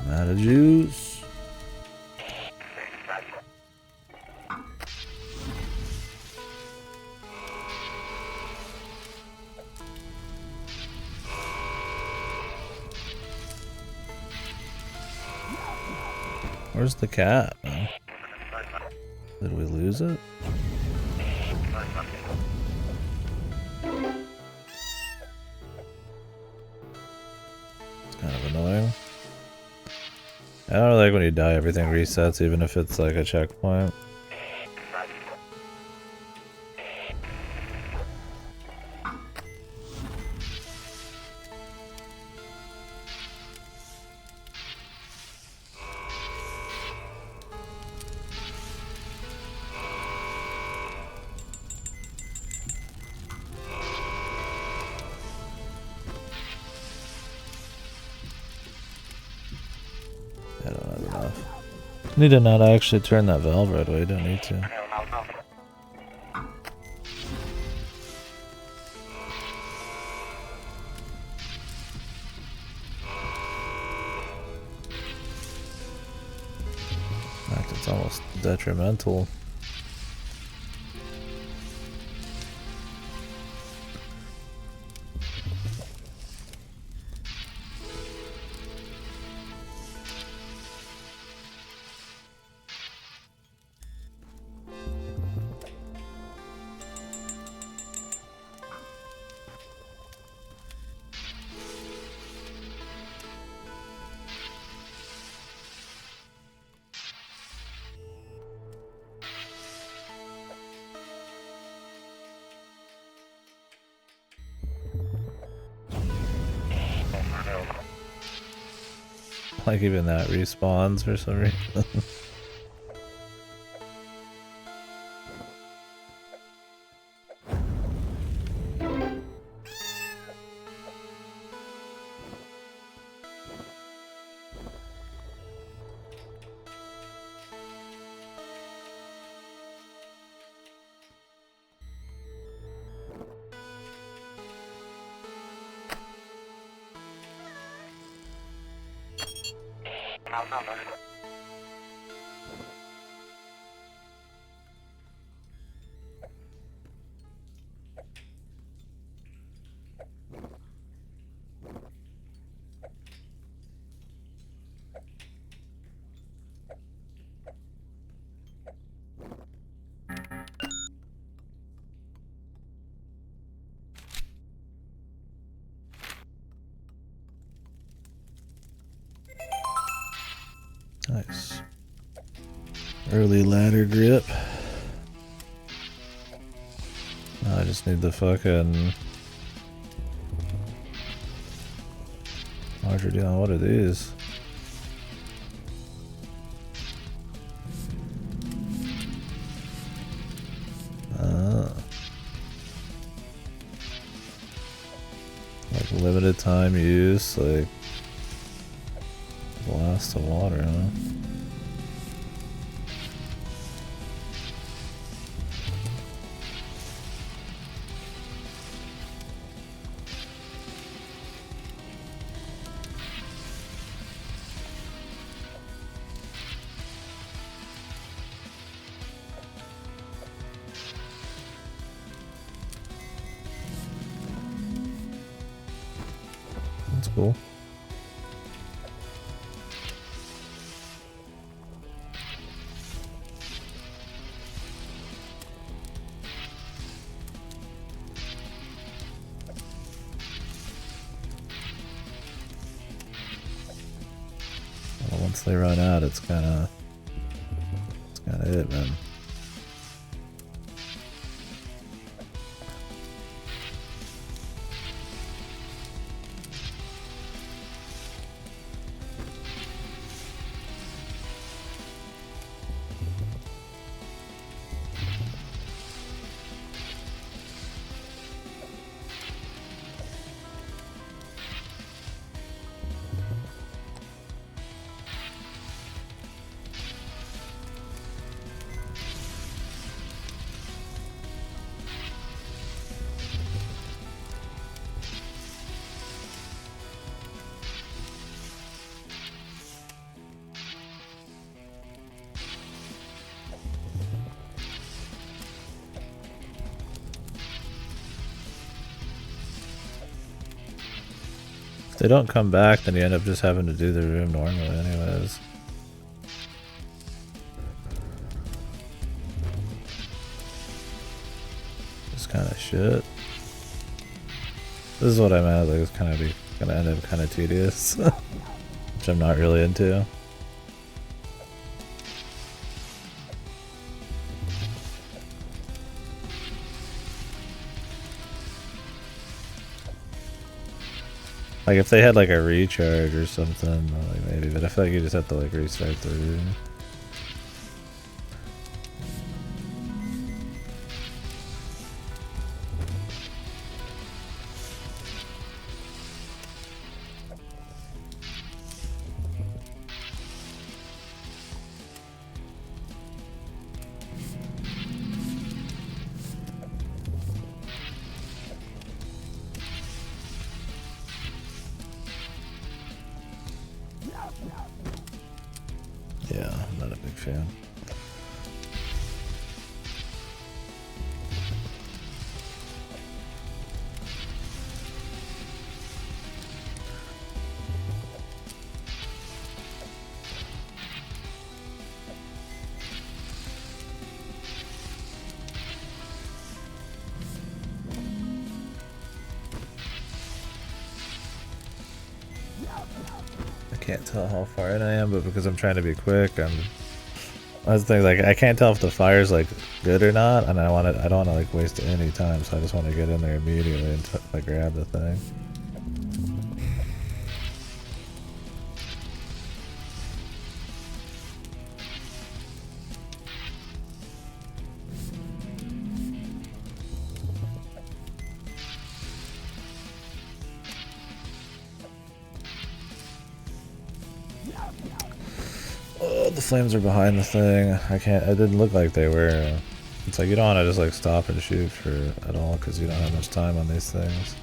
I'm out of juice. Where's the cat, man? Did we lose it? It's kind of annoying. I don't like when you die, everything resets, even if it's like a checkpoint. I don't have enough. Need to not actually turn that valve right away, don't need to. In fact, it's almost detrimental. Like even that respawns for some reason. Nice. Early ladder grip. Now I just need the fucking larger deal. What are these? Like limited time use, like blast of water, huh? That's cool. Well, once they run out, it's kinda it, man. If they don't come back, then you end up just having to do the room normally anyways. It's kind of shit. This is what I meant, like it's gonna end up kind of tedious. Which I'm not really into. Like if they had like a recharge or something, like maybe, but I feel like you just have to like restart the room. Yeah, I'm not a big fan. I can't tell how far in I am, but because I'm trying to be quick, that's the thing, like I can't tell if the fire's like good or not, and I don't want to like waste any time, so I just want to get in there immediately and like grab the thing. Oh, the flames are behind the thing. I can't. It didn't look like they were. It's like you don't want to just like stop and shoot at all because you don't have much time on these things.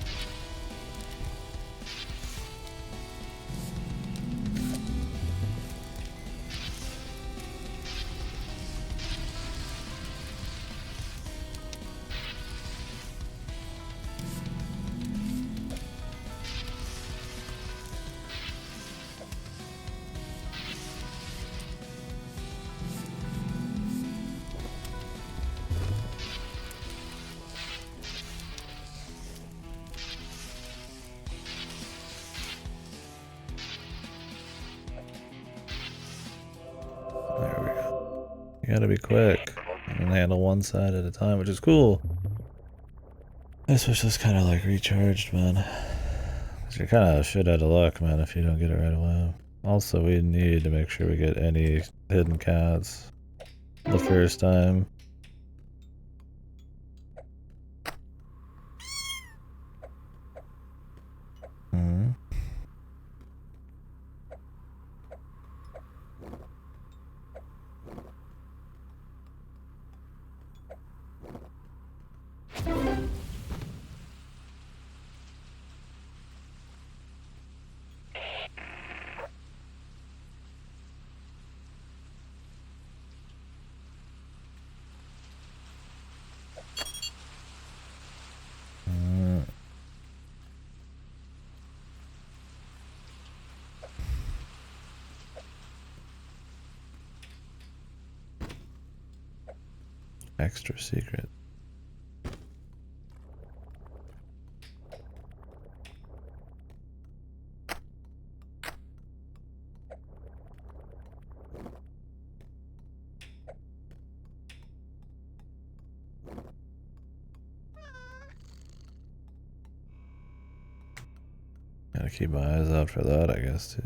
You gotta be quick and handle one side at a time, which is cool. This was just kind of like recharged, man. Cause you're kind of shit out of luck, man, if you don't get it right away. Also, we need to make sure we get any hidden cats the first time. Hmm. Extra secret. Gotta keep my eyes out for that, I guess, too.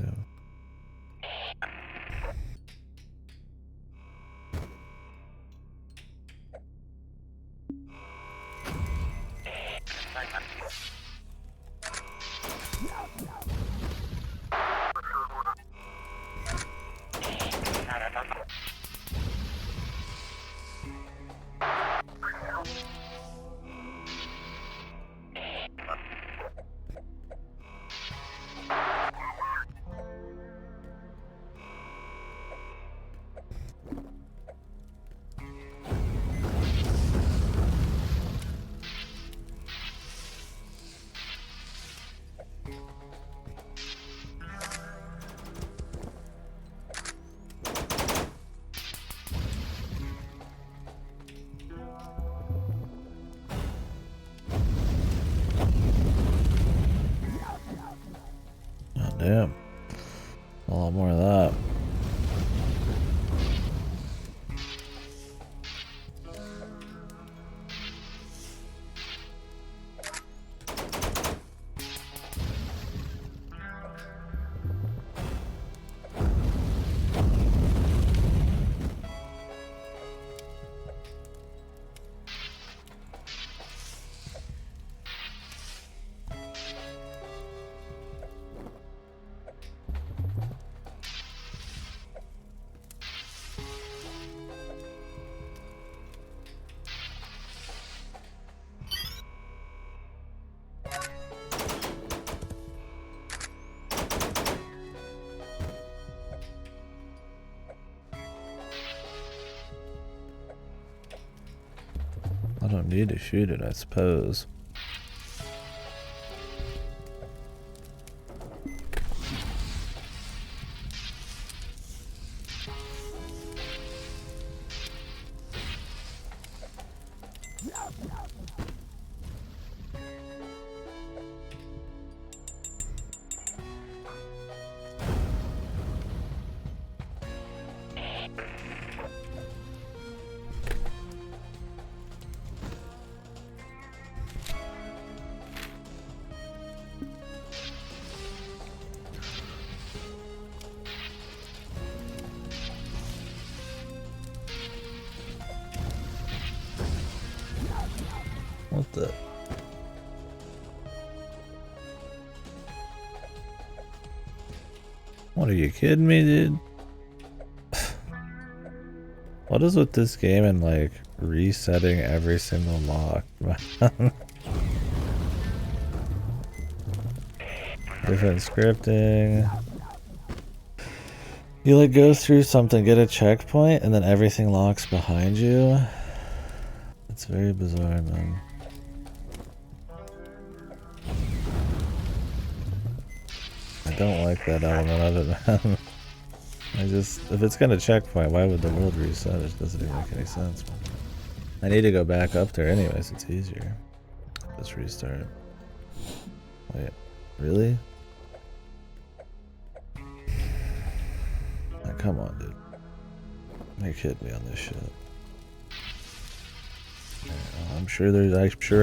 Oh, damn. A lot more of that. I don't need to shoot it, I suppose. What the? What, are you kidding me, dude? What is with this game and like resetting every single lock? Different scripting. You like go through something, get a checkpoint, and then everything locks behind you. It's very bizarre, man. I don't like that element of it, man. If it's gonna checkpoint, why would the world reset? It doesn't even make any sense, man. I need to go back up there anyways, it's easier. Let's restart. Wait, really? Oh, come on, dude. They hit me on this shit. I'm sure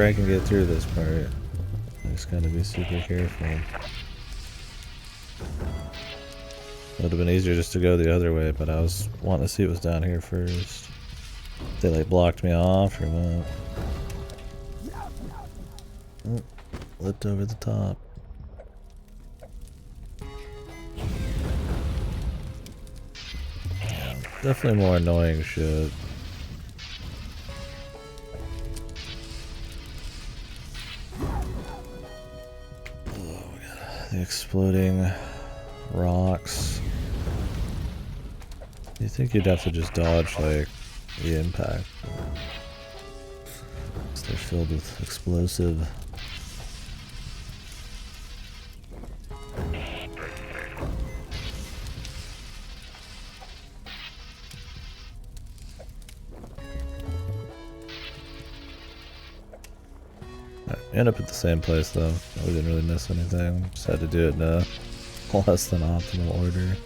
I can get through this part. I just gotta be super careful. Would have been easier just to go the other way, but I was wanting to see what was down here first. They like blocked me off or what? Oh, flipped over the top. Yeah, definitely more annoying shit. Oh my god. The exploding rocks. You think you'd have to just dodge like the impact? They're filled with explosive. I end up at the same place though. We didn't really miss anything. Just had to do it in a less than optimal order.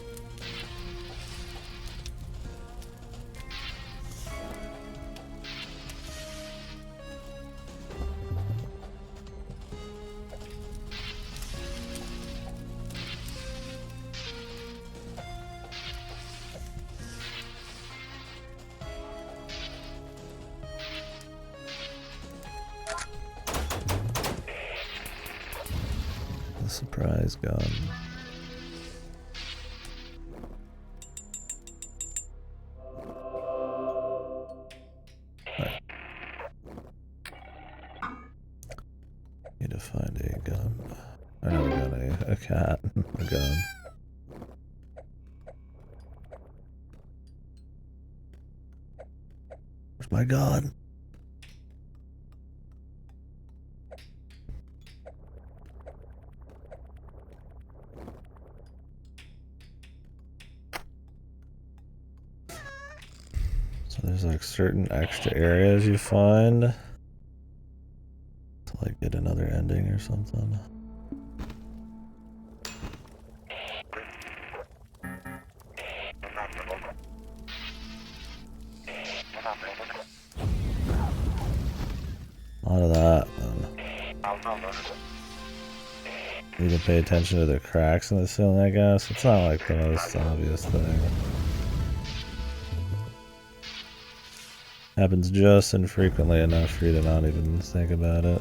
The surprise gun. Right. Need to find a gun. Another gun, a cat, a gun. Where's my gun? So there's like certain extra areas you find to like get another ending or something. A lot of that, then. Need to pay attention to the cracks in the ceiling, I guess. It's not like the most obvious thing. Happens just infrequently enough for you to not even think about it.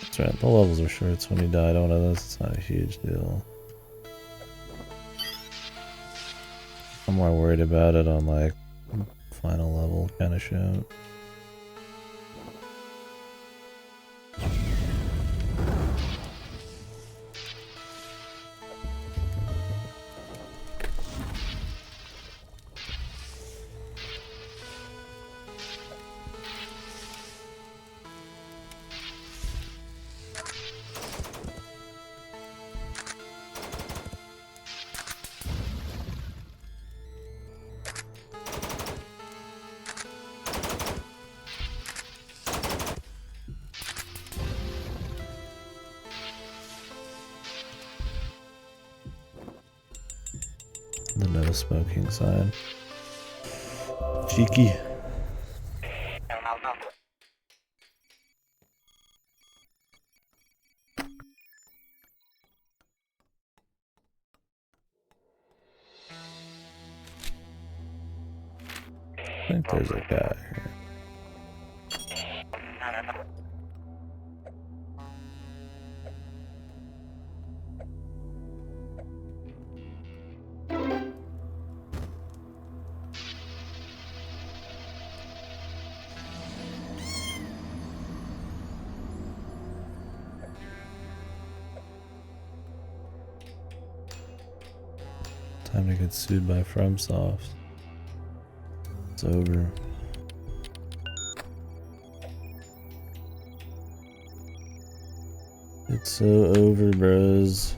That's right, the levels are short, so when you die to one of those, it's not a huge deal. I'm more worried about it on like final level kind of shit. The no smoking sign. Cheeky. I think there's a guy here. Time to get sued by FromSoft. It's over. It's so over, bros.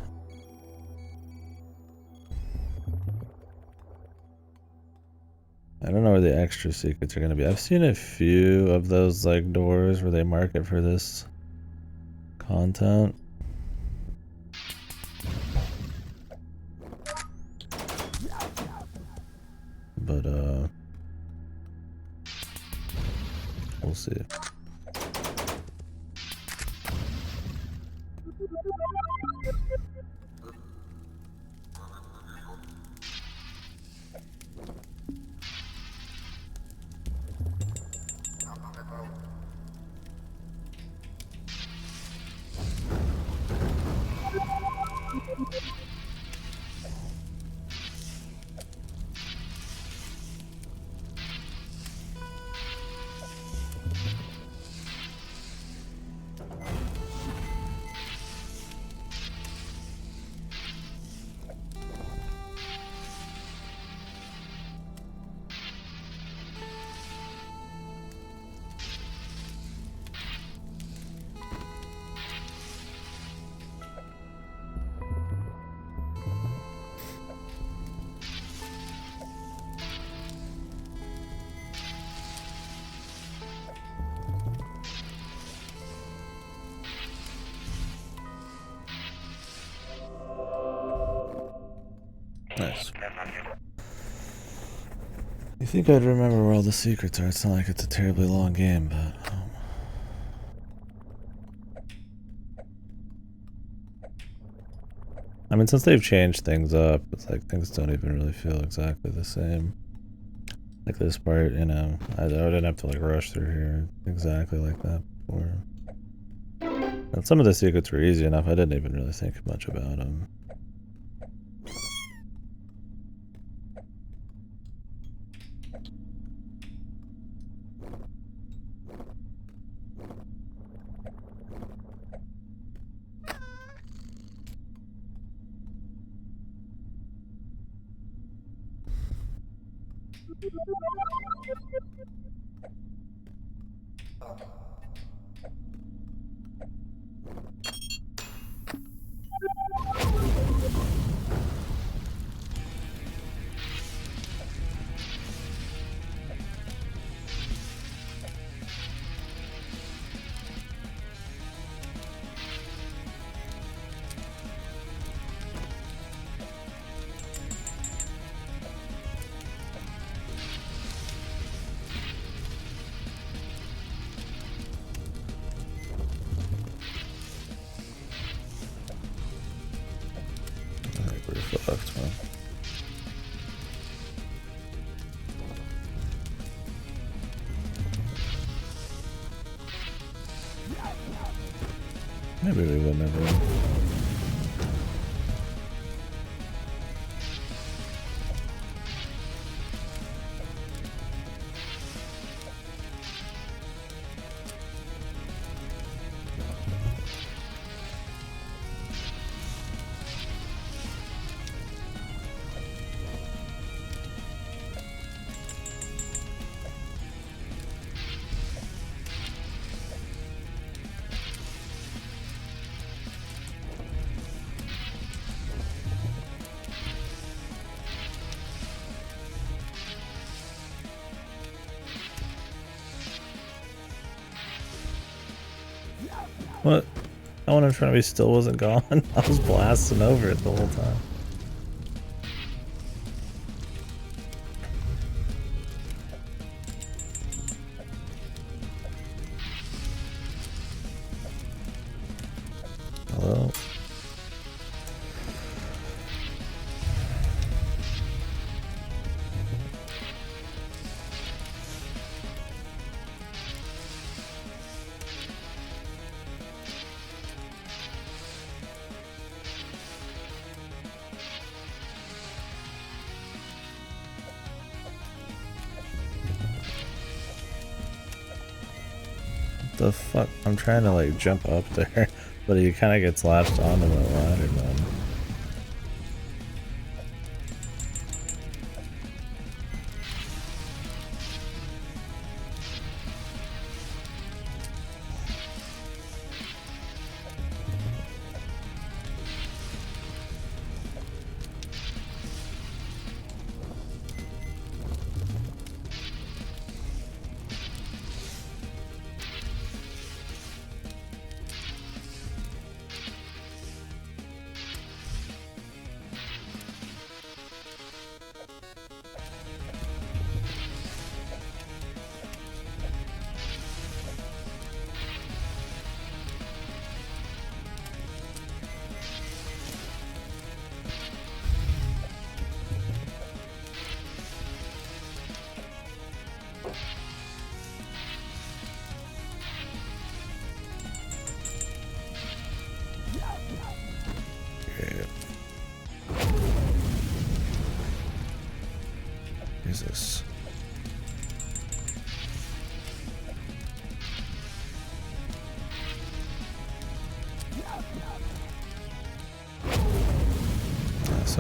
I don't know where the extra secrets are gonna be. I've seen a few of those like doors where they market for this content. But we'll see. Nice. You think I'd remember where all the secrets are? It's not like it's a terribly long game, but... I mean, since they've changed things up, it's like things don't even really feel exactly the same. Like this part, you know, I didn't have to like rush through here exactly like that before. And some of the secrets were easy enough, I didn't even really think much about them. Fucked, man. Maybe we would never. What? That one in front of me still wasn't gone. I was blasting over it the whole time. Hello? The fuck? I'm trying to like jump up there, but he kind of gets latched onto the ladder, man.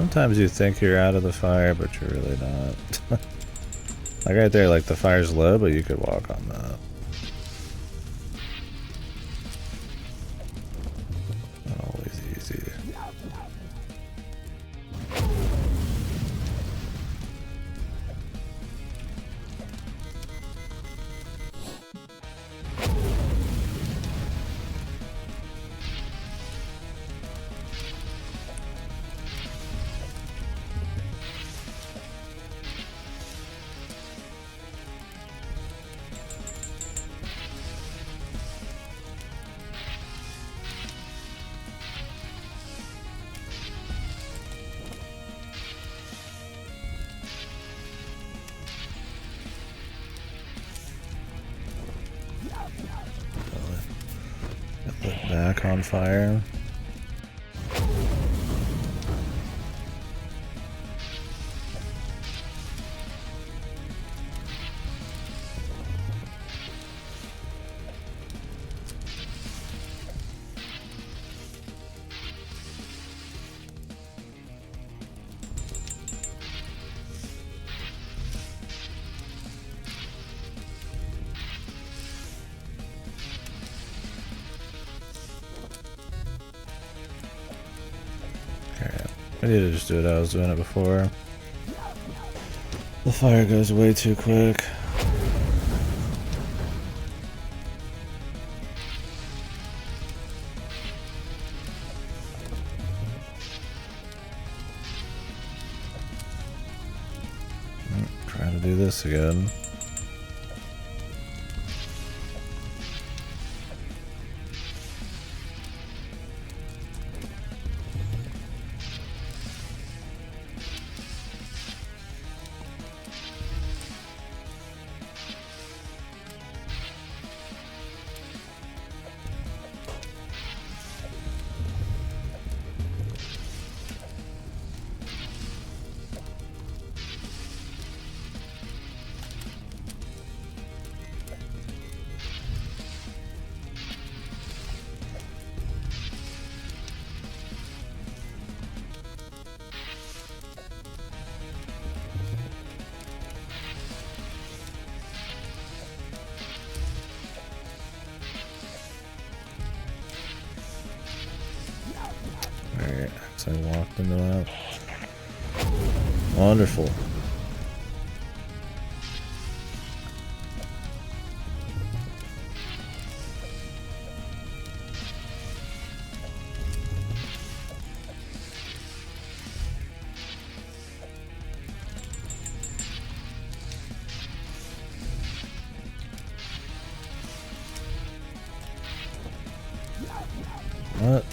Sometimes you think you're out of the fire, but you're really not. Like right there, like the fire's low, but you could walk on that. Not always easy. Back on fire. I need to just do it how I was doing it before. The fire goes way too quick. Trying to do this again. Alright, so I walked into that. Wonderful. What?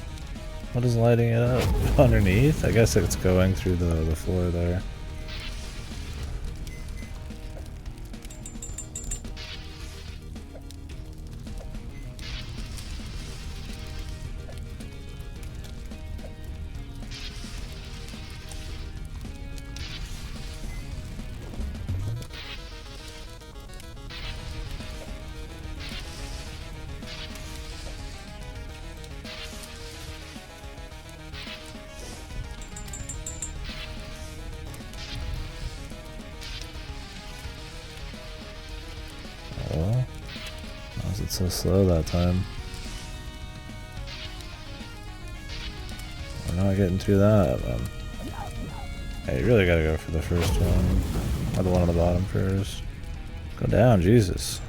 What is lighting it up? Underneath? I guess it's going through the floor there. Oh, why was it so slow that time? We're not getting through that. Hey, you really gotta go for the first one. Or the one on the bottom first. Go down, Jesus.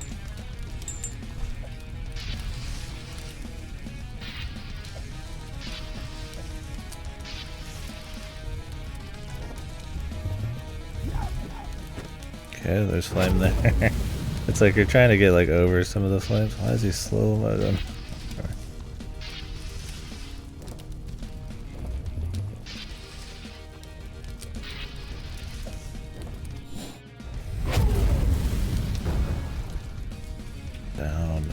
Okay, there's flame there. It's like you're trying to get like over some of the flames. Why is he slow motion? Down.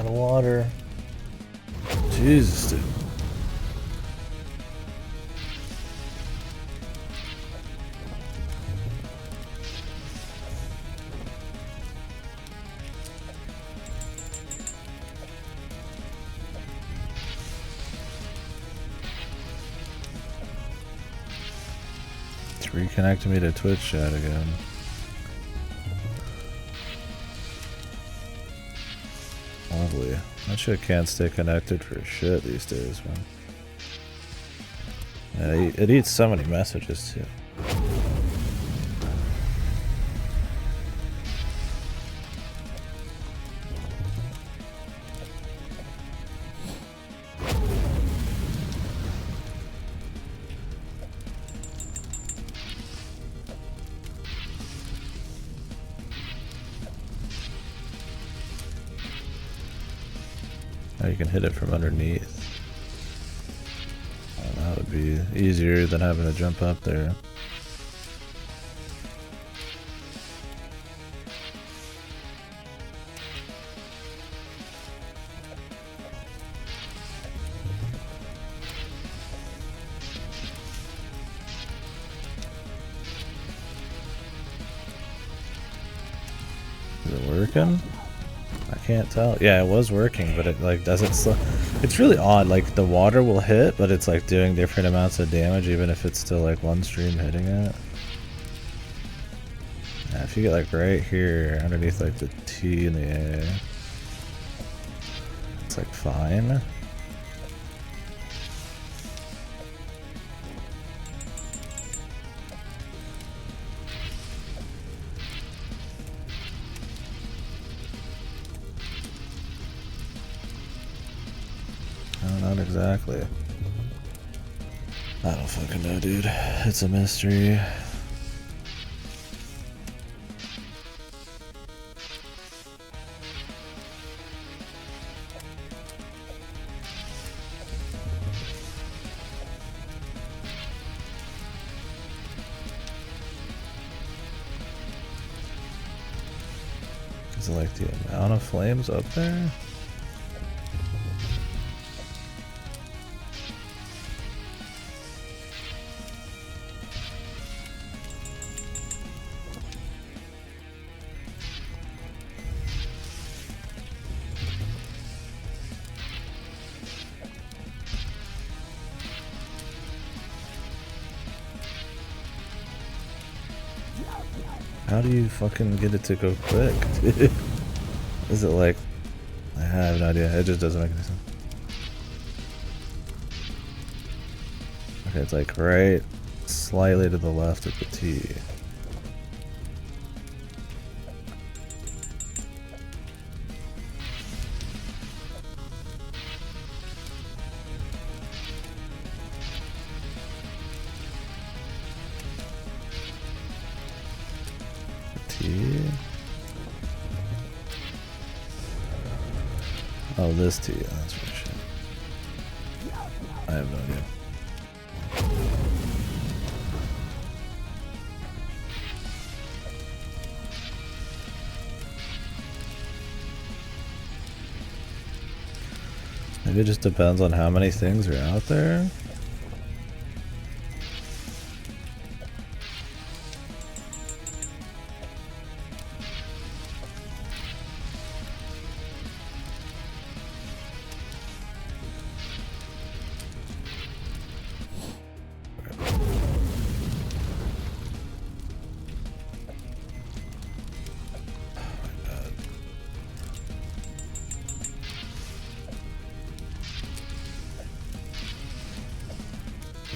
of water. Jesus, dude. It's reconnecting me to Twitch chat again. Lovely. That shit can't stay connected for shit these days, man. Yeah, it eats so many messages too. Oh, you can hit it from underneath. Oh, that would be easier than having to jump up there. Is it working? I can't tell. Yeah, it was working, but it like doesn't it's really odd. Like the water will hit, but it's like doing different amounts of damage even if it's still like one stream hitting it. Yeah, if you get like right here underneath like the T and the A, it's like fine. Not exactly. I don't fucking know, dude. It's a mystery. Is it like the amount of flames up there? How do you fucking get it to go quick, dude? Is it like... I have no idea. It just doesn't make any sense. Okay, it's like right slightly to the left of the T. Oh, this T. That's right. Shit. I have no idea. Maybe it just depends on how many things are out there.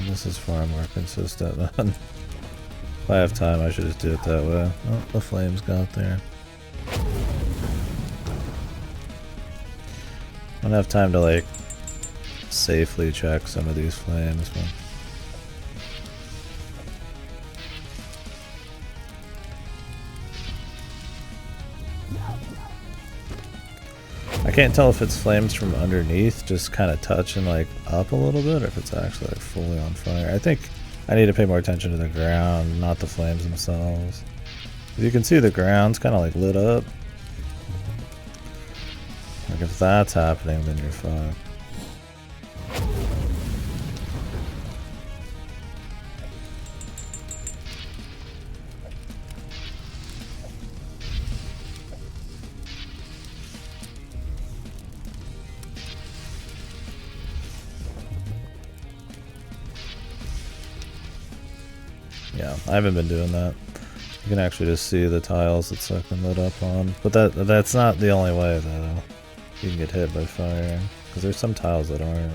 This is far more consistent, man. If I have time, I should just do it that way. Oh, the flames got there. I don't have time to, like, safely check some of these flames, but... I can't tell if it's flames from underneath, just kind of touching like up a little bit, or if it's actually like fully on fire. I think I need to pay more attention to the ground, not the flames themselves. You can see the ground's kind of like lit up. Like Like, if that's happening, then you're fucked. Yeah, I haven't been doing that. You can actually just see the tiles that's been lit up on. But that's not the only way, though. You can get hit by fire. Because there's some tiles that aren't.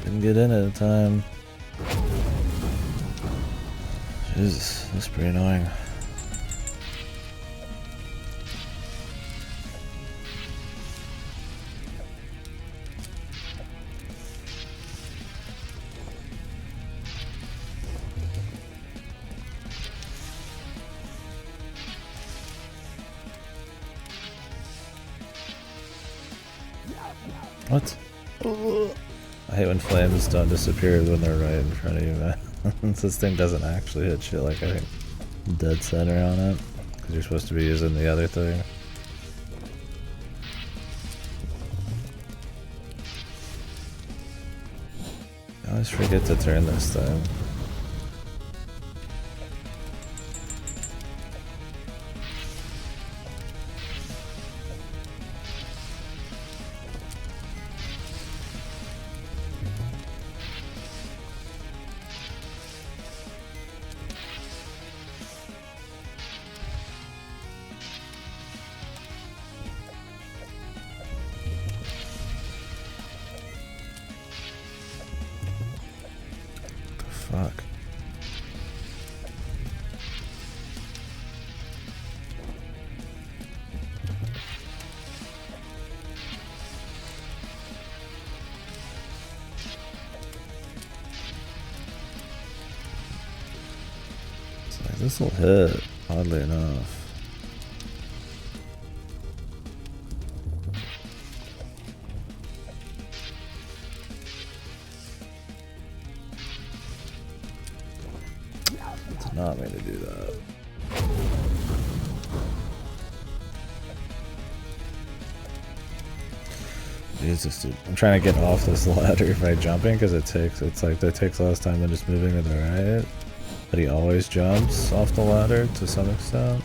Didn't get in at a time. Jesus, that's pretty annoying. What? I hate when flames don't disappear when they're right in front of you, man. This thing doesn't actually hit shit like I think dead center on it. Because you're supposed to be using the other thing. I always forget to turn this thing. Fuck. It's like, this will hit, oddly enough. Did not mean to do that. Jesus, dude. I'm trying to get off this ladder by jumping because it's like that takes less time than just moving to the right. But he always jumps off the ladder to some extent.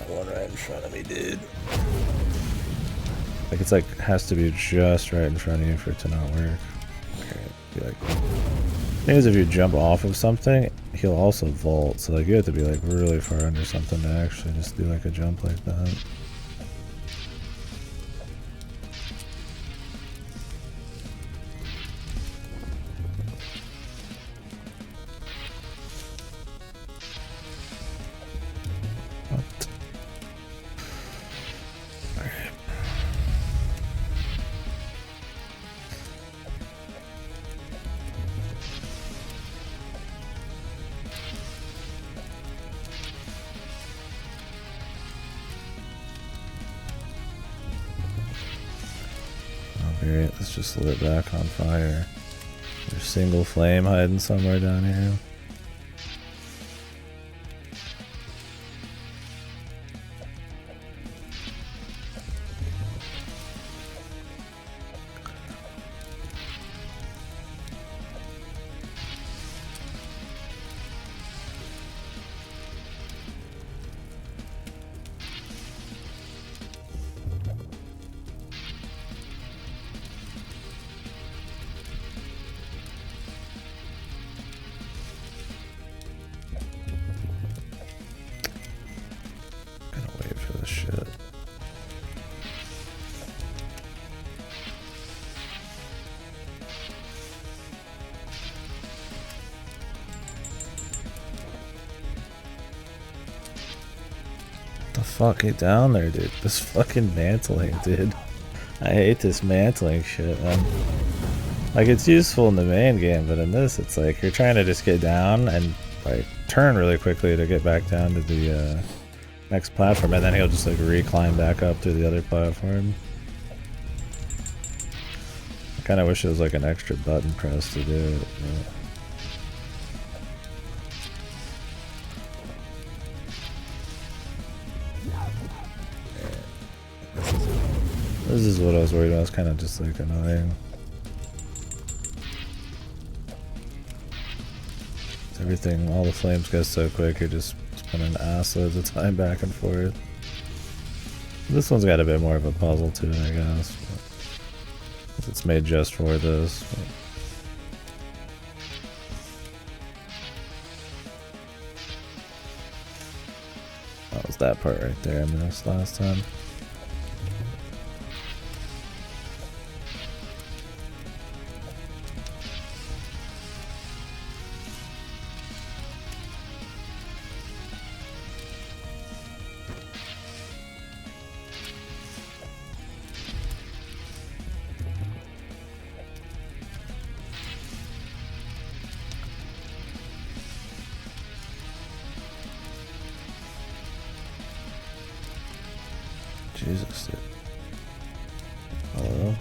One right in front of me, dude. Like, it's like, has to be just right in front of you for it to not work. Okay, be like, the thing is, if you jump off of something, he'll also vault, so like, you have to be like really far under something to actually just do like a jump like that. Alright, let's just lit back on fire. There's a single flame hiding somewhere down here. the fuck? Get down there, dude. This fucking mantling, dude. I hate this mantling shit, man. Like, it's useful in the main game, but in this, it's like you're trying to just get down and, like, turn really quickly to get back down to the next platform, and then he'll just, like, reclimb back up to the other platform. I kind of wish there was, like, an extra button press to do it. But... This is what I was worried about. It's kind of just like annoying. Everything, all the flames go so quick, you're just spending ass loads of time back and forth. This one's got a bit more of a puzzle to it, I guess. It's made just for this. That was that part right there I missed last time. Jesus, dude. Hello?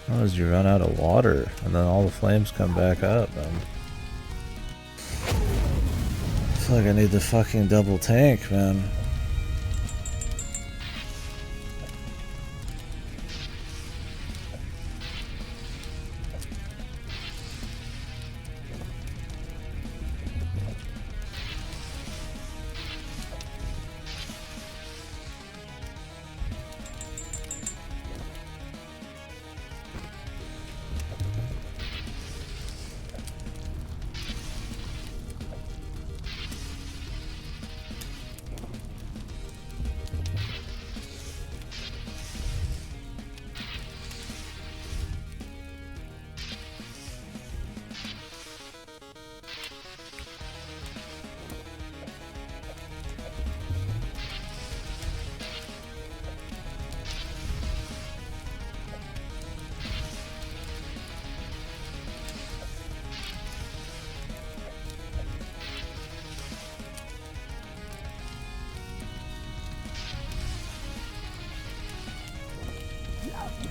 How does you run out of water and then all the flames come back up? I feel like I need the fucking double tank, man.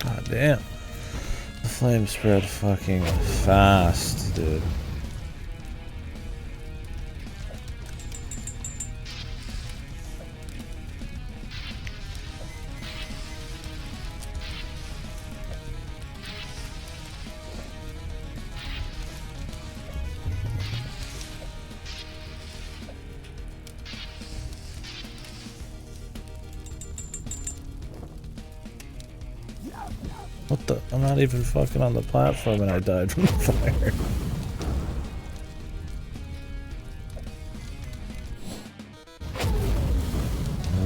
God damn. The flame spread fucking fast, dude. What the? I'm not even fucking on the platform and I died from the fire.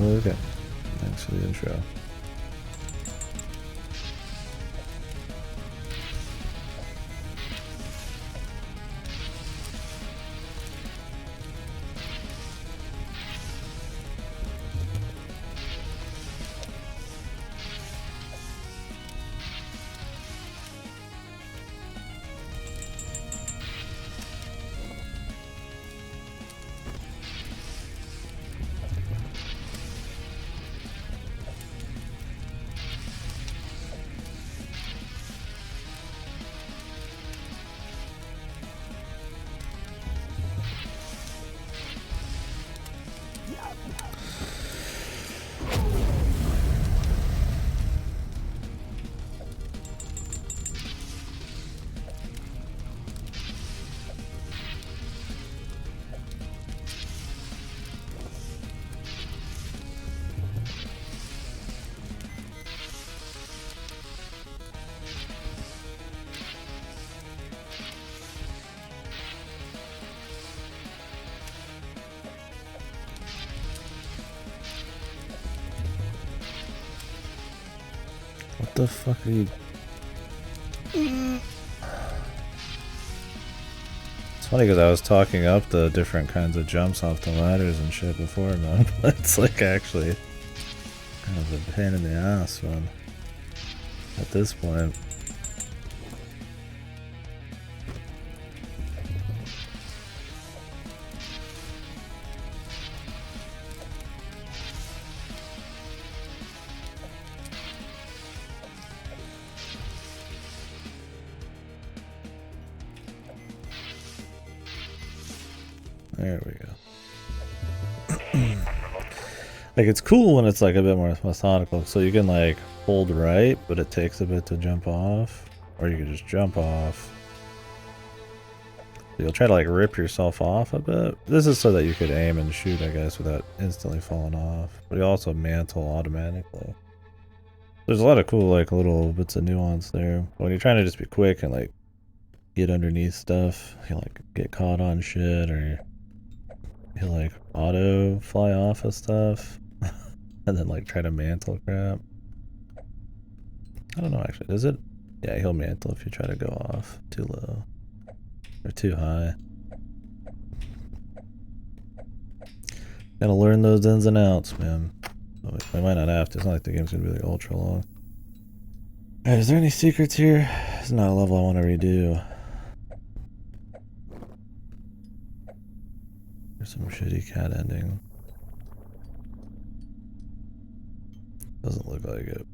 Okay. Thanks for the intro. the fuck are you? It's funny because I was talking up the different kinds of jumps off the ladders and shit before, man. But it's like actually kind of a pain in the ass, man. At this point. There we go. Like, it's cool when it's like a bit more methodical, so you can like hold right, but it takes a bit to jump off, or you can just jump off. You'll try to like rip yourself off a bit. This is so that you could aim and shoot, I guess, without instantly falling off. But you also mantle automatically. There's a lot of cool like little bits of nuance there. When you're trying to just be quick and like get underneath stuff, you like get caught on shit, or you like auto fly off of stuff and then like try to mantle crap. I don't know actually, does it? Yeah, he'll mantle if you try to go off too low or too high. Gotta learn those ins and outs, man. We might not have to. It's not like the game's gonna be like ultra long. Alright, is there any secrets here? It's not a level I want to redo. There's some shitty cat ending. Doesn't look like it.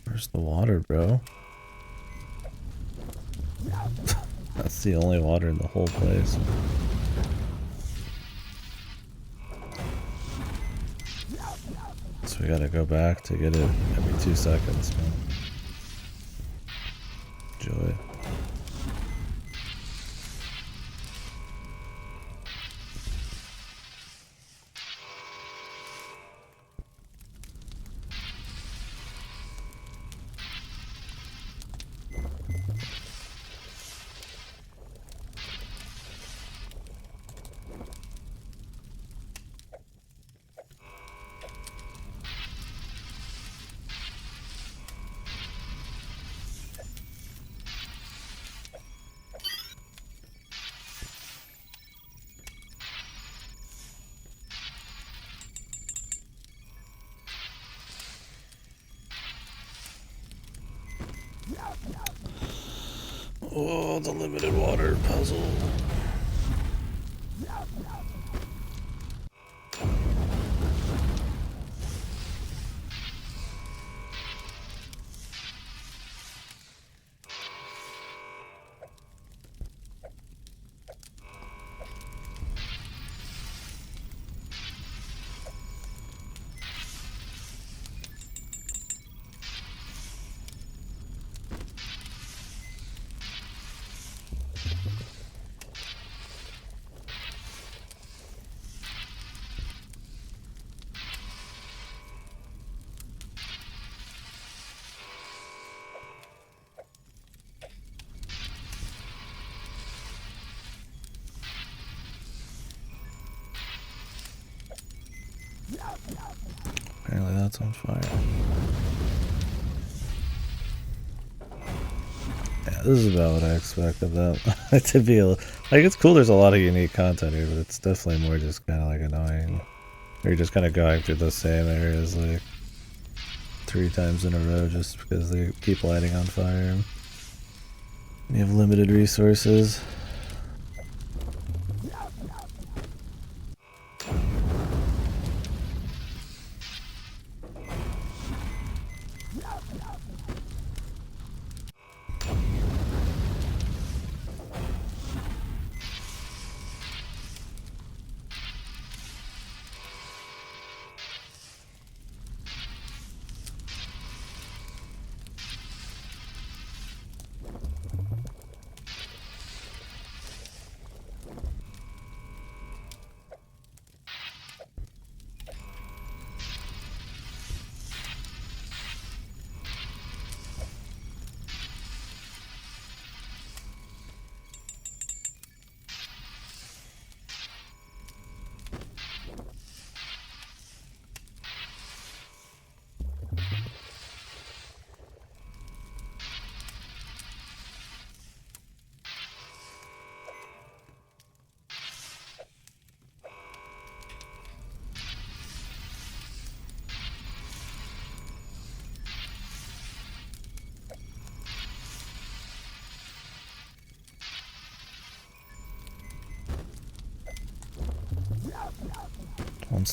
Where's the water, bro? That's the only water in the whole place. So we gotta go back to get it every 2 seconds, man. Joy. Oh, the limited water puzzle. Apparently that's on fire. Yeah, this is about what I expect of that. To be like, it's cool there's a lot of unique content here, but it's definitely more just kind of like annoying. Or you're just kind of going through the same areas like 3 times in a row just because they keep lighting on fire. You have limited resources.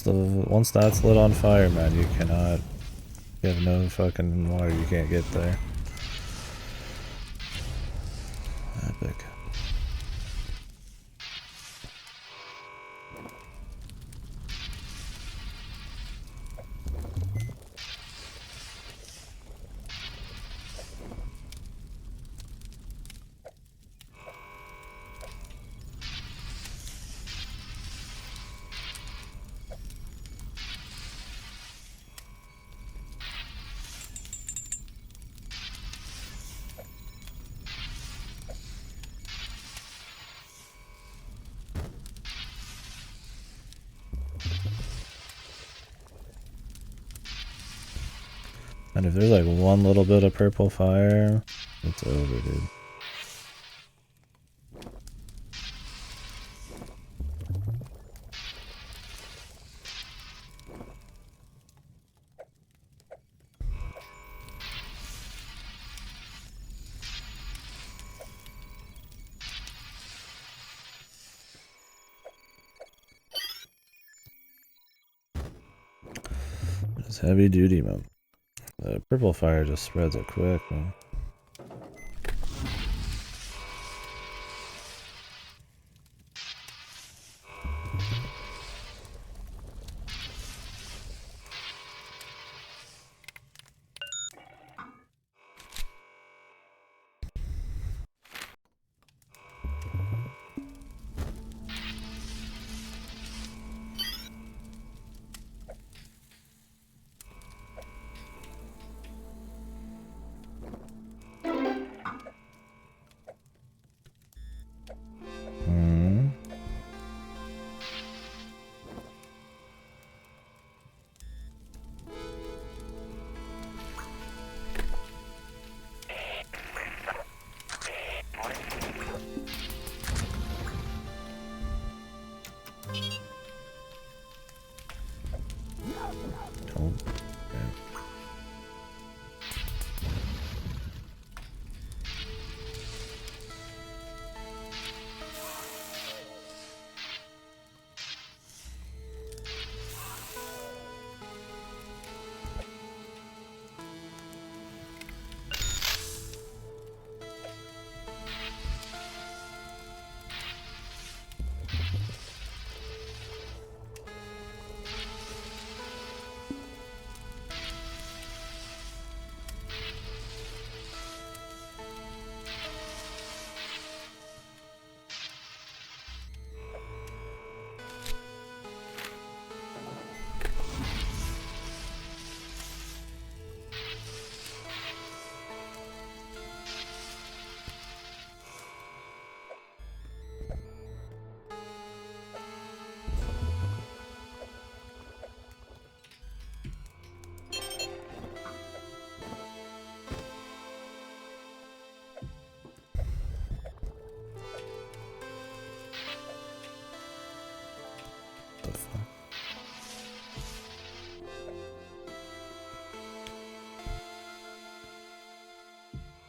Once that's lit on fire, man, you cannot. You have no fucking water. You can't get there. Epic. And if there's like one little bit of purple fire, it's over, dude. It's heavy duty, man. The purple fire just spreads it quick, man.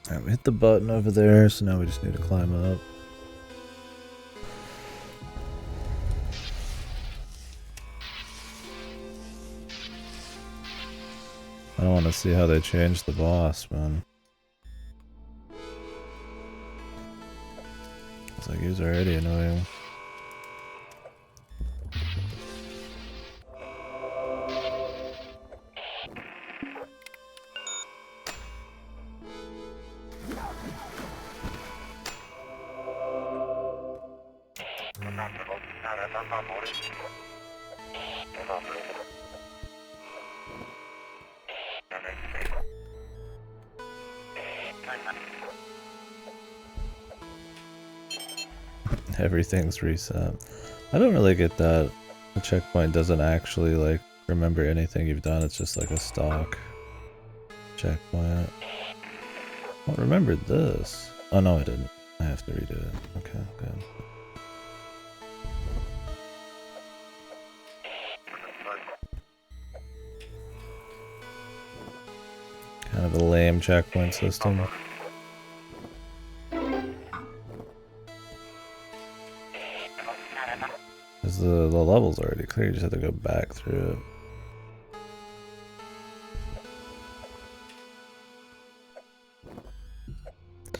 Alright, we hit the button over there, so now we just need to climb up. don't want to see how they change the boss, man. It's like he's already annoying. Everything's reset. I don't really get that. The checkpoint doesn't actually like remember anything you've done, it's just like a stock checkpoint. I remembered this. Oh no, I didn't. I have to redo it. Okay, good. Kind of a lame checkpoint system. Because the level's already clear, you just have to go back through it. I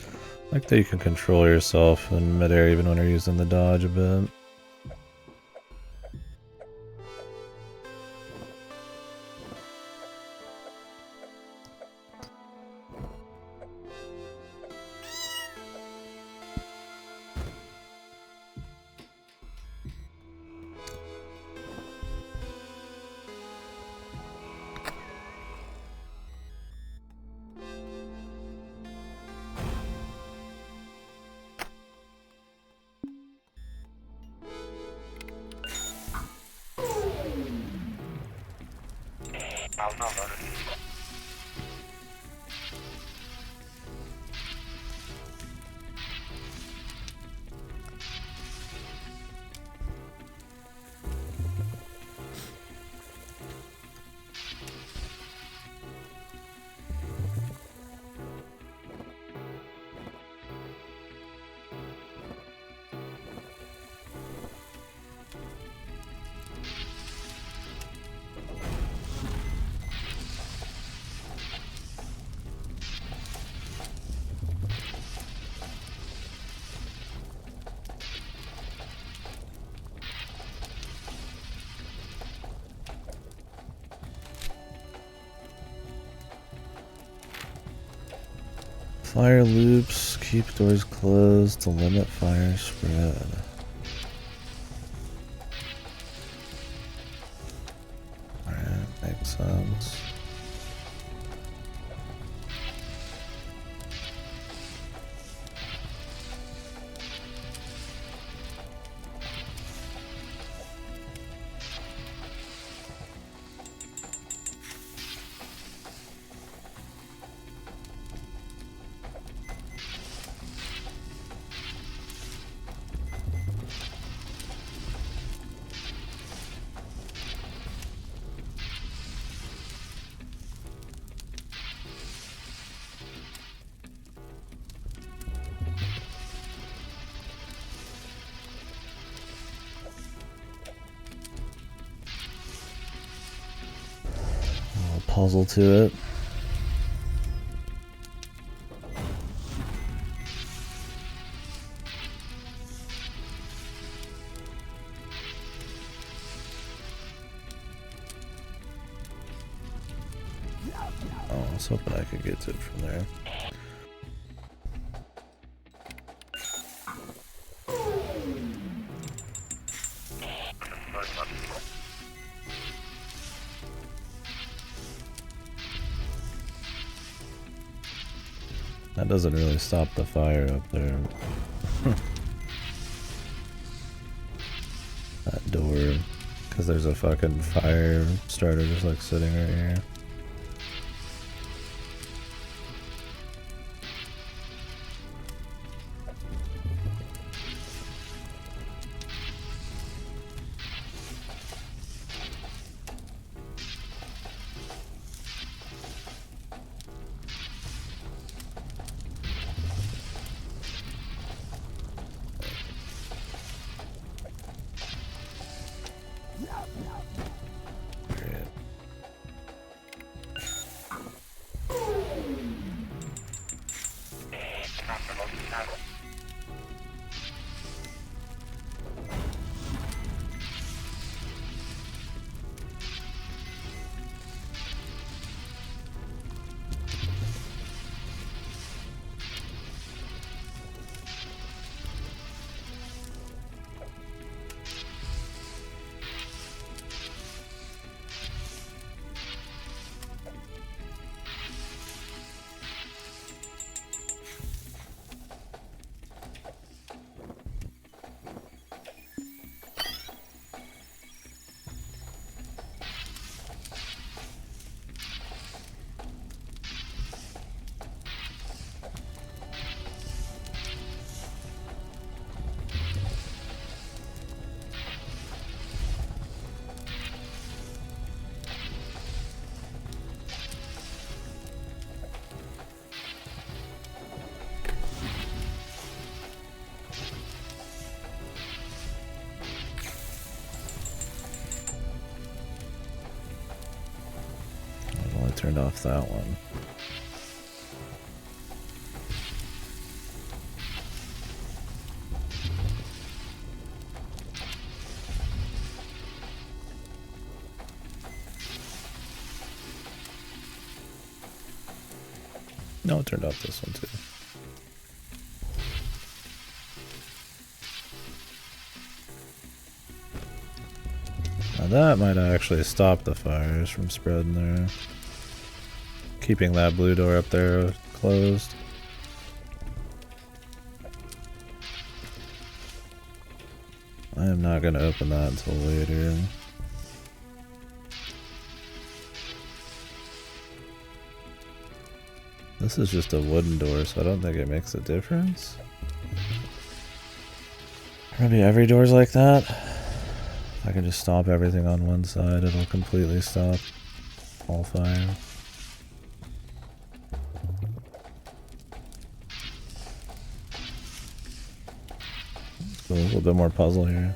like that you can control yourself in midair even when you're using the dodge a bit. Fire loops, keep doors closed to limit fire spread. Alright, makes sense. Puzzle to it. Oh, I was hoping I could get to it from there. That doesn't really stop the fire up there. That door, because there's a fucking fire starter just like sitting right here. turned off that one. No, it turned off this one too. Now that might actually stop the fires from spreading there. Keeping that blue door up there closed. I am not going to open that until later. This is just a wooden door, so I don't think it makes a difference. Maybe every door's like that. If I can just stop everything on one side, it'll completely stop all fire. Let's go a little bit more puzzle here.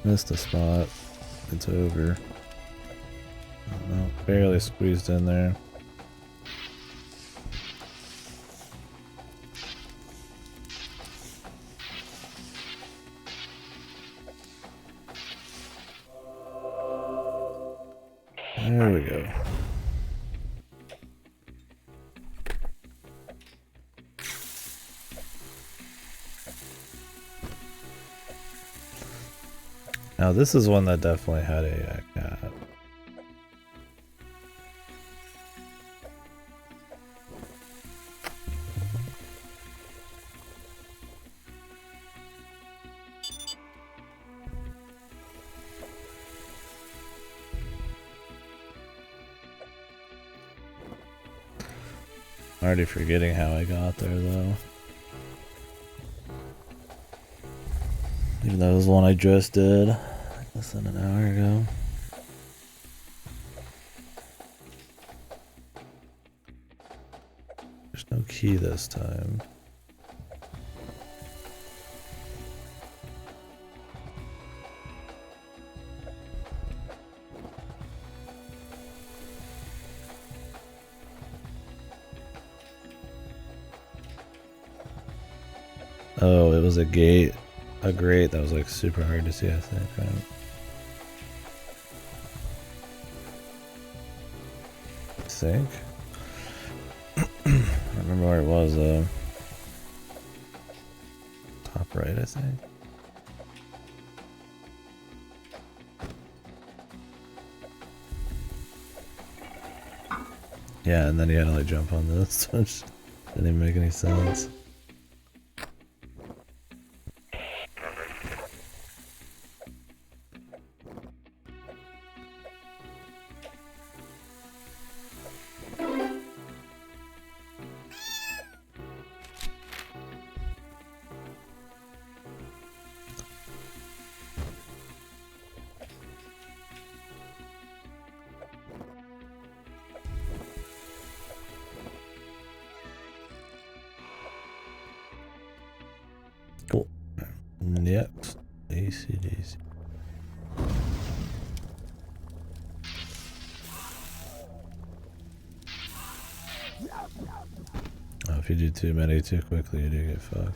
Missed a spot. It's over. Oh, no, barely squeezed in there. There we go. Now this is one that definitely had a cat. I'm already forgetting how I got there though. Even though it was the one I just did less than an hour ago. There's no key this time. Oh, it was a gate. A grate that was like super hard to see, I think, right? I think. I don't remember where it was though. Top right, I think. Yeah, and then he had to like jump on this, which didn't even make any sense. Cool. Next, ACDC. Oh, if you do too many too quickly, you do get fucked.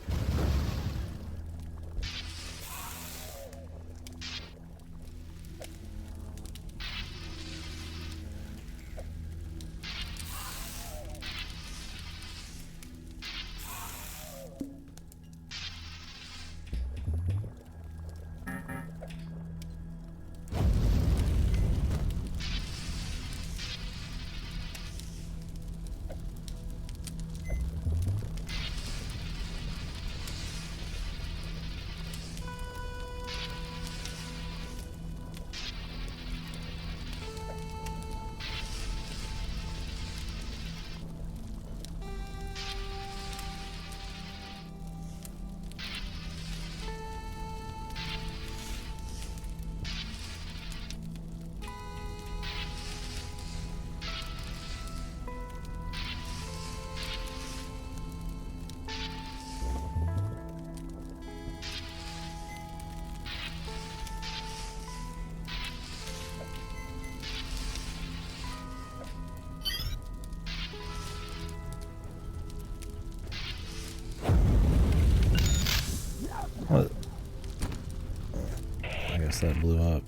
guess that blew up.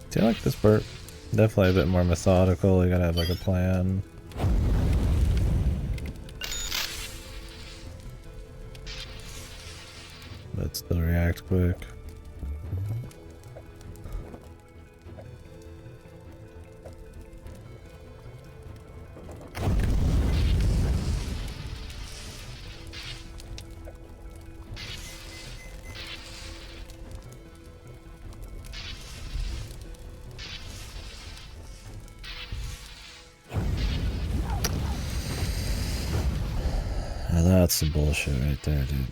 See, I like this part. Definitely a bit more methodical. You gotta have like a plan. But still react quick. Now that's some bullshit right there, dude.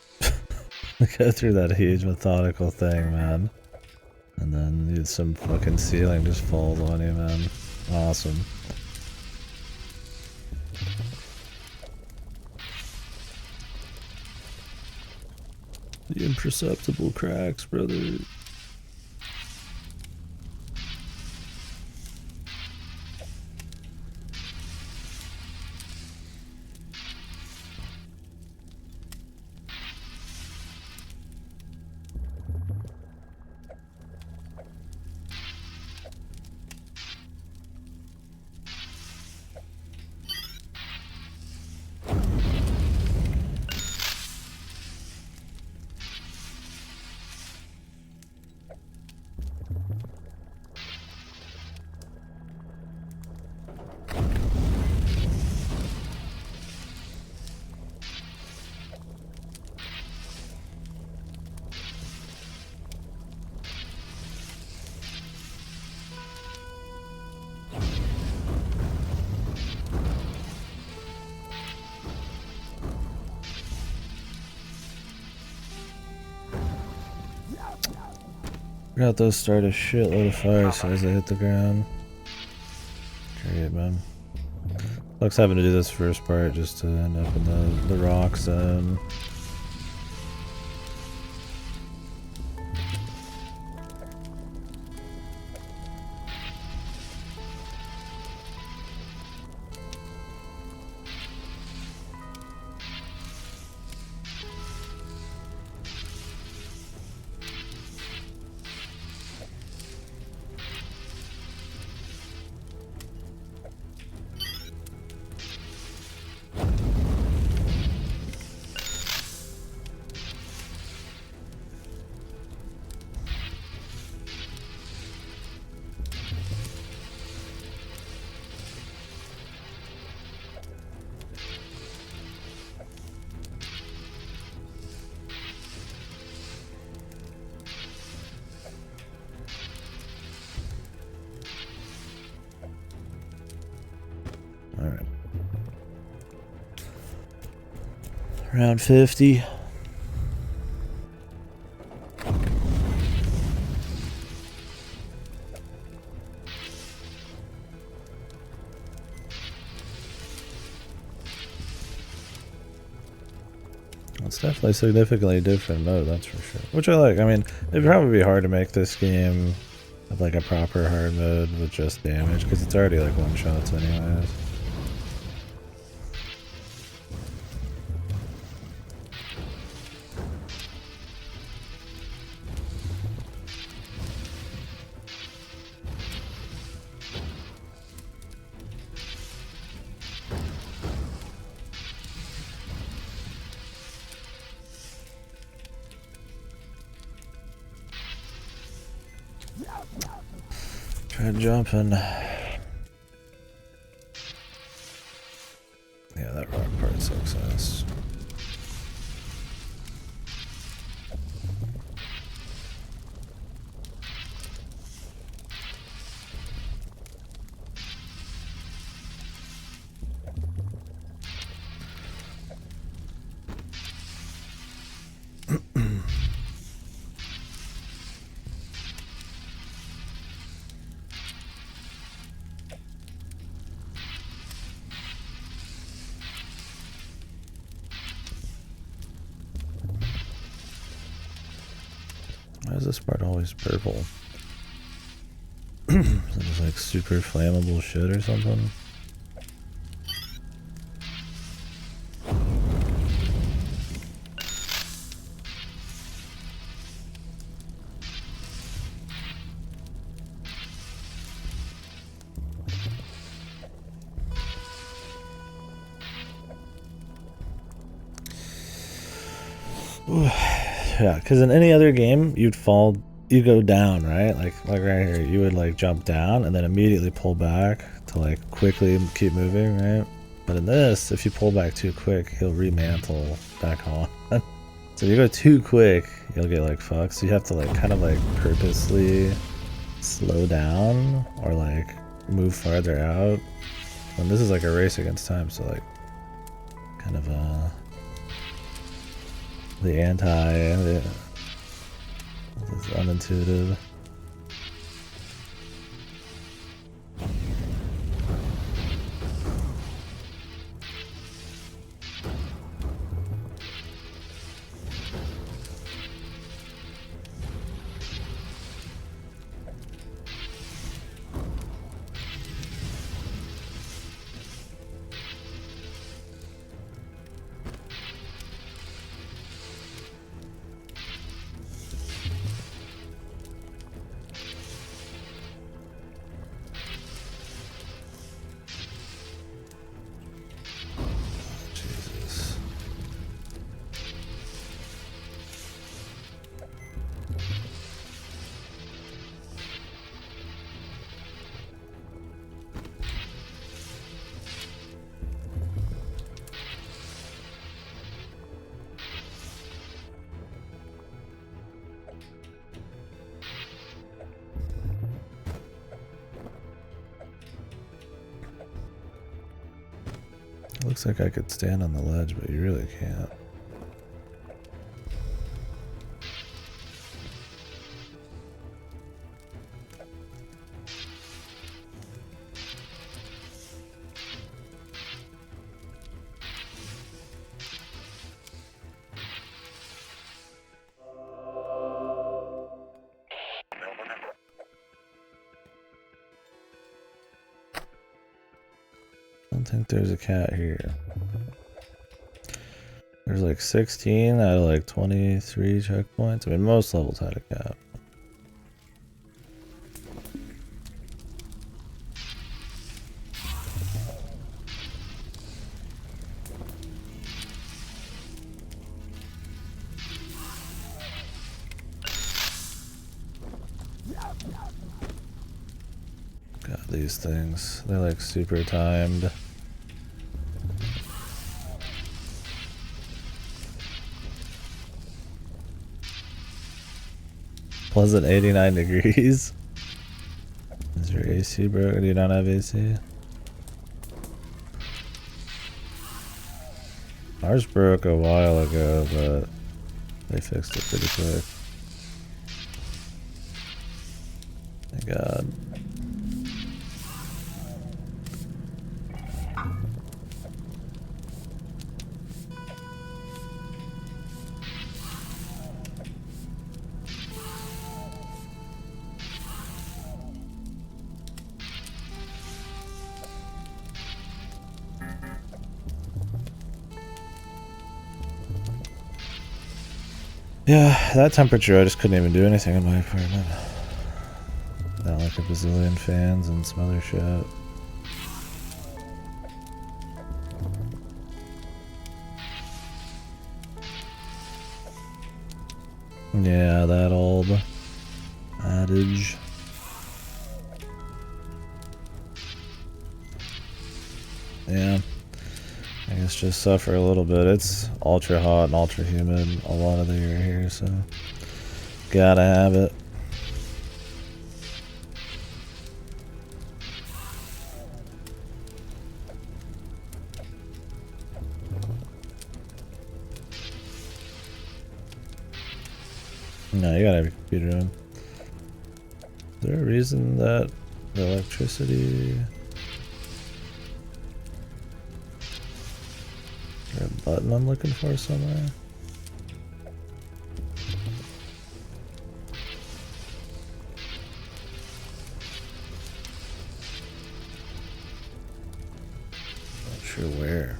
Go through that huge methodical thing, man. And then some fucking ceiling just falls on you, man. Awesome. The imperceptible cracks, brother. Forgot those start a shitload of fires as they hit the ground. Great, man. Sucks having to do this first part just to end up in the rock zone. Alright. Round 50. It's definitely significantly different mode, that's for sure. Which I like. I mean, it'd probably be hard to make this game have like a proper hard mode with just damage, because it's already like one shots anyways. Try jumping. Yeah, that rock part sucks ass. Why is this part always purple? Is it like super flammable shit or something? Yeah, because in any other game, you'd go down, right? Like right here, you would like jump down and then immediately pull back to like quickly keep moving, right? But in this, if you pull back too quick, he'll remantle back on. So if you go too quick, you'll get like fucked. So you have to like kind of like purposely slow down or like move farther out. And this is like a race against time, so like kind of the it's unintuitive. It looks like I could stand on the ledge, but you really can't. I don't think there's a cat here. There's like 16 out of like 23 checkpoints. I mean, most levels had a cat. Got these things. They're like super timed. Pleasant 89 degrees. Is your AC broken? Do you not have AC? Ours broke a while ago, but they fixed it pretty quick. Thank God. Yeah, that temperature, I just couldn't even do anything in my apartment. Without like a bazillion fans and some other shit. Yeah, that old adage. Yeah. I guess just suffer a little bit. It's ultra hot and ultra humid a lot of the year here, so gotta have it. No, you gotta have your computer on. Is there a reason that the electricity... Is there a button I'm looking for somewhere? Sure where.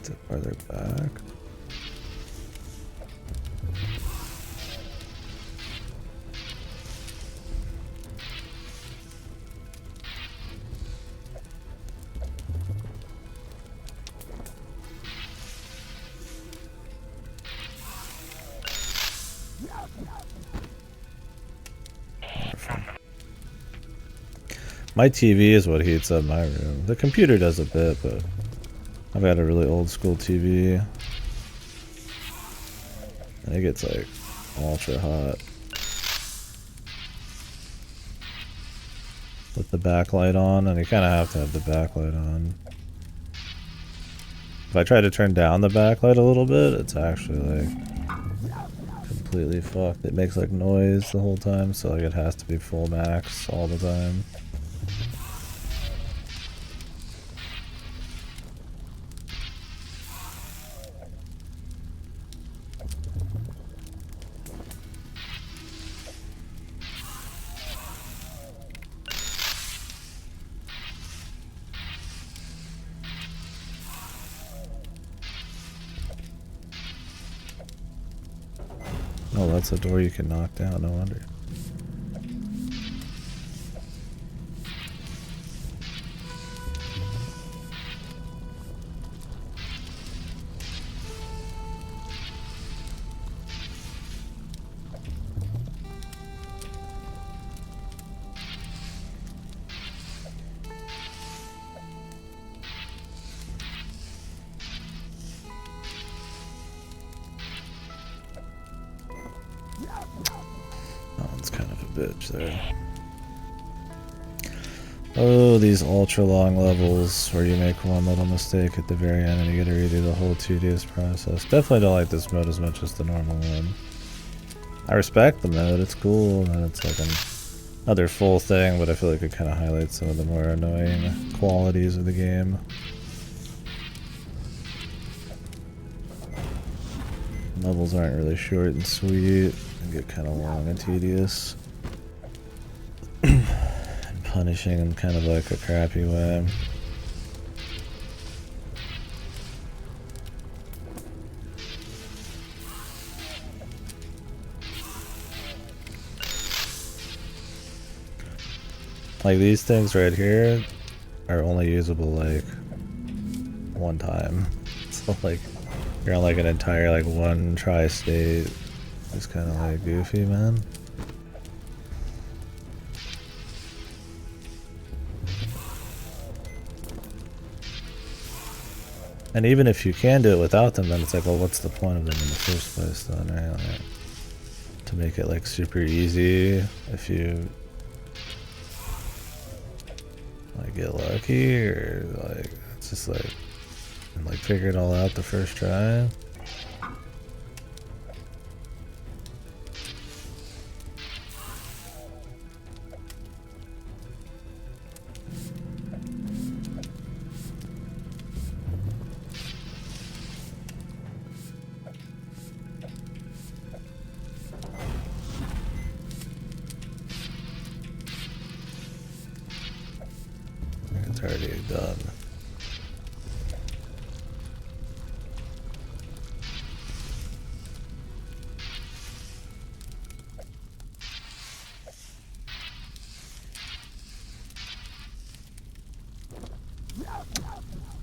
Is it farther back? My TV is what heats up my room. The computer does a bit, but I've got a really old school TV. And it gets like ultra hot. With the backlight on, and you kind of have to have the backlight on. If I try to turn down the backlight a little bit, it's actually like completely fucked. It makes like noise the whole time, so like it has to be full max all the time. Oh, that's a door you can knock down, no wonder. That one's kind of a bitch there. Oh, these ultra long levels where you make one little mistake at the very end and you gotta redo the whole tedious process. Definitely don't like this mode as much as the normal one. I respect the mode, it's cool, and it's like another full thing, but I feel like it kind of highlights some of the more annoying qualities of the game. Levels aren't really short and sweet, and get kind of long and tedious. And punishing in kind of like a crappy way. Like these things right here are only usable like one time. So like you're on like an entire like one try state. It's kind of like goofy, man. And even if you can do it without them, then it's like, well, what's the point of them in the first place then, right? Like, to make it like super easy if you like get lucky, or like it's just like and like figure it all out the first try. It's already done.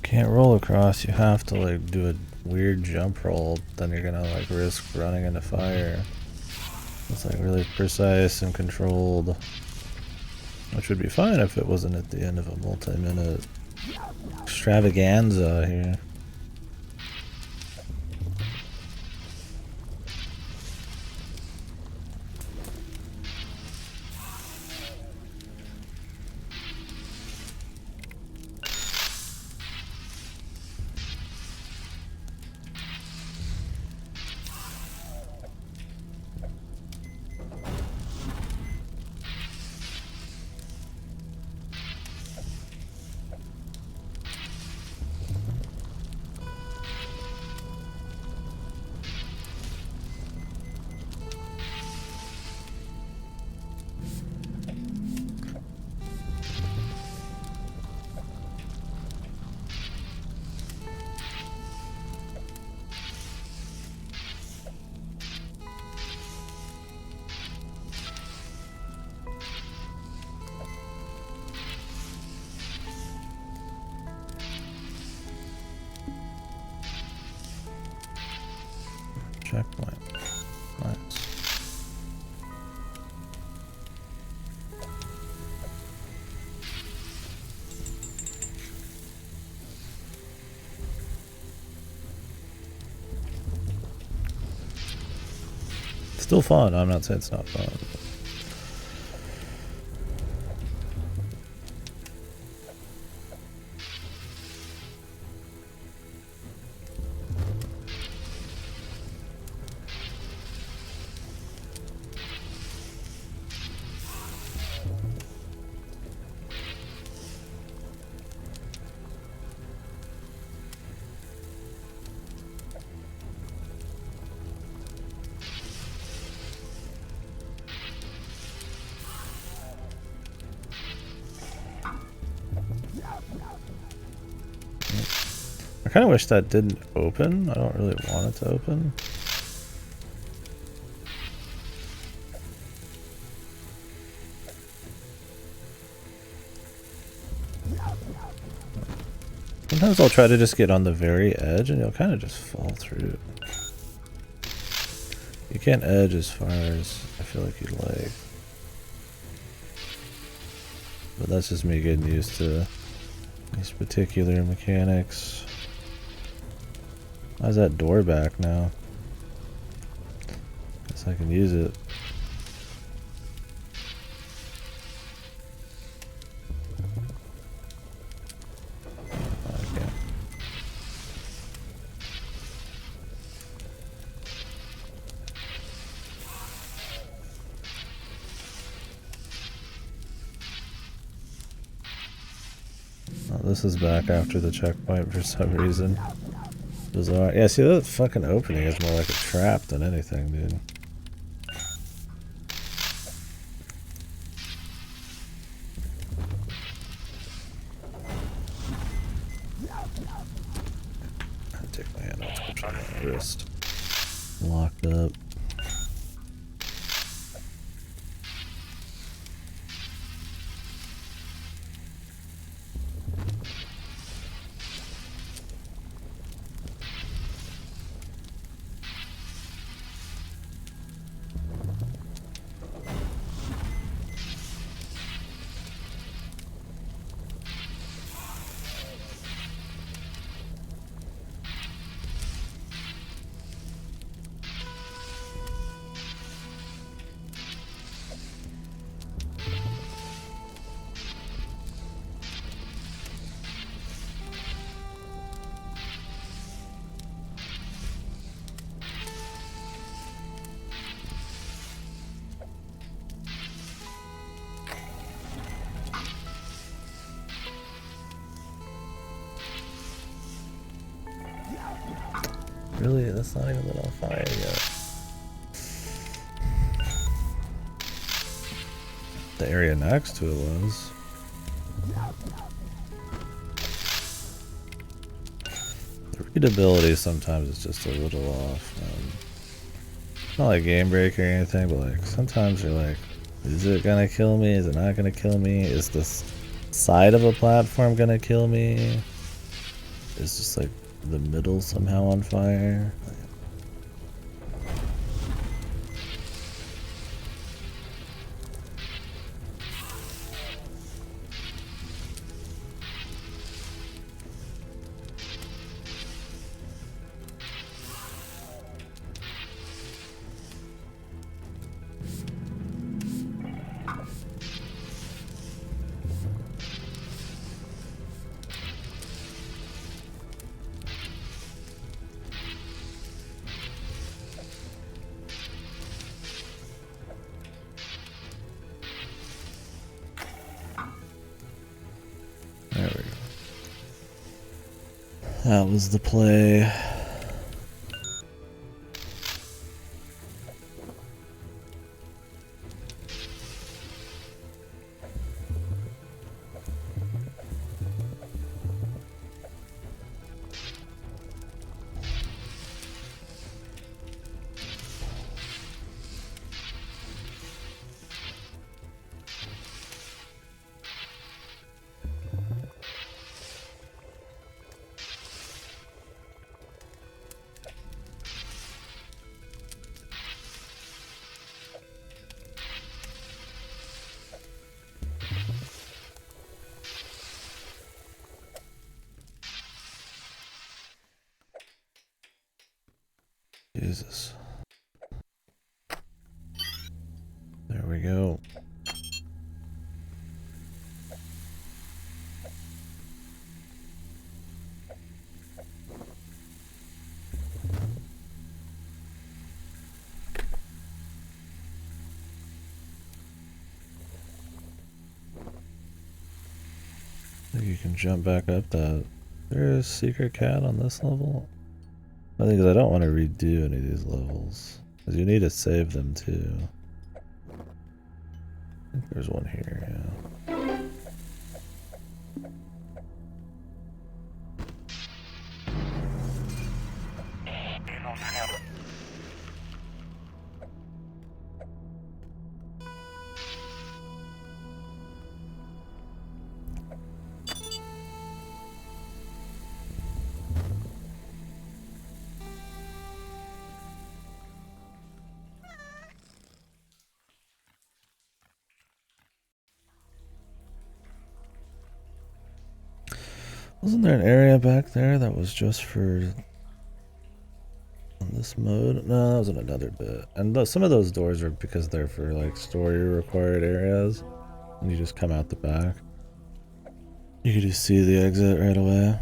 Can't roll across, you have to like do a weird jump roll, then you're gonna like risk running into fire. It's like really precise and controlled. Which would be fine if it wasn't at the end of a multi-minute extravaganza here. checkpoint. Nice. Still fun. I'm not saying it's not fun. I kind of wish that didn't open. I don't really want it to open. Sometimes I'll try to just get on the very edge and you'll kind of just fall through. You can't edge as far as I feel like you'd like. But that's just me getting used to these particular mechanics. Why is that door back now? Guess I can use it. I can't. Oh, this is back after the checkpoint for some reason. Bizarre. Yeah, see, that fucking opening is more like a trap than anything, dude. I'll take my hand off the control on my wrist. Locked up. Really? That's not even lit on fire yet. The area next to it was. The readability sometimes is just a little off. Not like game break or anything, but like sometimes you're like, is it gonna kill me? Is it not gonna kill me? Is this side of a platform gonna kill me? Is just like the middle somehow on fire? There we go. That was the play. Jesus. There we go. I think you can jump back up that. There's a secret cat on this level. I think I don't want to redo any of these levels. Because you need to save them too. I think there's one here, yeah. Wasn't there an area back there that was just for this mode? No, that was in another bit. And some of those doors are because they're for like story required areas. And you just come out the back. You can just see the exit right away.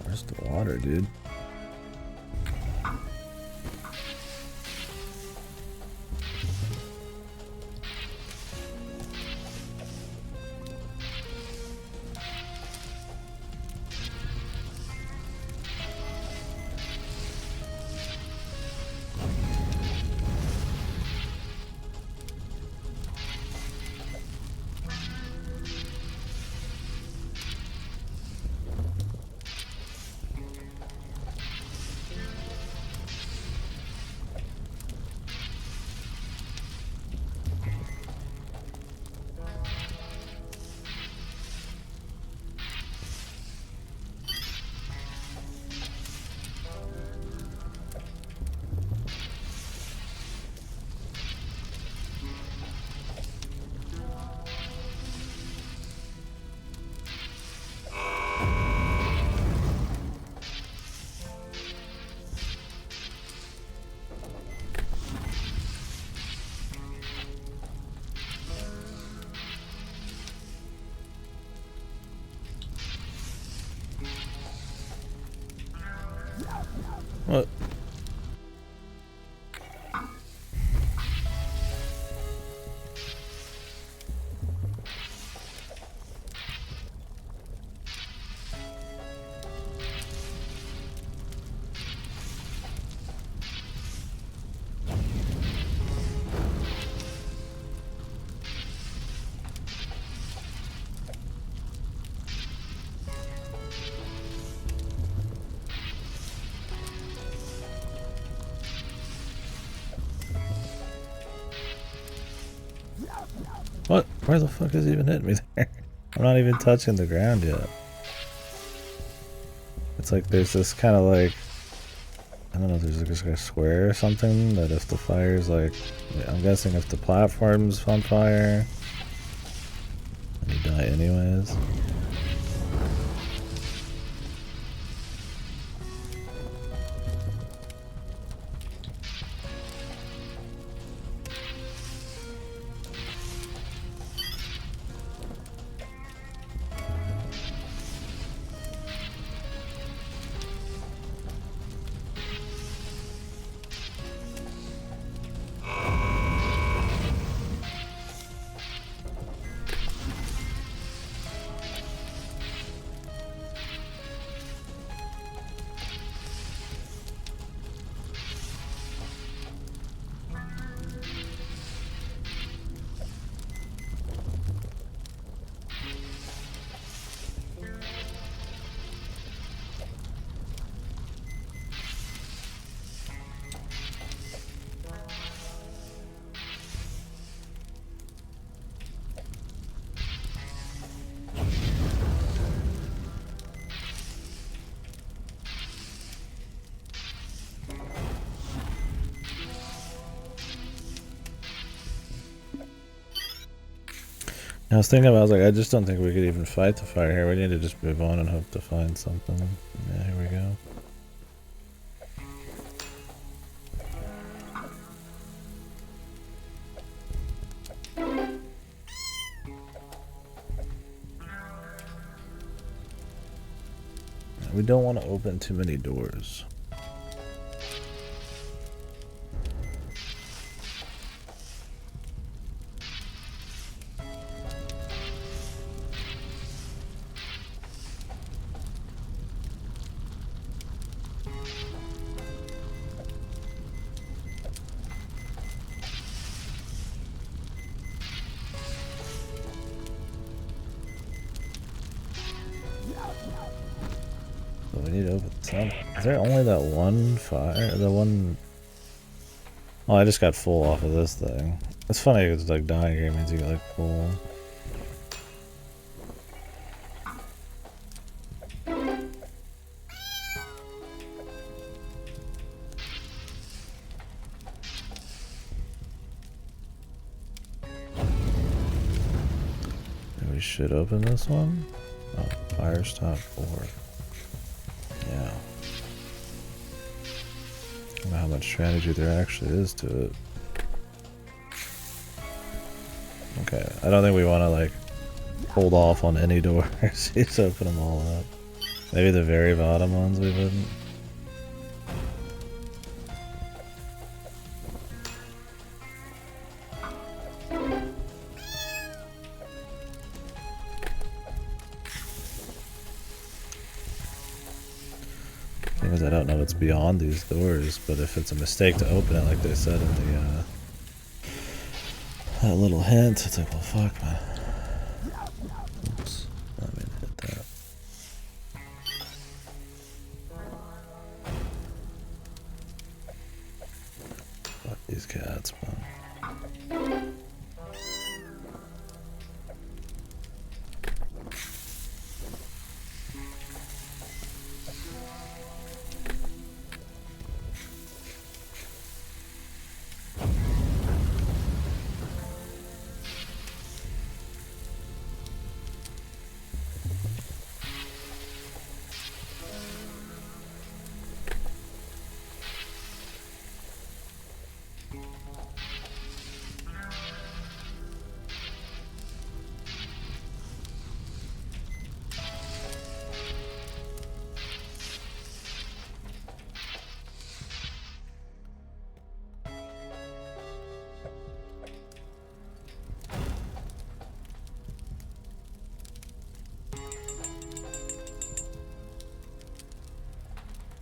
Where's the water, dude? What? Where the fuck is he even hitting me there? I'm not even touching the ground yet. It's like there's this kind of like, I don't know, there's like a square or something that if the fire's like, I'm guessing if the platform's on fire, then you die anyways. I was thinking about, I was like, I just don't think we could even fight the fire here. We need to just move on and hope to find something. Yeah, here we go. We don't want to open too many doors. But we need to open some. Is there only that one fire? The one... Oh, I just got full off of this thing. It's funny because like dying here means you get like full. Maybe we should open this one. Oh, fire stop 4. Yeah. I don't know how much strategy there actually is to it. Okay, I don't think we want to like hold off on any doors. Just open them all up. Maybe the very bottom ones we wouldn't. Thing is, I don't know what's beyond these doors, but if it's a mistake to open it, like they said in the that little hint, it's like, well, fuck, man. Oops, let me hit that. Fuck these cats, man.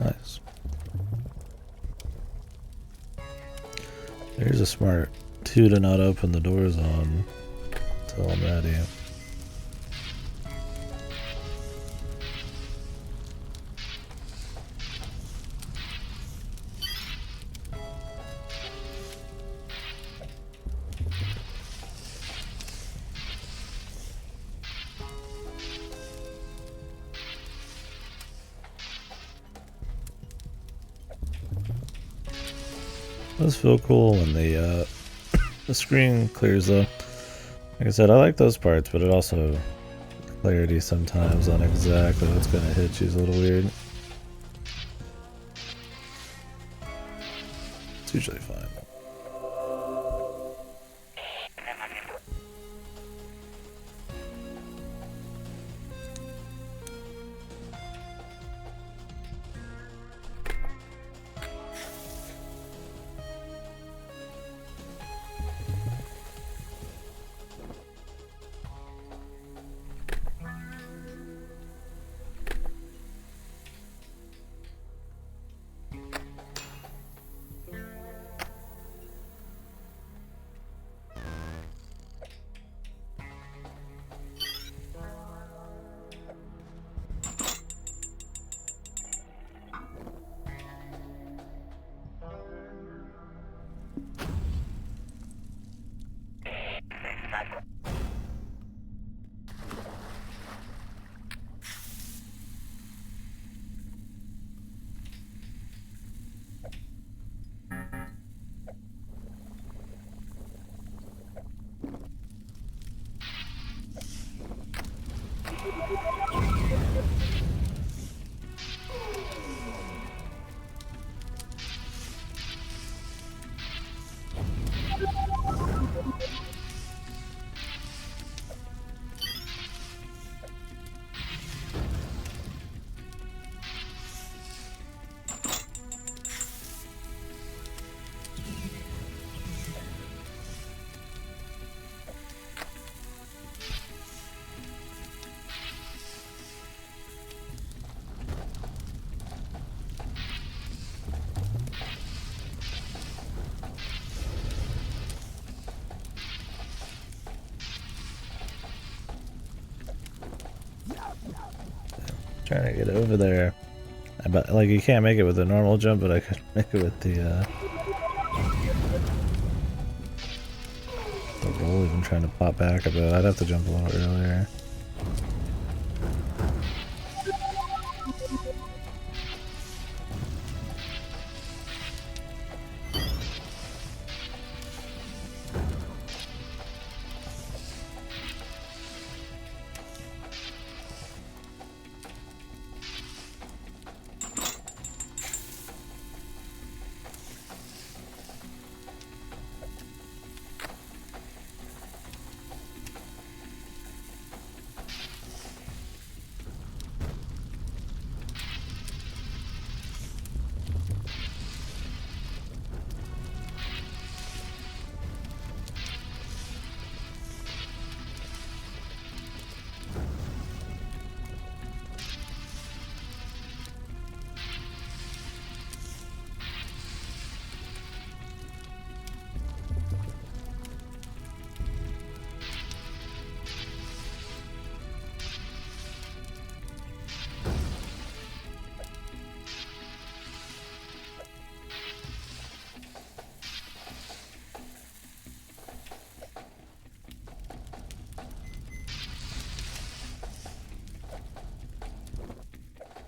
Nice. There's a smart 2 to not open the doors on until I'm ready. It does feel cool when the screen clears though. Like I said, I like those parts, but it also clarity sometimes on exactly what's gonna hit you is a little weird. It's usually fine. Trying to get over there. But like you can't make it with a normal jump, but I could make it with the roll, even trying to pop back a bit. I'd have to jump a little earlier.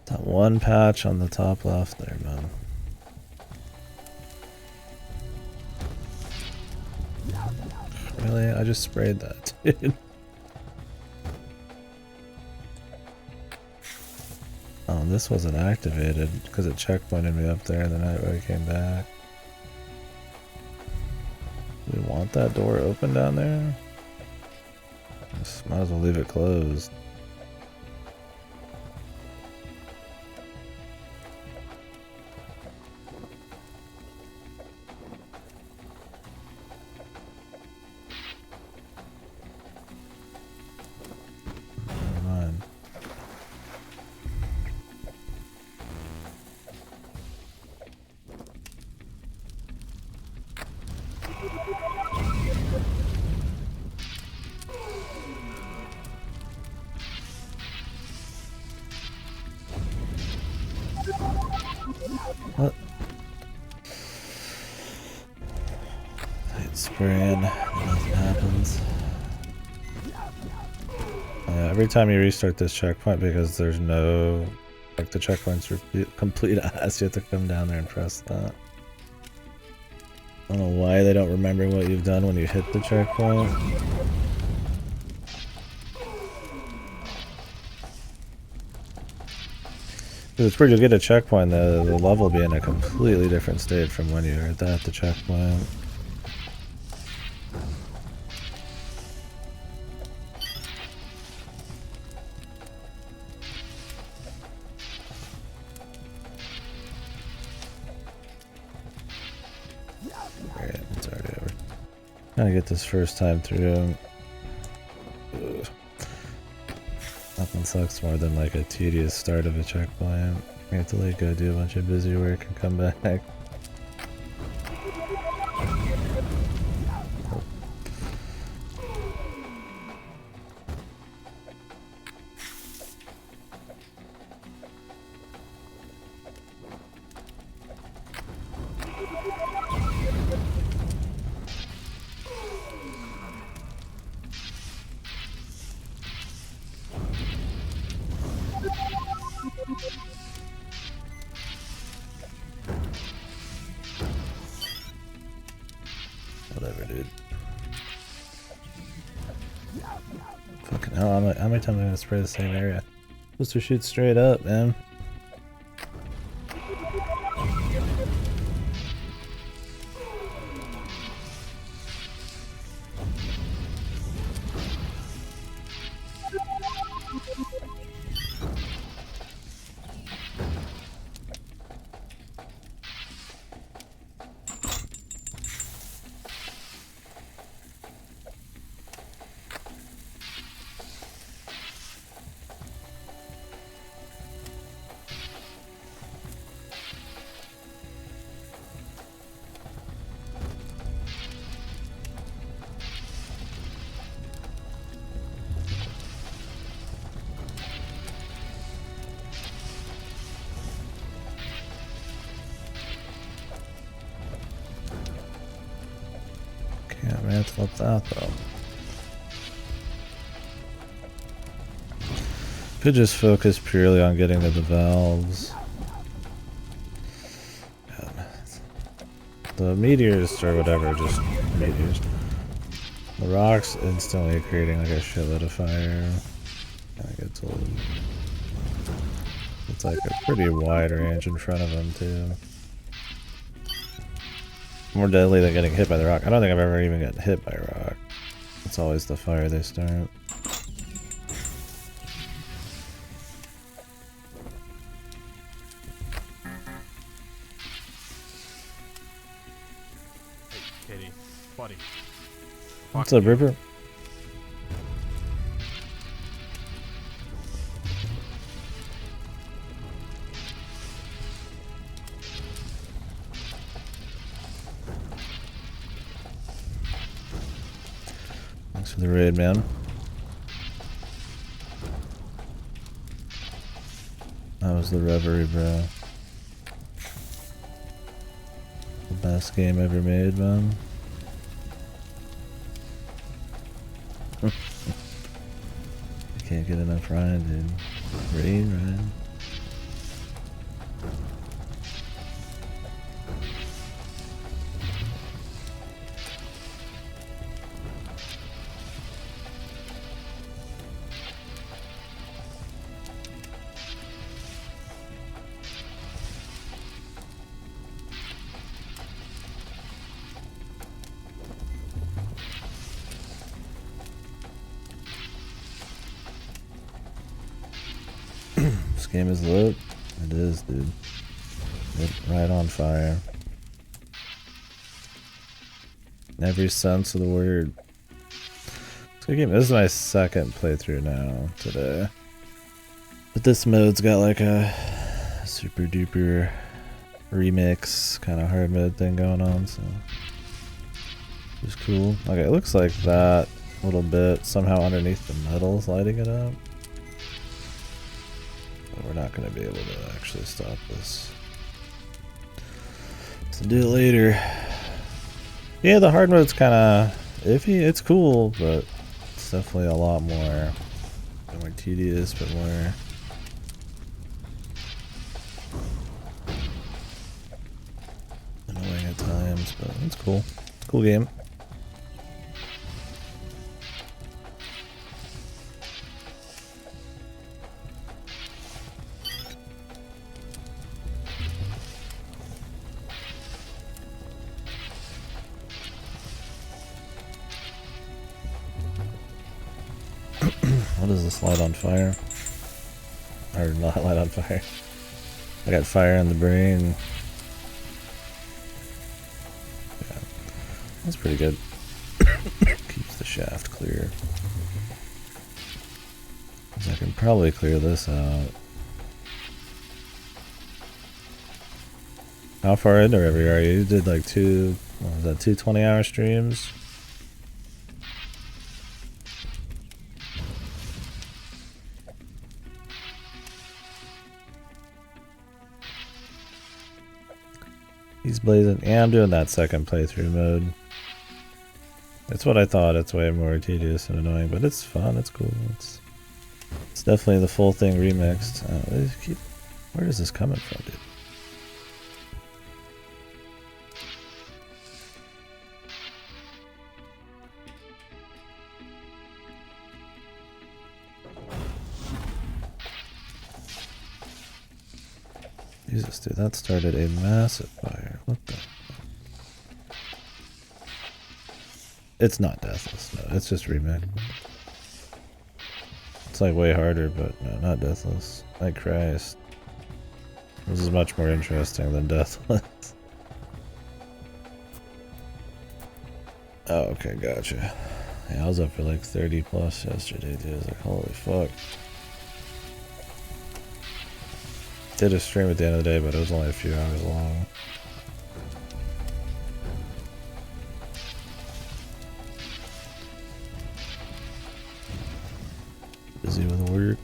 That one patch on the top left there, man. Really? I just sprayed that, dude. Oh, this wasn't activated because it checkpointed me up there the night where I came back. Do we want that door open down there? Just might as well leave it closed. What? Tight spraying, nothing happens. Every time you restart this checkpoint, because there's no, like, the checkpoint's complete ass, you have to come down there and press that. I don't know why they don't remember what you've done when you hit the checkpoint. It's pretty good at checkpoint, the level will be in a completely different state from when you're at the checkpoint. Alright, it's already over. Gotta get this first time through. Ugh. Nothing sucks more than like a tedious start of a checkpoint. You have to like go do a bunch of busy work and come back. Whatever, dude. Fucking hell, how many times am I gonna spray the same area? Supposed to shoot straight up, man. Can't mantle up that though. Could just focus purely on getting to the valves. The meteors or whatever, just meteors. The rocks instantly creating like a shitload of fire. I get told. It's like a pretty wide range in front of them too. More deadly than getting hit by the rock. I don't think I've ever even gotten hit by a rock. It's always the fire they start. Hey, Katie, buddy. What's up, Ripper? Thanks for the raid, man. That was the Reverie, bro. The best game ever made, man. I can't get enough Ryan, dude. Raid, Ryan. This game is lit. It is, dude. Lit right on fire. In every sense of the word. It's a good game. This is my second playthrough now today. But this mode's got like a super duper remix kind of hard mode thing going on, so it's cool. Okay, it looks like that little bit somehow underneath the metal's lighting it up. But we're not going to be able to actually stop this. So do it later. Yeah, the hard mode's kind of iffy. It's cool, but it's definitely a lot more tedious, but more annoying at times. But That's cool. Cool game. What is this? Light on fire? Or not light on fire? I got fire in the brain. Yeah, that's pretty good. Keeps the shaft clear. I can probably clear this out. How far into River are you? You did like two 20-hour streams? He's blazing. Yeah, I'm doing that second playthrough mode. It's what I thought. It's way more tedious and annoying, but it's fun. It's cool. It's definitely the full thing remixed. Where is this coming from, dude? Jesus, dude, that started a massive fire. What the? It's not deathless, no. It's just remix. It's like way harder, but no, not deathless. My Christ. This is much more interesting than deathless. Oh, okay, gotcha. Yeah, I was up for like 30 plus yesterday, dude. I was like, holy fuck. Did a stream at the end of the day, but it was only a few hours long. Busy with work.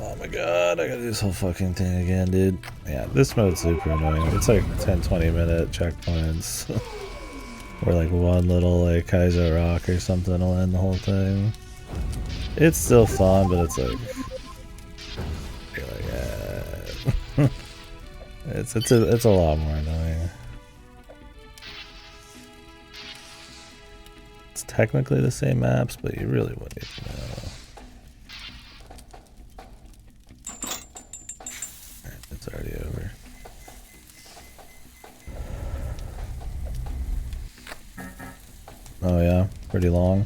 Oh my god, I gotta do this whole fucking thing again, dude. Yeah, this mode's super annoying. It's like 10-20 minute checkpoints. Or like one little like Kaiser Rock or something will end the whole thing. It's still fun, but it's like... You're like, it's a lot more annoying. It's technically the same maps, but you really wouldn't even know. It's already over. Oh yeah, pretty long.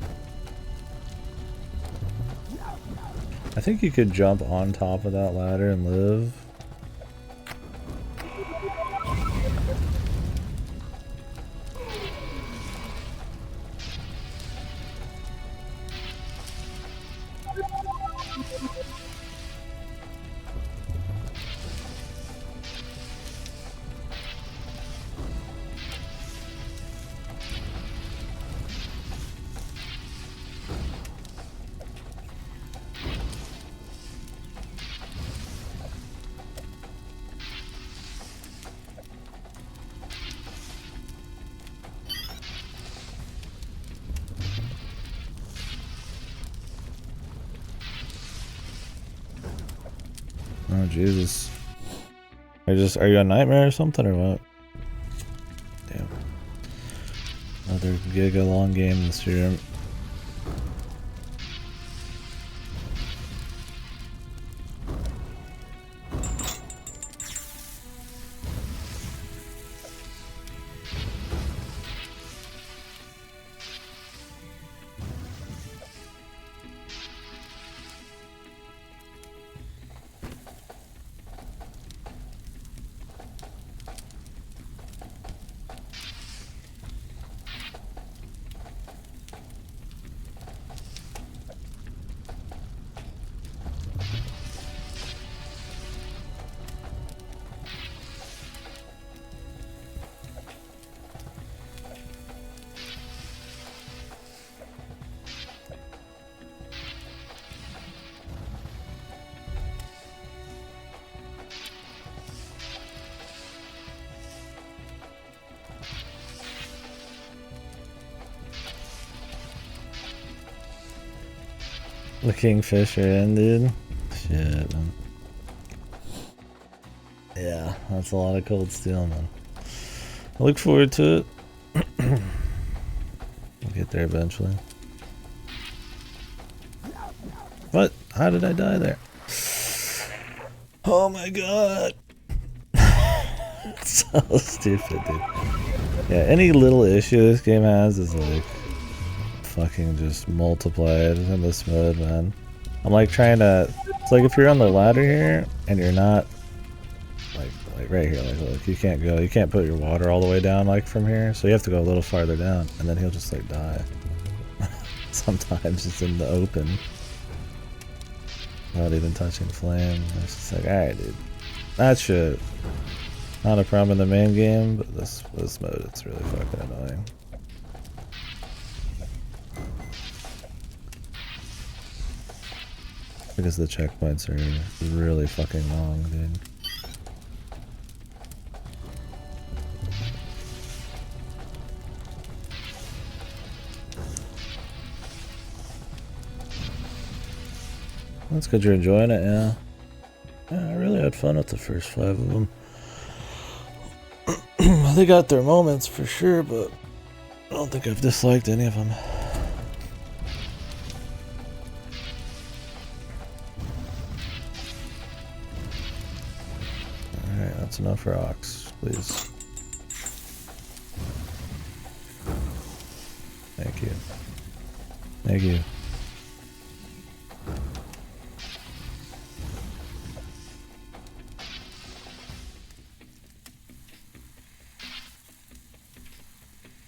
I think you could jump on top of that ladder and live. Oh Jesus. Are you a nightmare or something or what? Damn. Another giga long game this year. The Kingfisher in, dude. Shit, man. Yeah, that's a lot of cold steel, man. I look forward to it. We'll get there eventually. What? How did I die there? Oh my god. So stupid, dude. Yeah, any little issue this game has is like fucking just multiplied in this mode, man. I'm like trying to. It's like if you're on the ladder here and you're not like right here, like look, you can't put your water all the way down like from here, so you have to go a little farther down, and then he'll just like die. Sometimes it's in the open, not even touching flame. It's just like, all right, dude, that shit. Not a problem in the main game, but this mode, it's really fucking annoying. Because the checkpoints are really fucking long, dude. That's good you're enjoying it, yeah. Yeah, I really had fun with the first 5 of them. They got their moments for sure, but I don't think I've disliked any of them. Alright, that's enough rocks, please. Thank you. Thank you.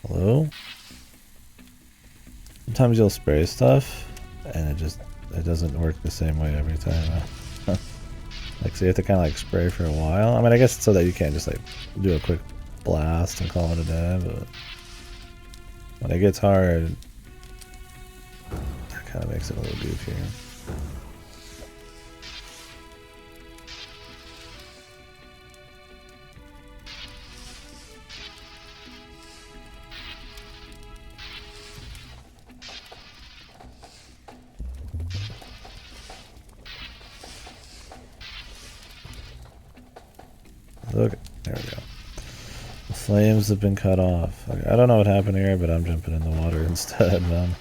Hello? Sometimes you'll spray stuff and it doesn't work the same way every time. Like, so you have to kind of like spray for a while. I mean, I guess it's so that you can't just like do a quick blast and call it a day, but when it gets hard, that kind of makes it a little goofier. Look, there we go. The flames have been cut off. I don't know what happened here, but I'm jumping in the water instead, man.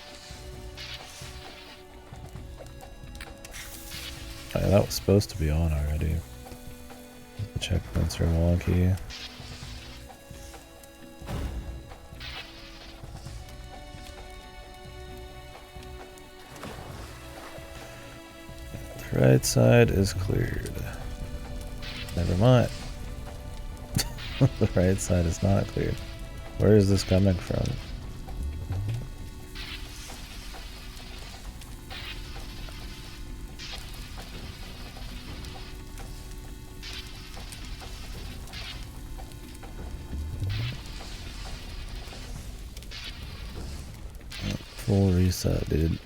Oh, yeah, that was supposed to be on already. The checkpoints are wonky. The right side is cleared. Never mind. The right side is not cleared. Where is this coming from? Full reset, dude.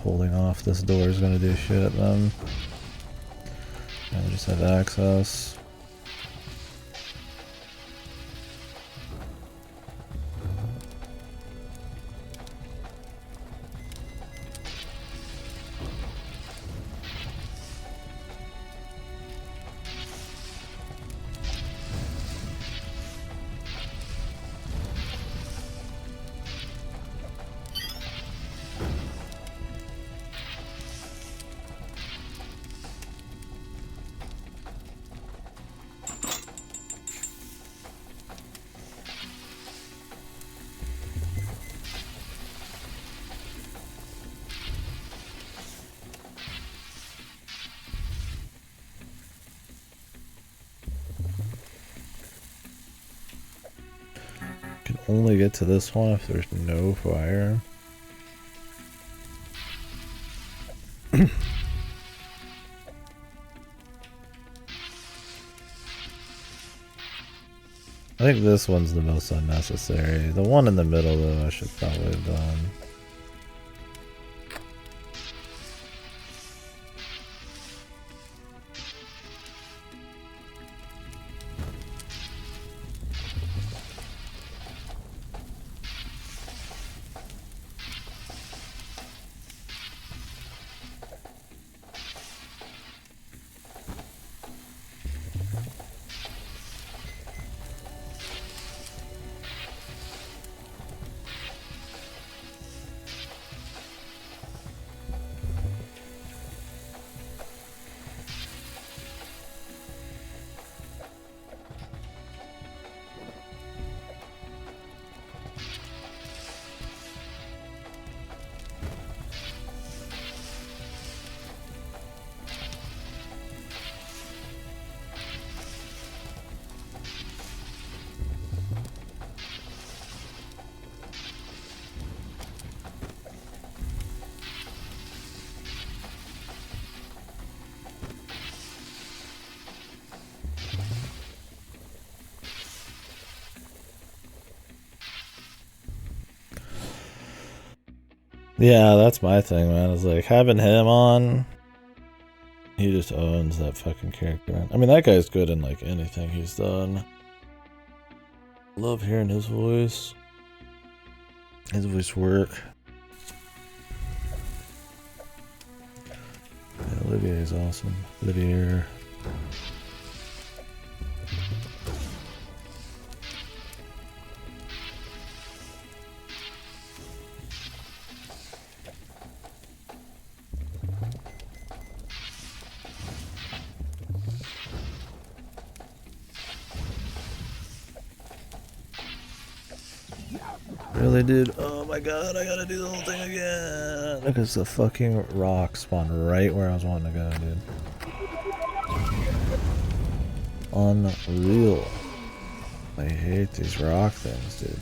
Holding off this door is gonna do shit then. And we just have access. only get to this one if there's no fire. I think this one's the most unnecessary. The one in the middle, though, I should probably have done. Yeah, that's my thing, man. It's like having him on. He just owns that fucking character. I mean, that guy's good in like anything he's done. Love hearing his voice. His voice work. Yeah, Olivier is awesome. Olivier. Really, dude? Oh my god, I gotta do the whole thing again. Because the fucking rock spawned right where I was wanting to go, dude. Unreal. I hate these rock things, dude.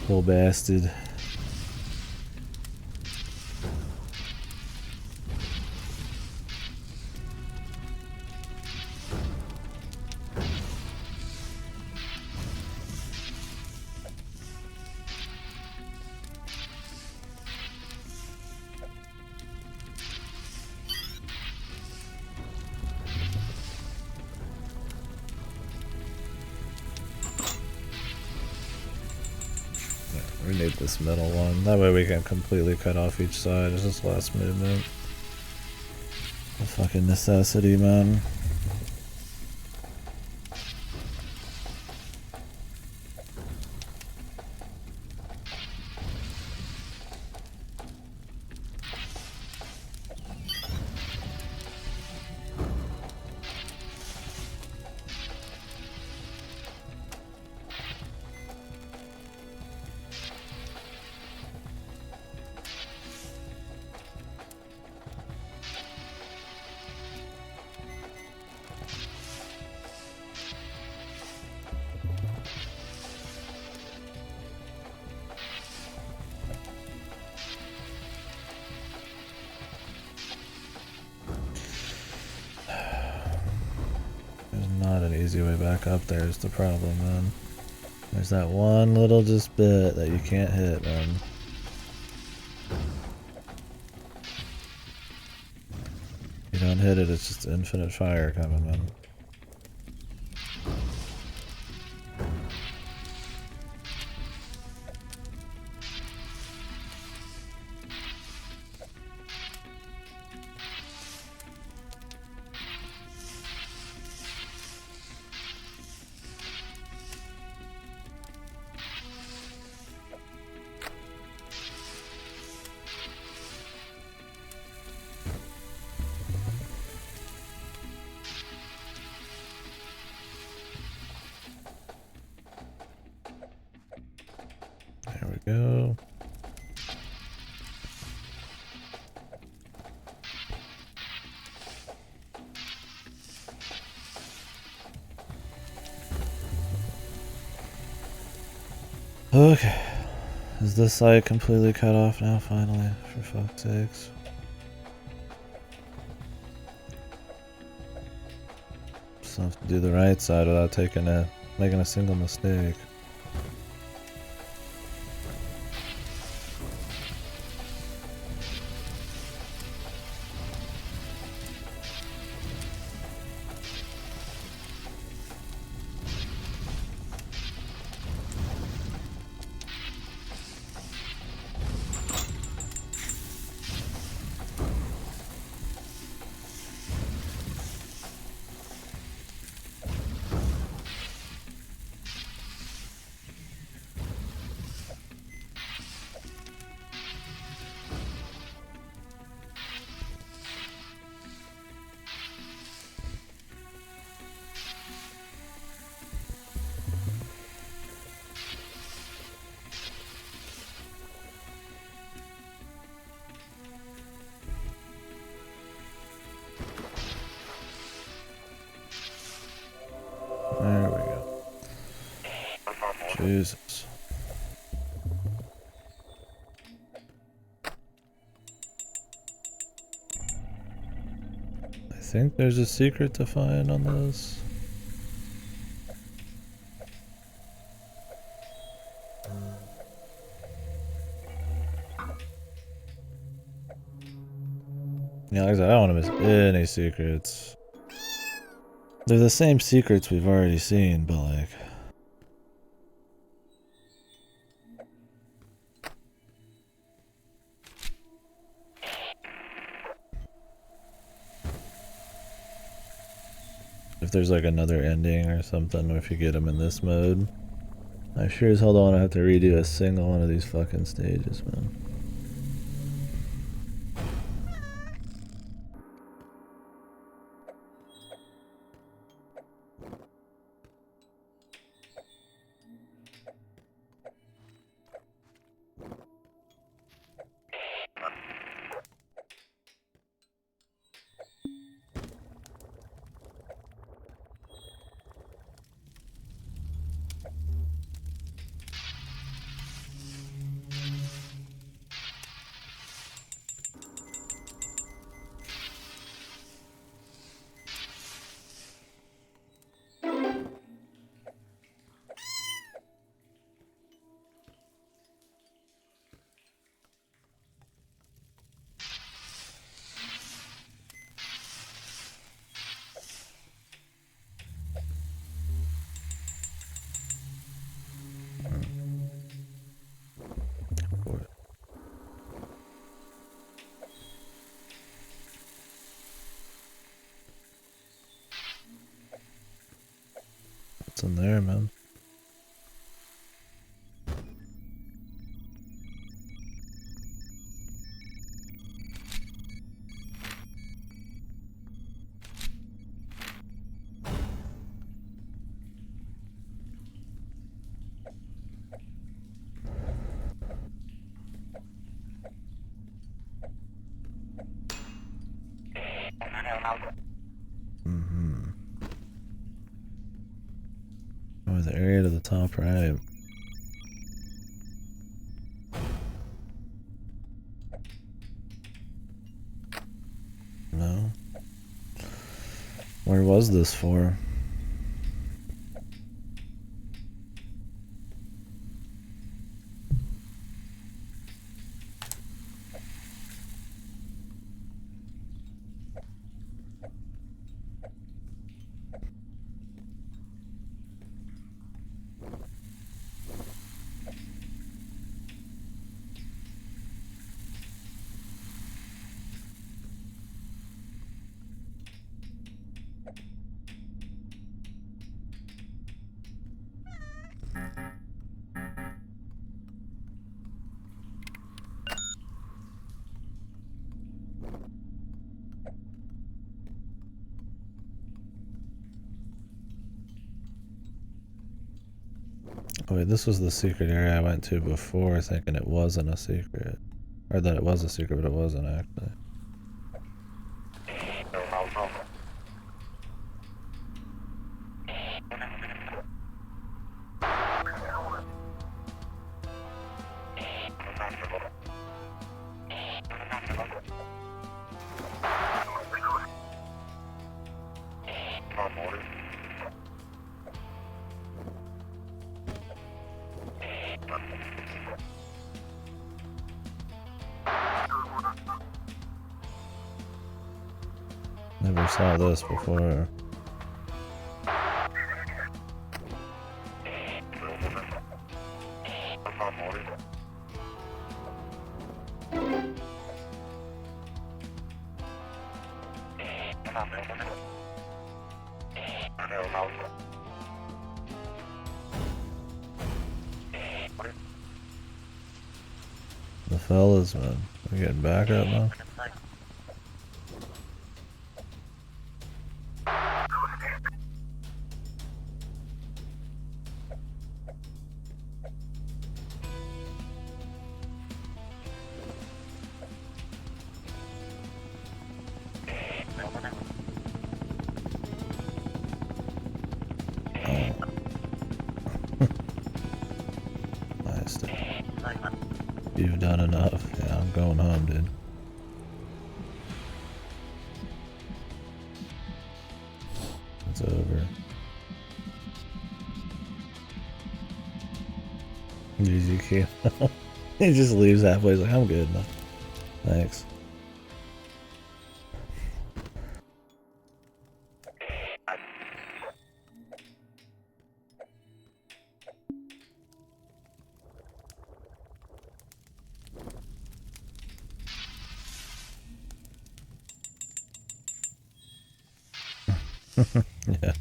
Little bastard. We need this middle one. That way we can completely cut off each side. It's just last movement. A fucking necessity, man. Not an easy way back up there is the problem, man. There's that one little just bit that you can't hit, man. You don't hit it, it's just infinite fire coming, man. go. Okay. Is this site completely cut off now, finally? For fuck's sakes. Just have to do the right side without making a single mistake. There we go. Jesus. I think there's a secret to find on this. Yeah, like I said, I don't want to miss any secrets. They're the same secrets we've already seen, but like... if there's like another ending or something, or if you get them in this mode, I sure as hell don't want to have to redo a single one of these fucking stages, man. What's in there, man? Oh, the area to the top right. No? Where was this for? Oh wait, this was the secret area I went to before thinking it wasn't a secret. Or that it was a secret, but it wasn't actually. Never saw this before. The fellas, man. We're getting back up now. Nice. You've done enough. Yeah, I'm going home, dude. It's over. KDkill. He just leaves halfway. He's like, I'm good now. Thanks. Yeah.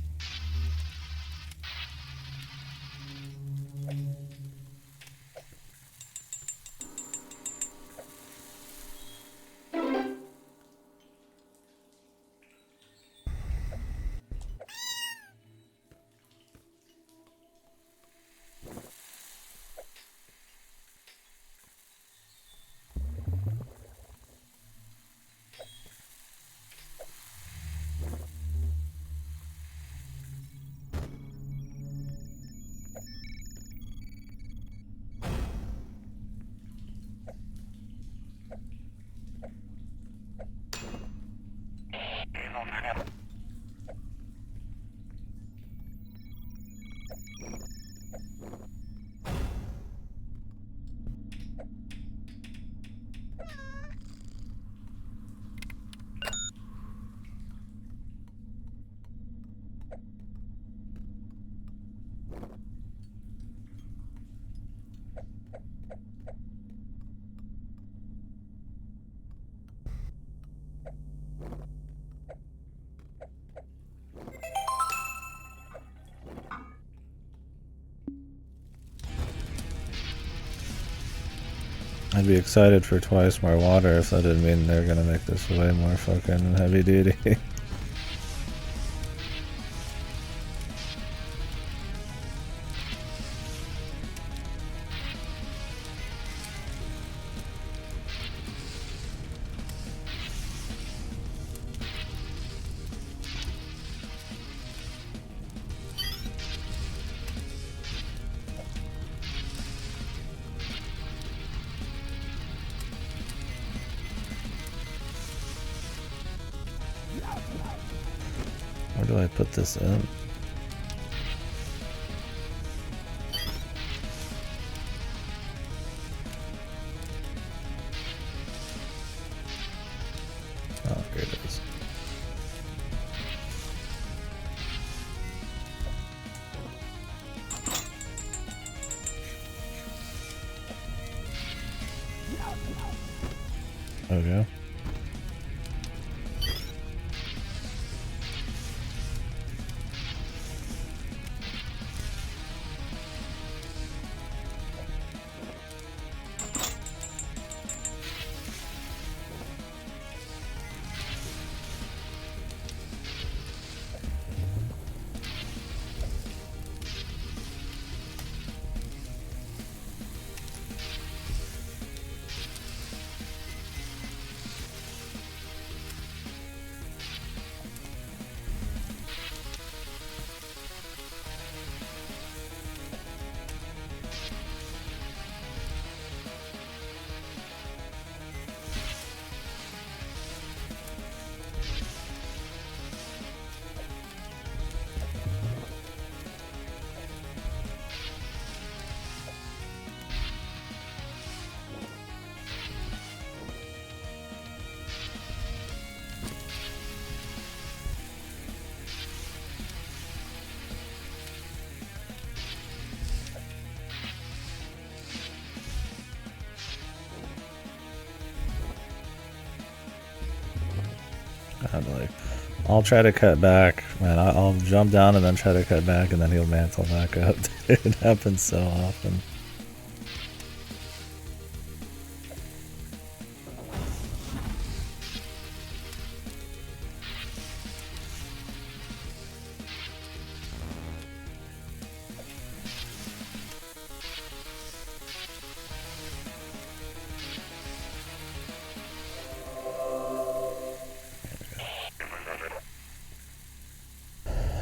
I'd be excited for twice more water if that didn't mean they're gonna make this way more fucking heavy duty. Where do I put this in? Oh, here it is. Okay. God, like, I'll try to cut back, man. I'll jump down and then try to cut back, and then he'll mantle back up. It happens so often.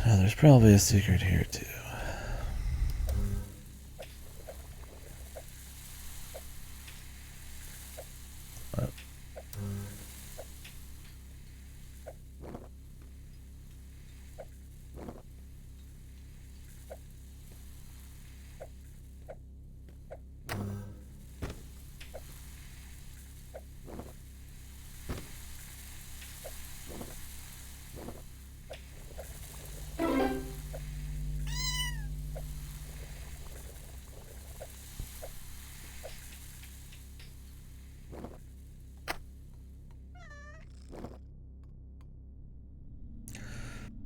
Oh, there's probably a secret here too. Oh.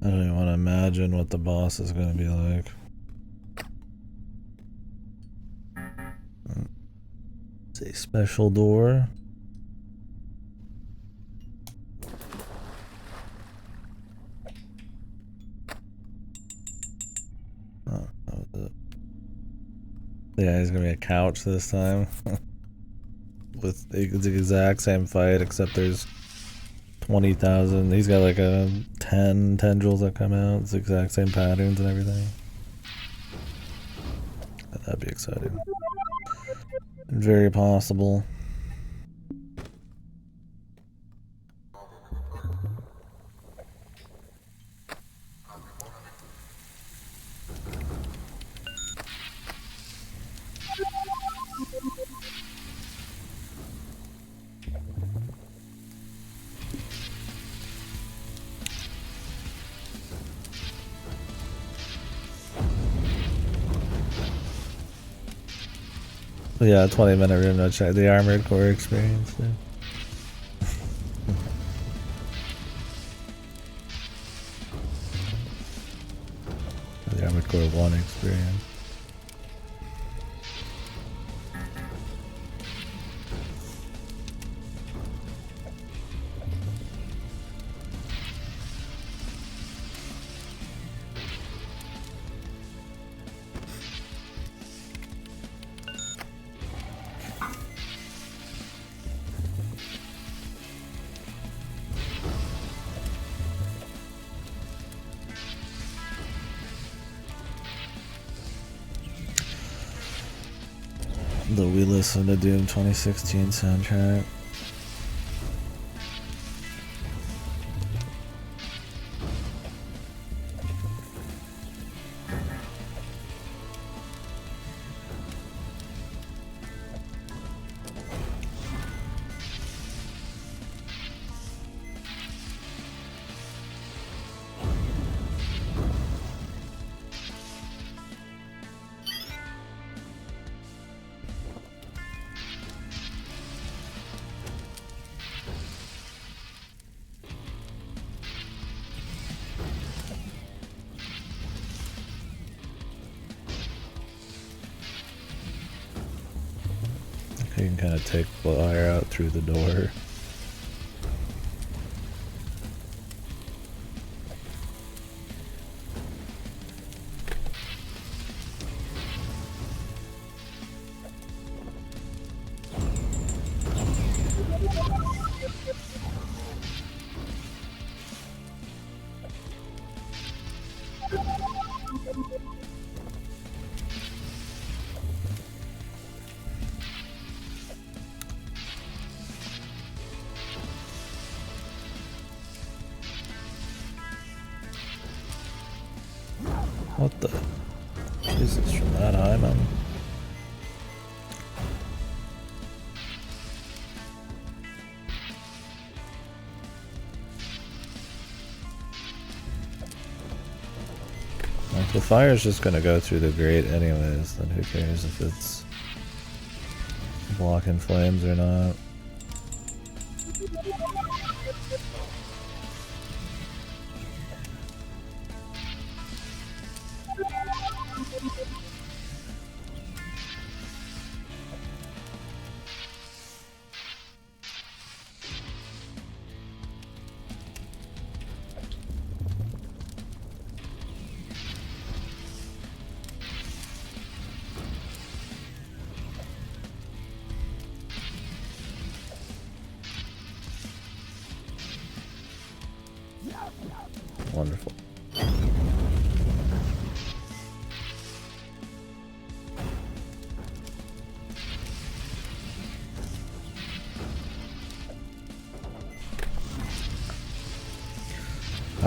I don't even want to imagine what the boss is going to be like. It's a special door. Oh, that was it. Yeah, he's going to be a couch this time. With the exact same fight, except there's 20,000. He's got like a 10 tendrils that come out. It's the exact same patterns and everything. That'd be exciting. Very possible. Yeah, 20-minute room no check. The Armored Core experience, dude. The Armored Core 1 experience. The We Listen to Doom 2016 soundtrack. You can kind of take fire out through the door. What the? Jesus, from that high, man. Like, the fire's just gonna go through the grate anyways, then who cares if it's blocking flames or not.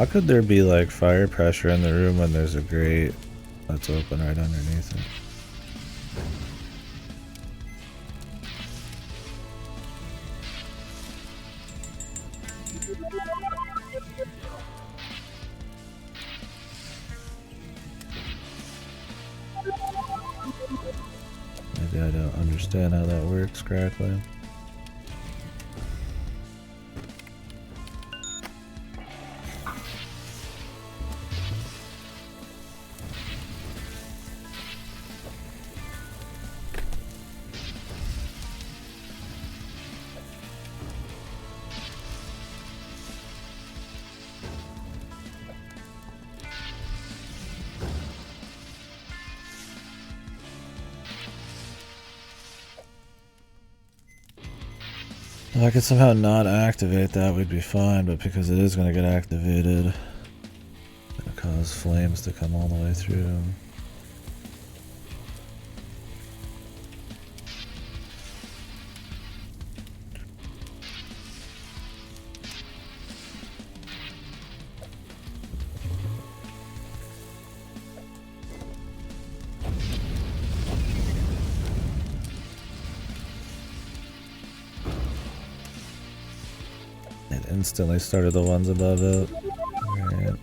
How could there be like fire pressure in the room when there's a grate that's open right underneath it? Maybe I don't understand how that works correctly. If I could somehow not activate that, we'd be fine, but because it is going to get activated, it's going to cause flames to come all the way through. It instantly started the ones above it. Right.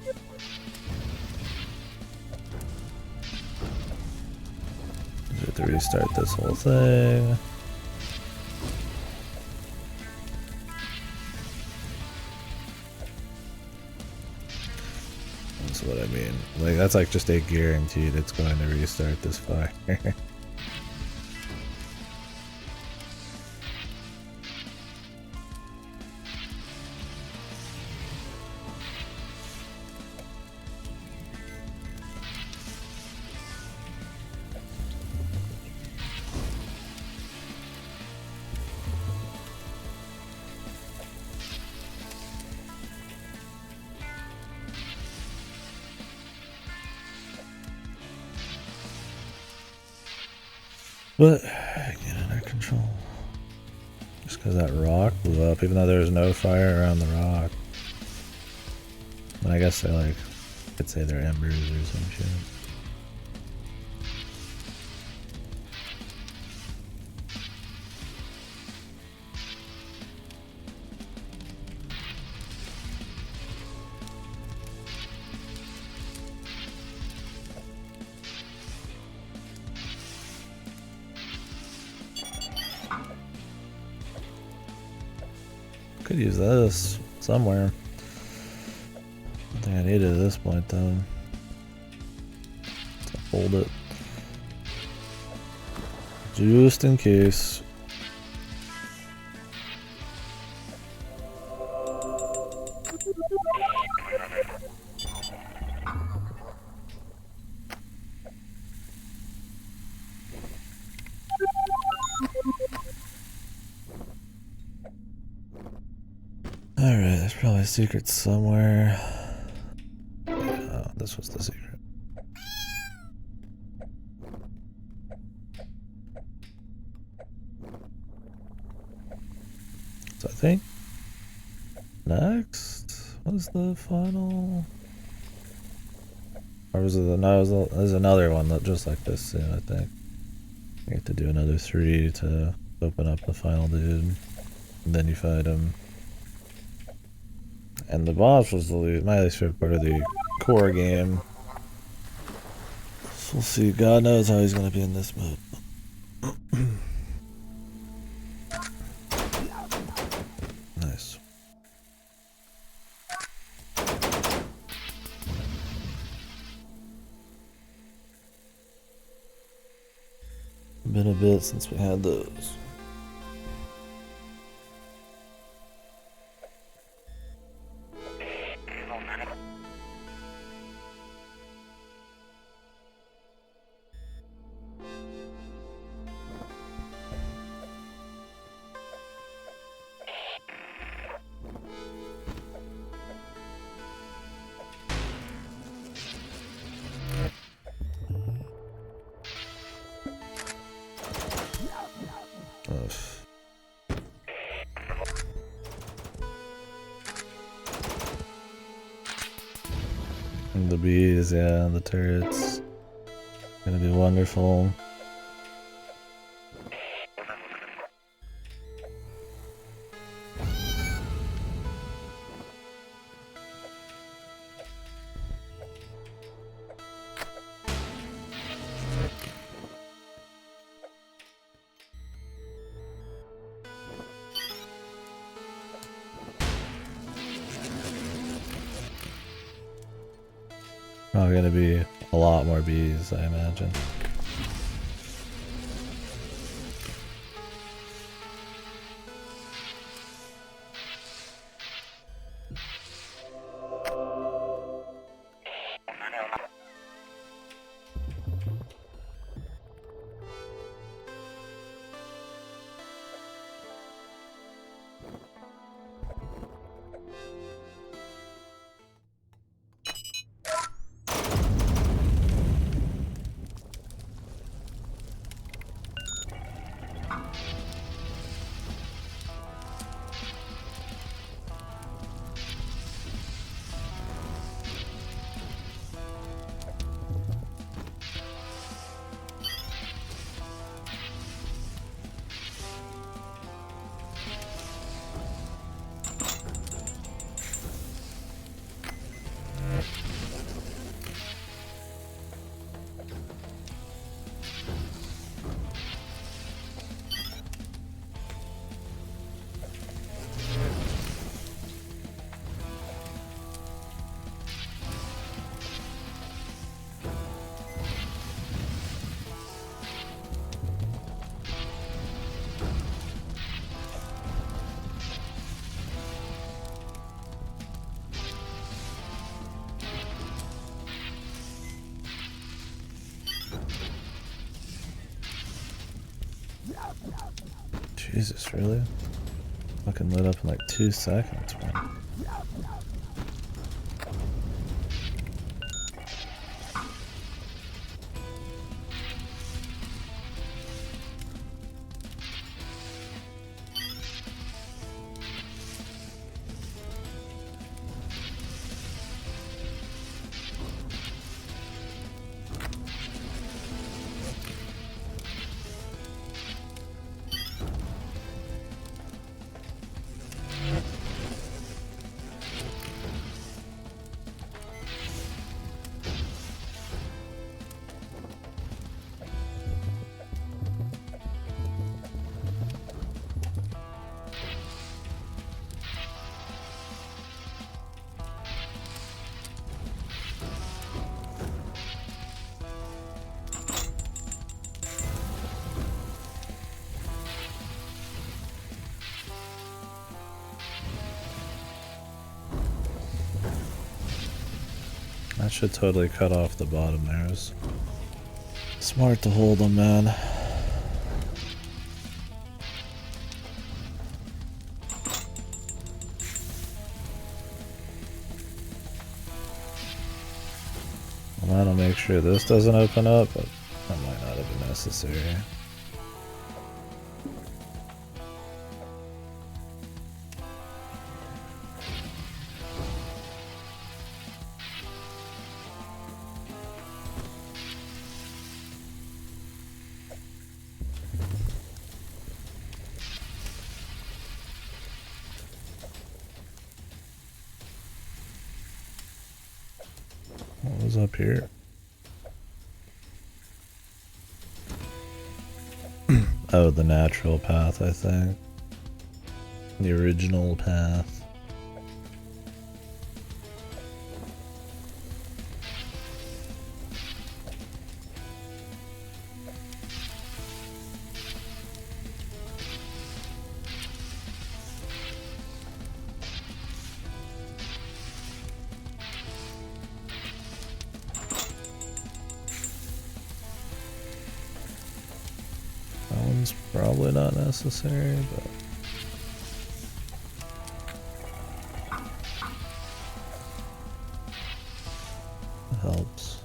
We have to restart this whole thing. That's what I mean. Like, that's like just a guaranteed it's going to restart this fire. But get under control. Just because that rock blew up, even though there was no fire around the rock. And I guess they like could say they're embers or some shit. Could use this somewhere. I think I need it at this point though. So hold it. Just in case. Alright, there's probably a secret somewhere. Oh, this was the secret. So I think next was the final, or was it the, no, there's another one that just like this soon, I think. You have to do another 3 to open up the final dude, and then you fight him. And the boss was my least favorite part of the core game. So we'll see. God knows how he's gonna be in this mode. Nice. Been a bit since we had those. The bees, yeah, the turrets. Gonna be wonderful. Probably gonna be a lot more bees, I imagine. Jesus, really? Fucking lit up in like 2 seconds, man. That should totally cut off the bottom there. It was smart to hold them, man. Well, that'll make sure this doesn't open up, but that might not have been necessary. What was up here? Oh, the natural path, I think. The original path. That one's probably not necessary, but it helps.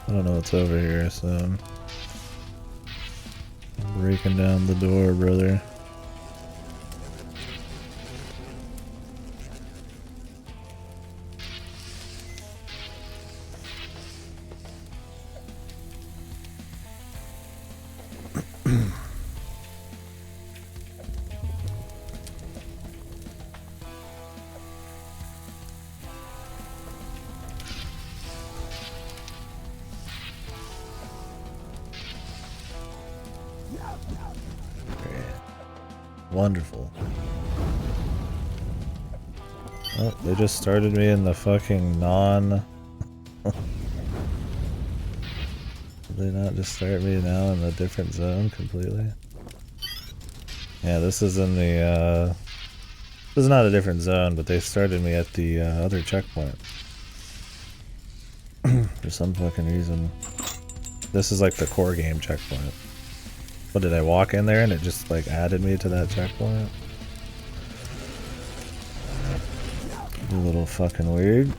I don't know what's over here, so I'm breaking down the door, brother. Wonderful. Oh, they just started me in the fucking non... Did they not just start me now in a different zone completely? Yeah, this is in the, this is not a different zone, but they started me at the other checkpoint. For some fucking reason. This is like the core game checkpoint. What, did I walk in there and it just like added me to that checkpoint? A little fucking weird.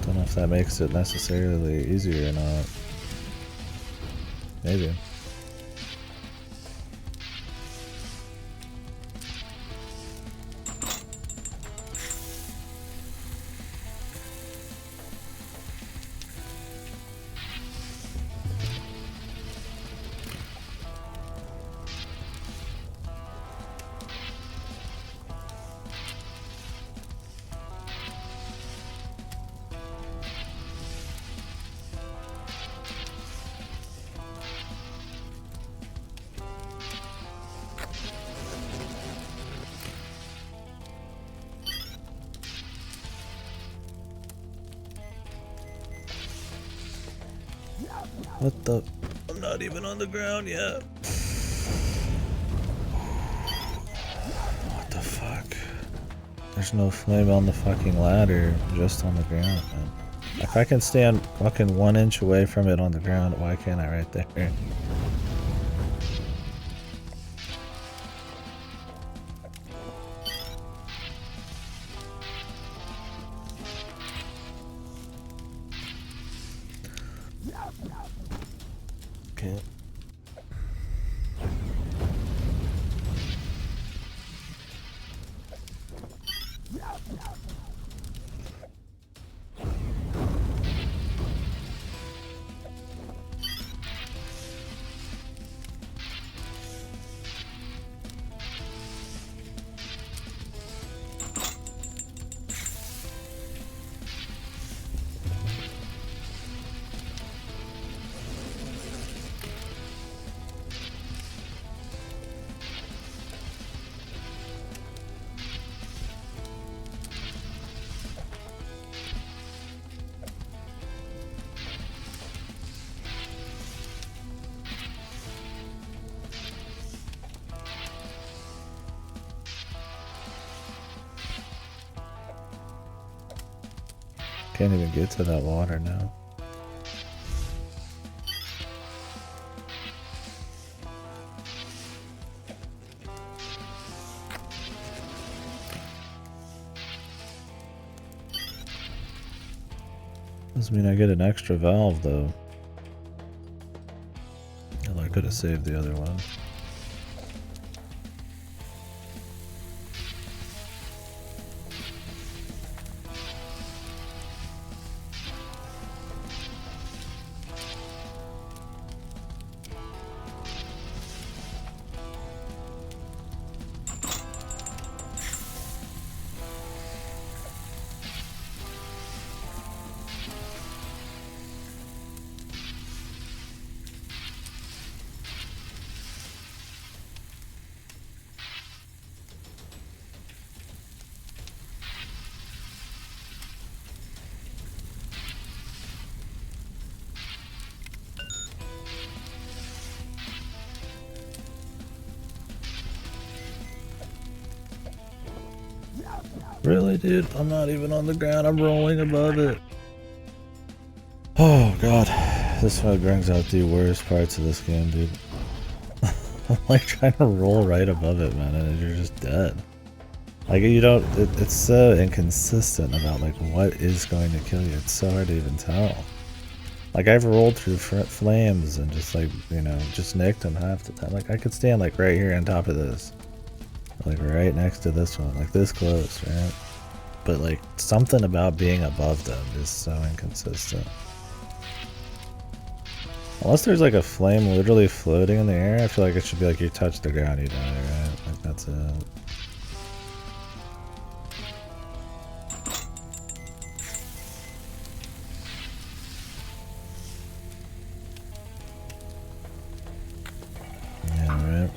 Don't know if that makes it necessarily easier or not. Maybe. What the? I'm not even on the ground yet. What the fuck? There's no flame on the fucking ladder, just on the ground, man. If I can stand fucking 1 inch away from it on the ground, why can't I right there? Okay. Can't even get to that water now. Doesn't mean I get an extra valve though. Well, I could have saved the other one. Really, dude? I'm not even on the ground. I'm rolling above it. Oh, God. This one brings out the worst parts of this game, dude. I'm like trying to roll right above it, man, and you're just dead. Like, you don't... it's so inconsistent about, like, what is going to kill you. It's so hard to even tell. Like, I've rolled through flames and just, like, you know, just nicked them half the time. Like, I could stand, like, right here on top of this. Like right next to this one, like this close, right? But like something about being above them is so inconsistent. Unless there's like a flame literally floating in the air, I feel like it should be like you touch the ground, you die, right? Like that's it. Yeah, right.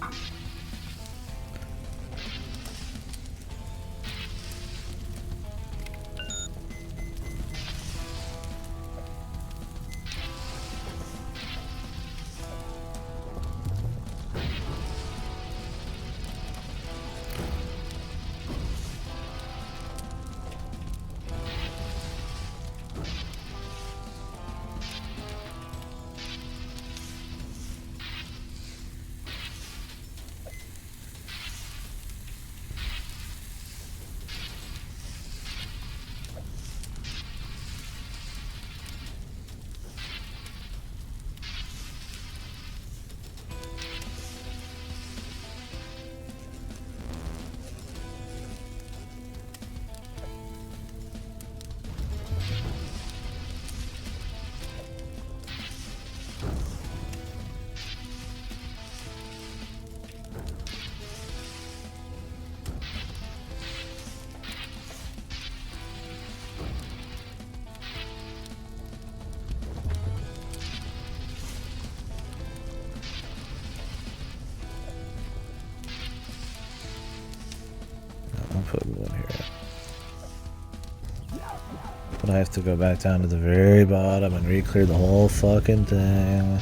But I have to go back down to the very bottom and re-clear the whole fucking thing.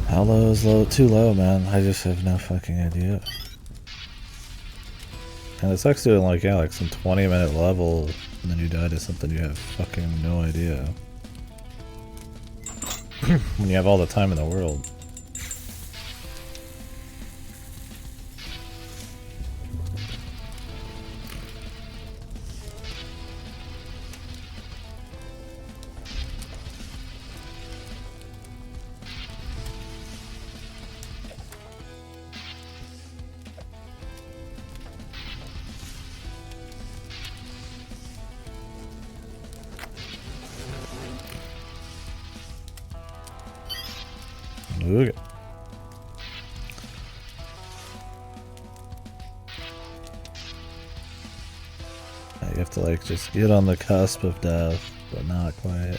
How low is low? Too low, man. I just have no fucking idea. And it sucks doing like, yeah, like some 20-minute level and then you die to something you have fucking no idea. When you have all the time in the world. Look. You have to like just get on the cusp of death, but not quite.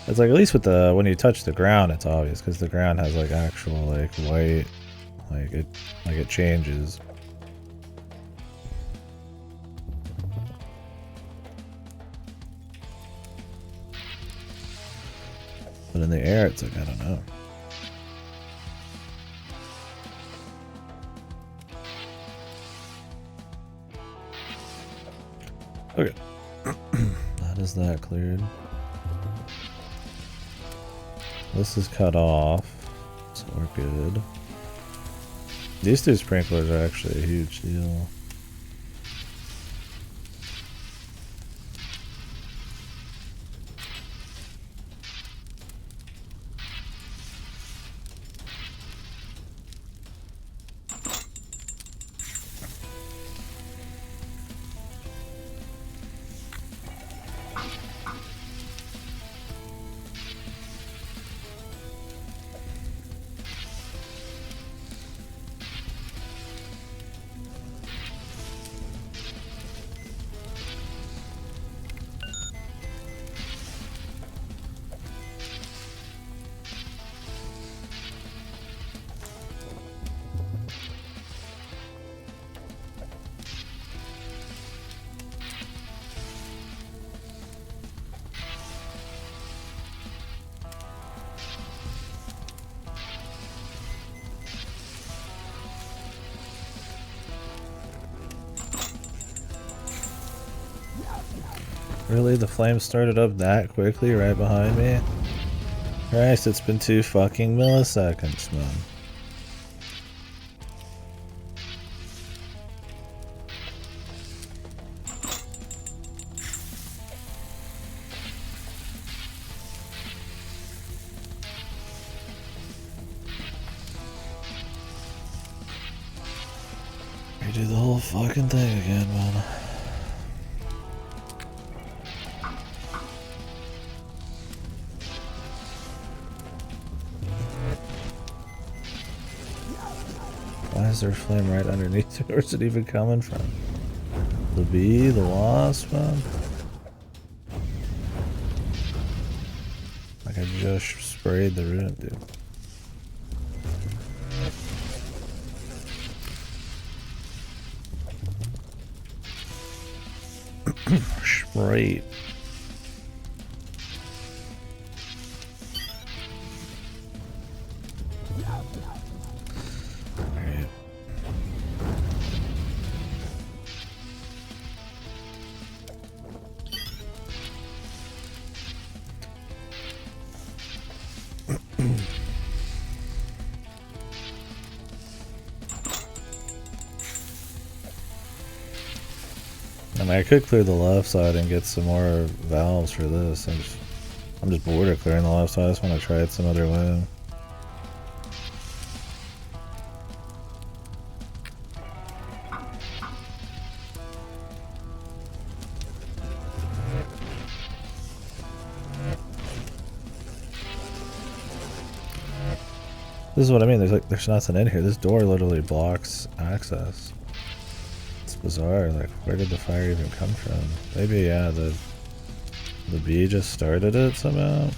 It's like at least with the when you touch the ground, it's obvious because the ground has like actual like white, like it changes. But in the air, it's like, I don't know. Okay. That is that cleared. This is cut off, so we're good. These two sprinklers are actually a huge deal. Really? The flame started up that quickly right behind me? Christ, it's been 2 fucking milliseconds, man. Redo the whole fucking thing again, man. Why is there a flame right underneath it? Where's it even coming from? The bee? The wasp? Man? Like I just sprayed the room, dude. Sprayed. mean, I could clear the left side and get some more valves for this. I'm just bored of clearing the left side. I just want to try it some other way. This is what I mean. There's nothing in here. This door literally blocks access. It's bizarre. Like, where did the fire even come from? Maybe, yeah, the bee just started it somehow.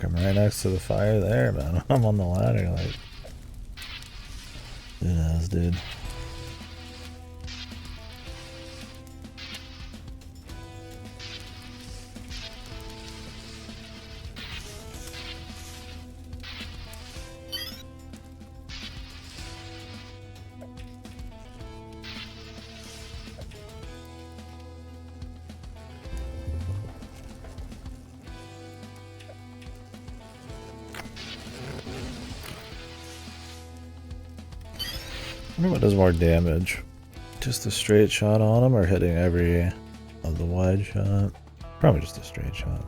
I'm right next to the fire there, man. I'm on the ladder, like... Who knows, dude? I wonder what does more damage. Just a straight shot on him or hitting every of the wide shot? Probably just a straight shot.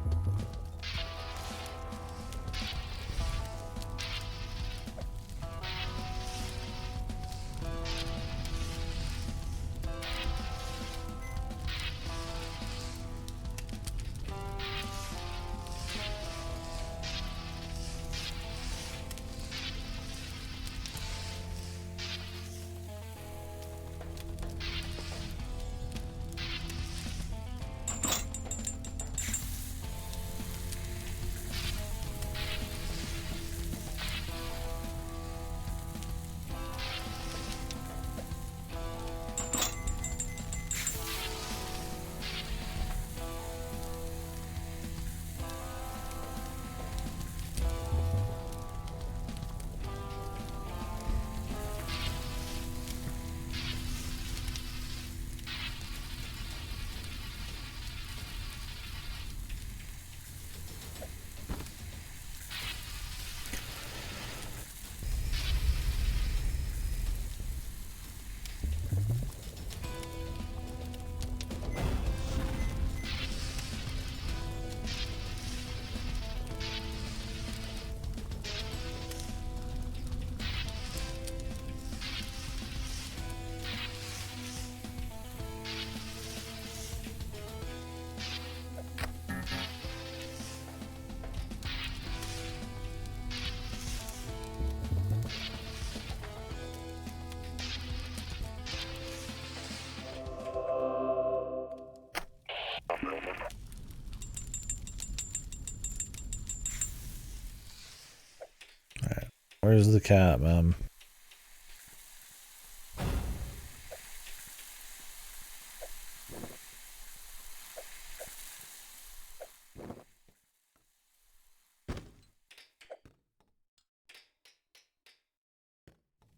Alright, where's the cat, man?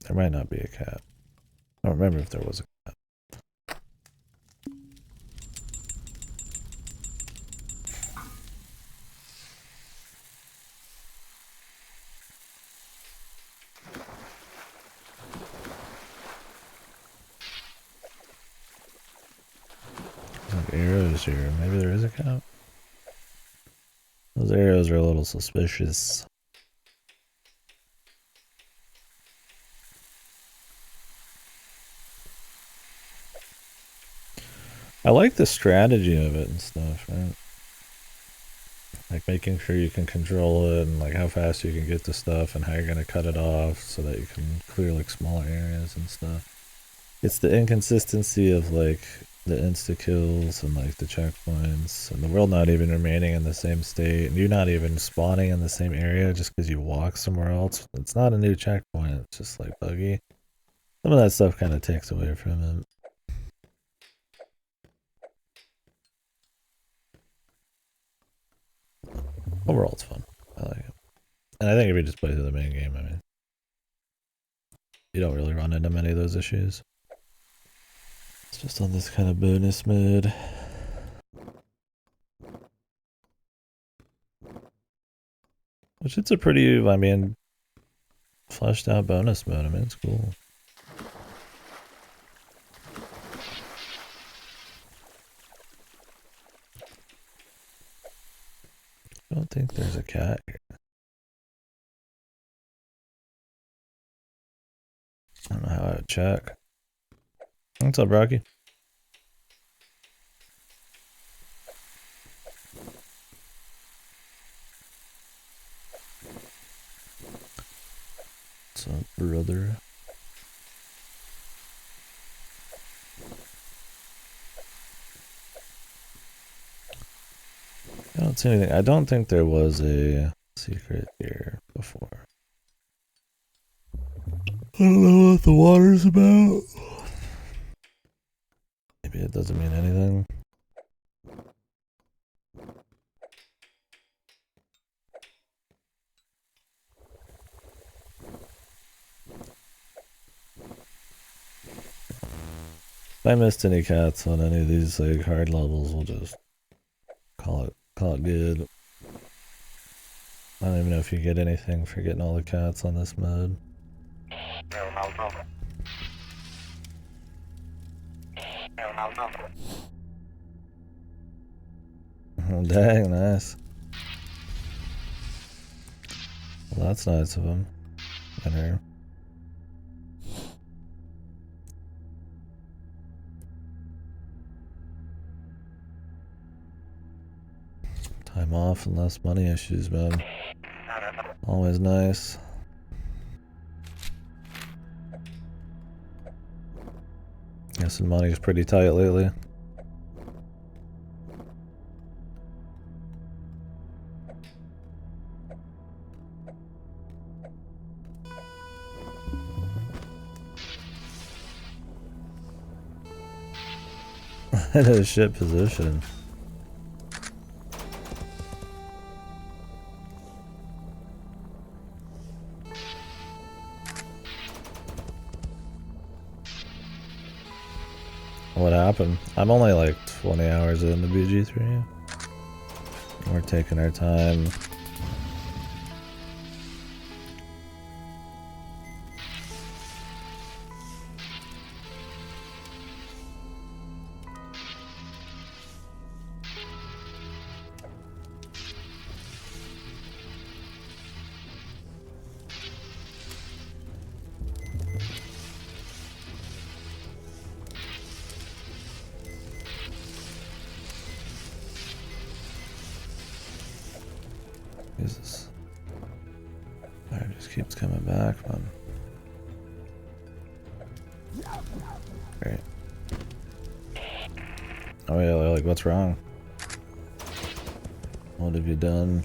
There might not be a cat. I don't remember if there was a cat. There's like arrows here. Maybe there is a cat. Those arrows are a little suspicious. I like the strategy of it and stuff, right? Like making sure you can control it and like how fast you can get to stuff and how you're gonna cut it off so that you can clear like smaller areas and stuff. It's the inconsistency of like the insta kills and like the checkpoints and the world not even remaining in the same state and you not even spawning in the same area just because you walk somewhere else. It's not a new checkpoint, it's just like buggy. Some of that stuff kind of takes away from it. Overall, it's fun. I like it. And I think if you just play through the main game, I mean, you don't really run into many of those issues. It's just on this kind of bonus mode. Which it's a pretty, I mean, fleshed out bonus mode. I mean, it's cool. I don't think there's a cat here. I don't know how I would check. What's up, Rocky? What's up, brother? I don't see anything. I don't think there was a secret here before. I don't know what the water's about. Maybe it doesn't mean anything. If I missed any cats on any of these like hard levels, we'll just call it good. I don't even know if you get anything for getting all the cats on this mode. Oh, dang, nice. Well, that's nice of him. And her. Time off and less money issues, man. Always nice. Guessing money's pretty tight lately. In a shit position. What happened? I'm only like 20 hours into BG3. We're taking our time. Jesus. Fire just keeps coming back, man. Great. Oh yeah, like what's wrong? What have you done?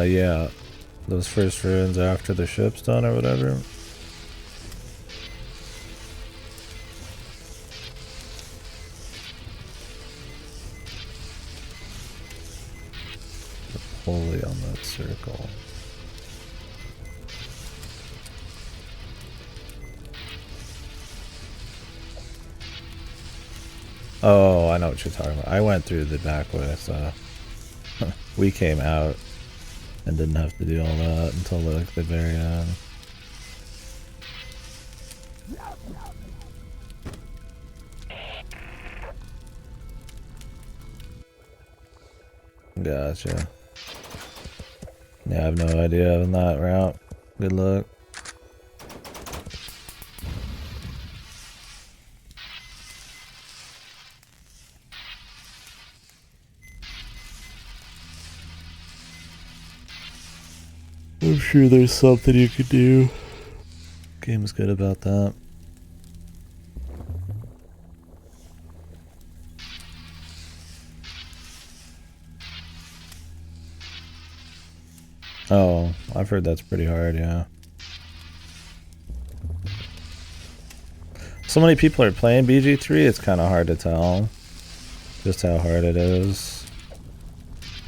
Yeah. Those first ruins after the ship's done or whatever. Wholly on that circle. Oh, I know what you're talking about. I went through the back way, so we came out and didn't have to do all that until like the very end. Gotcha. Yeah, I have no idea on that route. Good luck. I'm sure there's something you could do. Game's good about that. Oh, I've heard that's pretty hard, yeah. So many people are playing BG3, it's kind of hard to tell just how hard it is.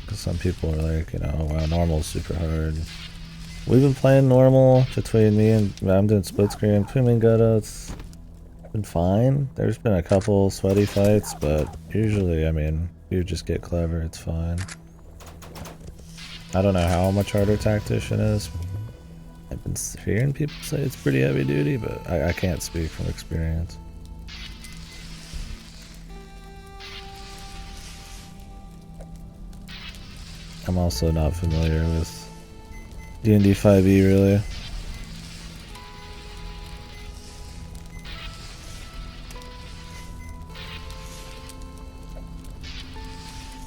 Because some people are like, you know, wow, normal's super hard. We've been playing normal between me and I'm doing split screen. Between me and Gota, it's been fine. There's been a couple sweaty fights, but usually, I mean, you just get clever, it's fine. I don't know how much harder Tactician is. I've been hearing people say it's pretty heavy duty, but I can't speak from experience. I'm also not familiar with D&D 5e really.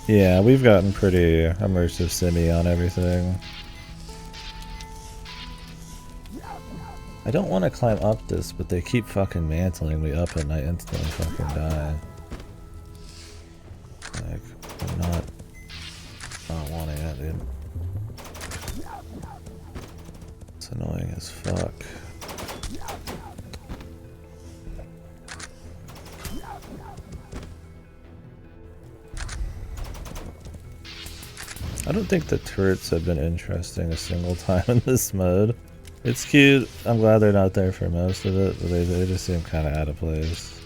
Yeah, we've gotten pretty immersive simi on everything. I don't want to climb up this, but they keep fucking mantling me up and I instantly fucking die. Like, I'm not wanting it, dude. It's annoying as fuck. I don't think the turrets have been interesting a single time in this mode. It's cute. I'm glad they're not there for most of it, but they just seem kind of out of place.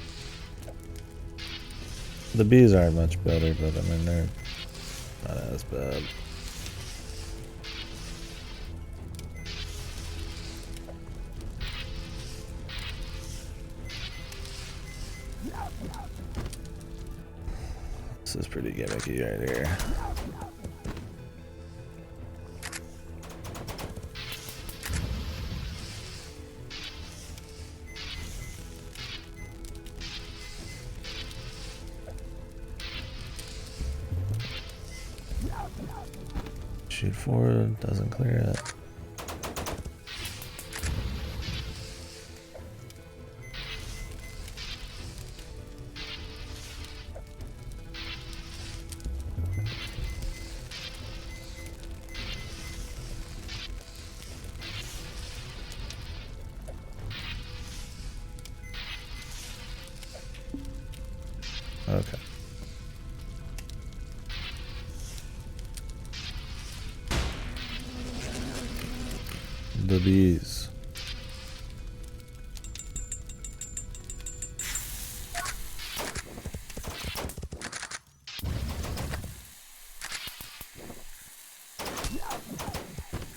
The bees aren't much better, but I mean, they're not as bad. This is pretty gimmicky right here. Shoot forward, doesn't clear it. Okay. The bees.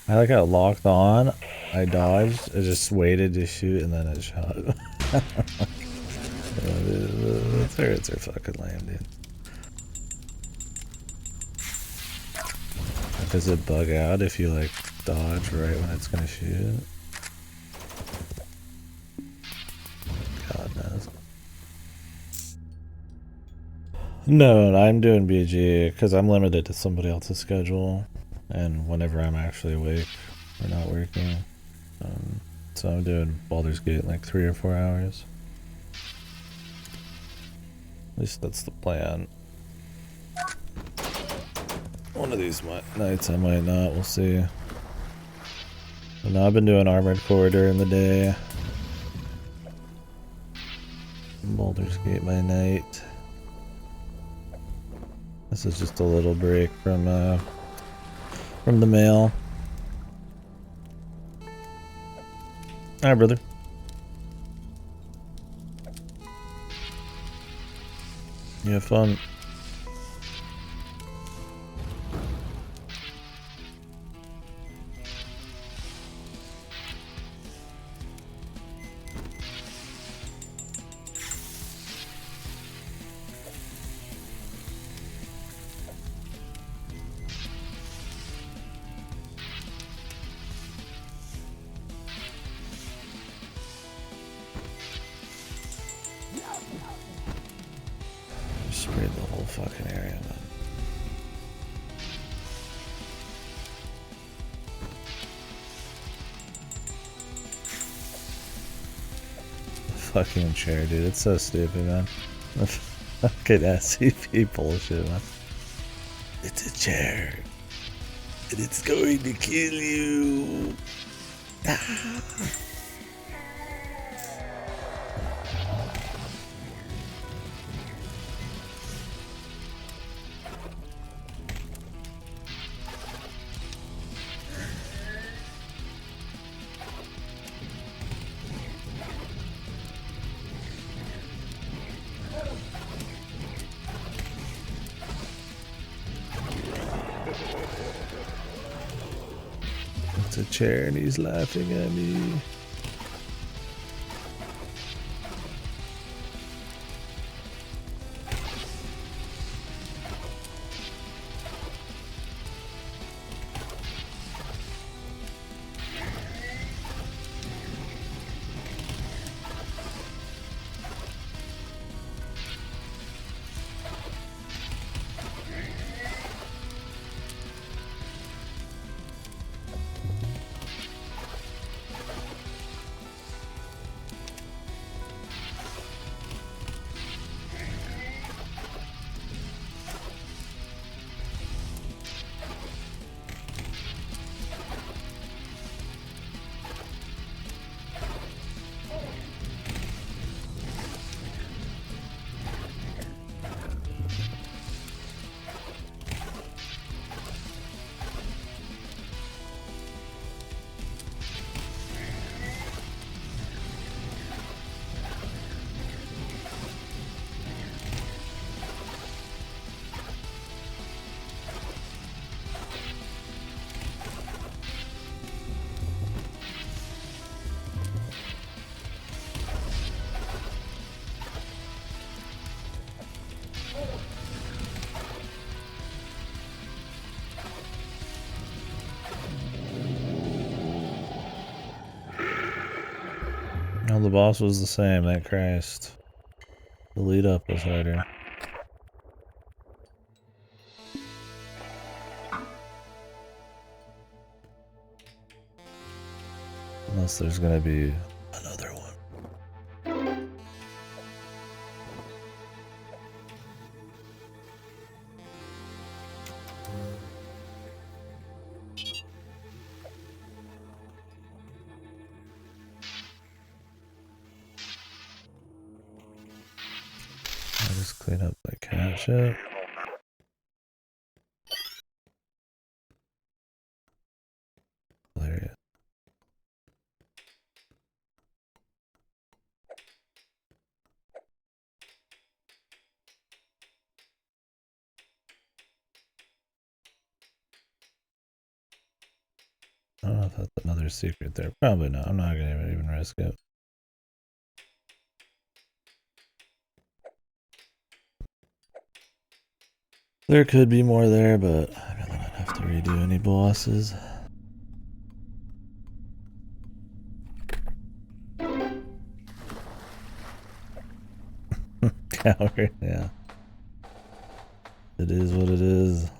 I like how it locked on. I dodged. I just waited to shoot and then it shot. The turrets are fucking lame, dude. Does it bug out if you like dodge right when it's gonna shoot? God knows. No, I'm doing BG because I'm limited to somebody else's schedule, and whenever I'm actually awake, we're not working. So I'm doing Baldur's Gate in like 3 or 4 hours. At least that's the plan. One of these nights I might not, we'll see. But no, I've been doing Armored Core during the day. Baldur's Gate by night. This is just a little break from the mail. Alright, brother. You have fun. Sprayed the whole fucking area, man. fucking chair, dude. It's so stupid, man. Fucking SCP bullshit, man. It's a chair. And it's going to kill you. Ah. It's a chair and he's laughing at me. No, the boss was the same, that Christ. The lead up was harder. Unless there's gonna be another one. I'll just clean up the cat shit. Hilarious. I don't know if that's another secret there. Probably not. I'm not gonna even risk it. There could be more there, but I'd rather not have to redo any bosses. Coward, yeah. It is what it is.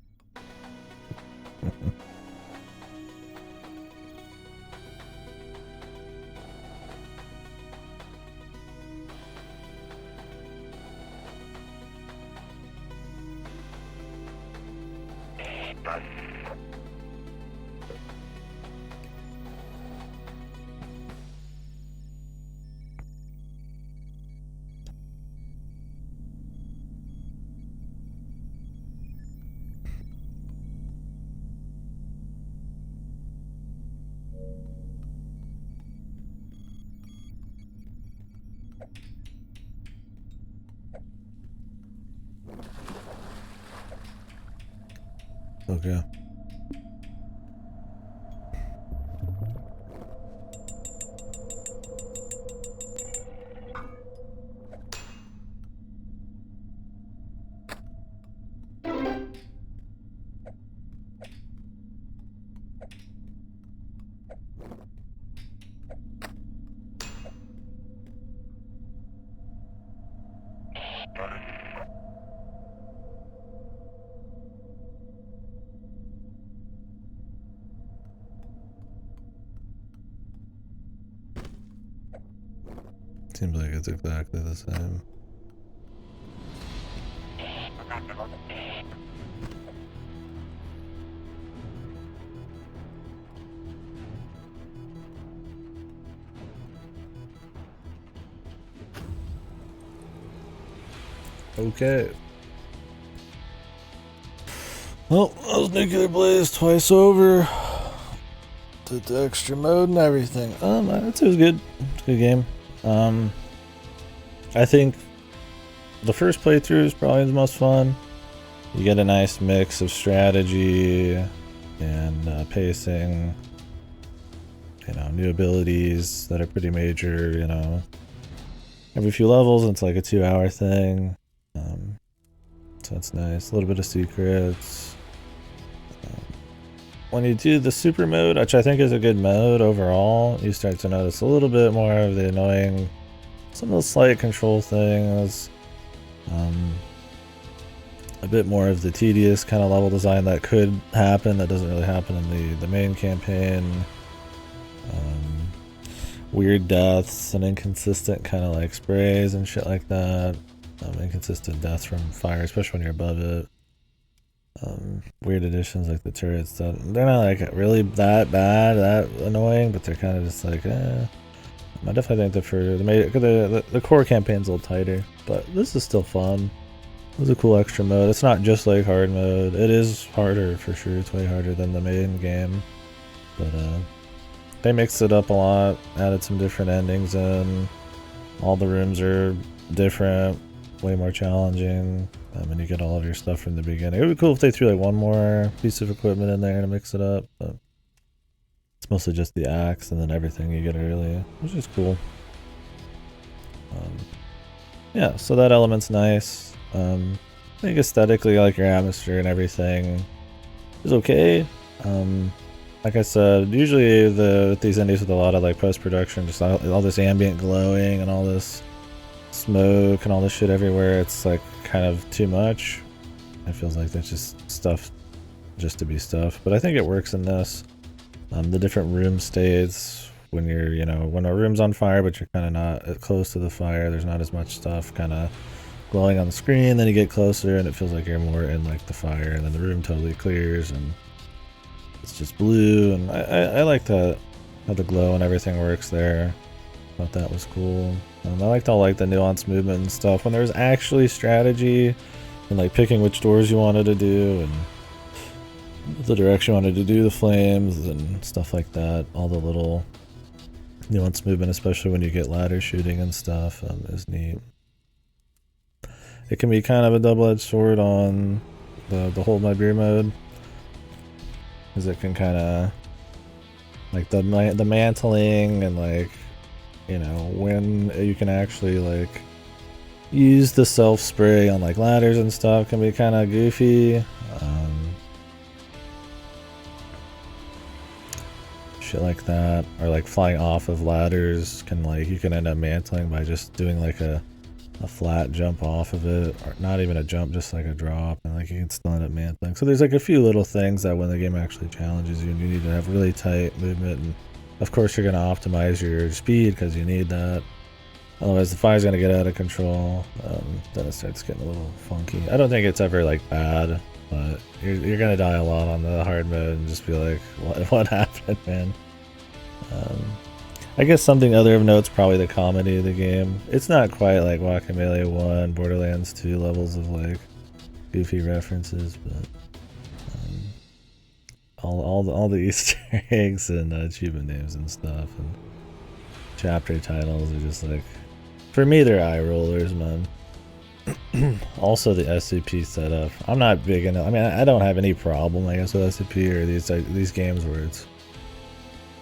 Okay. Seems like it's exactly the same. Okay. Well, that was Nuclear Blaze twice over. Did the extra mode and everything. It was good. It's a good game. I think the first playthrough is probably the most fun. You get a nice mix of strategy and pacing. You know, new abilities that are pretty major. You know, every few levels, it's like a 2-hour thing. So that's nice. A little bit of secrets. When you do the super mode, which I think is a good mode overall, you start to notice a little bit more of the annoying, some of the slight control things, a bit more of the tedious kind of level design that could happen that doesn't really happen in the main campaign. Weird deaths and inconsistent kind of like sprays and shit like that. Inconsistent deaths from fire, especially when you're above it. Weird additions like the turrets that they're not like really that bad, that annoying, but they're kind of just like I definitely think the core campaign's a little tighter, but this is still fun. It was a cool extra mode. It's not just like hard mode. It is harder for sure. It's way harder than the main game, but they mixed it up a lot, added some different endings in. All the rooms are different, way more challenging. And you get all of your stuff from the beginning. It would be cool if they threw like one more piece of equipment in there to mix it up, but it's mostly just the axe and then everything you get early, which is cool. Yeah, so that element's nice. I think aesthetically, like your atmosphere and everything is okay. Like I said, usually these indies with a lot of like post-production, just all this ambient glowing and all this smoke and all this shit everywhere, it's like kind of too much. It feels like that's just stuff just to be stuff, but I think it works in this. The different room states, when you're, you know, when a room's on fire but you're kind of not close to the fire, there's not as much stuff kind of glowing on the screen. Then you get closer and it feels like you're more in like the fire, and then the room totally clears and it's just blue. And I like that, how the glow and everything works there. Thought that was cool. I liked all like the nuanced movement and stuff when there was actually strategy and like picking which doors you wanted to do and the direction you wanted to do the flames and stuff like that. All the little nuanced movement, especially when you get ladder shooting and stuff, is neat. It can be kind of a double-edged sword on the hold my beer mode, because it can kind of like the mantling and like, you know, when you can actually like use the self spray on like ladders and stuff can be kind of goofy. Shit like that, or like flying off of ladders can like, you can end up mantling by just doing like a flat jump off of it, or not even a jump, just like a drop, and like you can still end up mantling. So there's like a few little things that when the game actually challenges you, you need to have really tight movement, and of course you're going to optimize your speed because you need that. Otherwise the fire's going to get out of control. Then it starts getting a little funky. I don't think it's ever like bad, but you're going to die a lot on the hard mode and just be like, what happened, man? I guess something other of note's probably the comedy of the game. It's not quite like Guacamelee 1, Borderlands 2 levels of like goofy references, but all the Easter eggs and achievement names and stuff and chapter titles are just like, for me, they're eye rollers, man. Also the SCP setup, I'm not big into. I mean, I don't have any problem, I guess, with SCP or these games where it's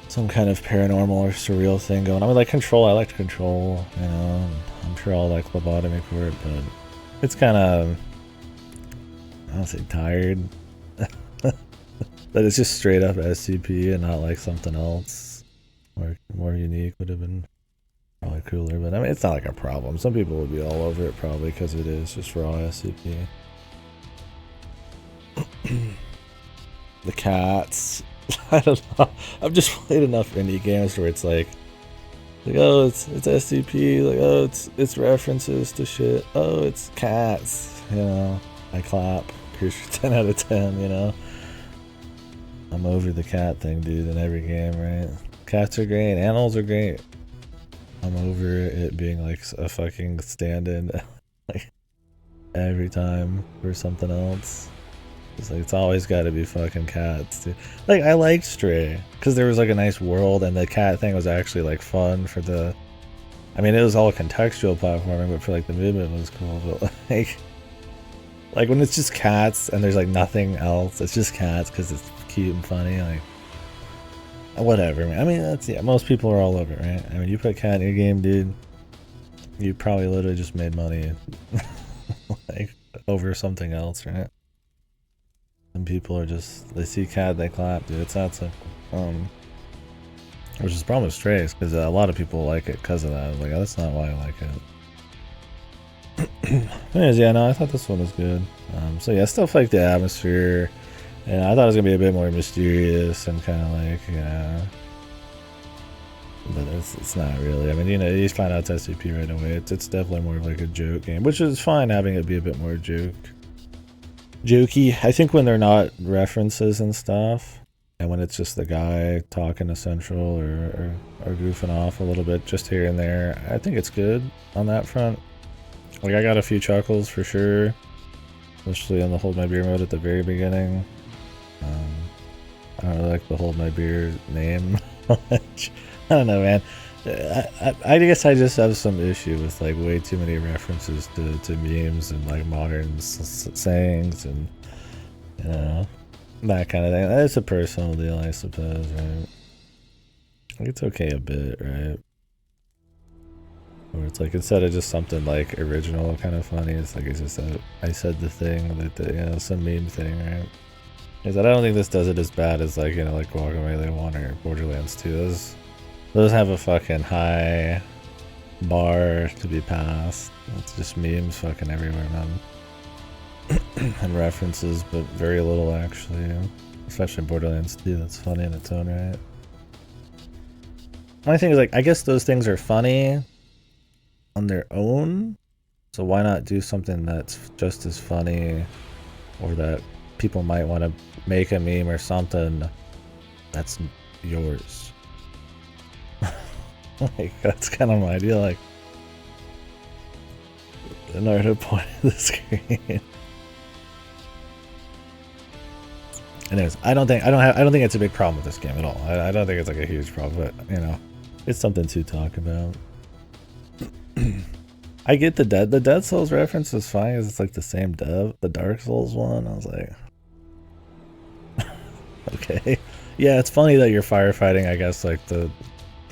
some kind of paranormal or surreal thing going on. I mean, like Control, I liked Control, you know, I'm sure I'll like Lobotomy for it, but it's kind of, I don't say tired, but it's just straight up SCP and not like something else more unique would have been probably cooler. But I mean, it's not like a problem. Some people would be all over it probably because it is just raw SCP. The cats. I don't know. I've just played enough indie games where it's like Like, oh, it's SCP. Like, oh, it's references to shit. Oh, it's cats. You know, I clap. Here's your 10 out of 10. You know, I'm over the cat thing, dude. In every game, right? Cats are great. Animals are great. I'm over it being like a fucking stand-in, like every time for something else. It's like it's always got to be fucking cats, dude. Like I liked Stray because there was like a nice world, and the cat thing was actually like fun for the. I mean, it was all contextual platforming, but for like the movement was cool. But like when it's just cats and there's like nothing else, it's just cats because it's cute and funny. Like whatever, man. I mean, that's most people are all over it, right? I mean, you put cat in your game, dude. You probably literally just made money, like over something else, right? And people are just, they see cat, they clap, dude. It's that simple. Which is the problem with Strays, because a lot of people like it because of that. Like, oh, that's not why I like it. Anyways, yeah, no, I thought this one was good. So yeah, stuff like the atmosphere. And I thought it was going to be a bit more mysterious and kind of like, yeah. But it's not really. I mean, you know, you find out it's SCP right away. It's definitely more of like a joke game, which is fine having it be a bit more jokey. I think when they're not references and stuff, and when it's just the guy talking to Central or goofing off a little bit just here and there, I think it's good on that front. Like I got a few chuckles for sure, especially on the Hold My Beer mode at the very beginning. I don't really like the Hold My Beer name much. I don't know, man. I guess I just have some issue with like way too many references to memes and like modern sayings and you know that kind of thing. That's a personal deal, I suppose, right? Like, it's okay a bit, right? Or it's like instead of just something like original, kind of funny, it's like it's just I said the thing that you know, some meme thing, right? Is that I don't think this does it as bad as like, you know, like Guacamelee 1 or Borderlands 2. Those have a fucking high bar to be passed. It's just memes fucking everywhere, man. And references, but very little actually. Especially in Borderlands 2, that's funny in its own right. My thing is like, I guess those things are funny on their own. So why not do something that's just as funny, or that people might want to make a meme or something that's yours. Like that's kind of my idea, like in order to point at the screen. Anyways, I don't think it's a big problem with this game at all. I don't think it's like a huge problem, but you know, it's something to talk about. I get the Dead Souls reference is fine because it's like the same dev, the Dark Souls one. I was like, okay, yeah, it's funny that you're firefighting. I guess like the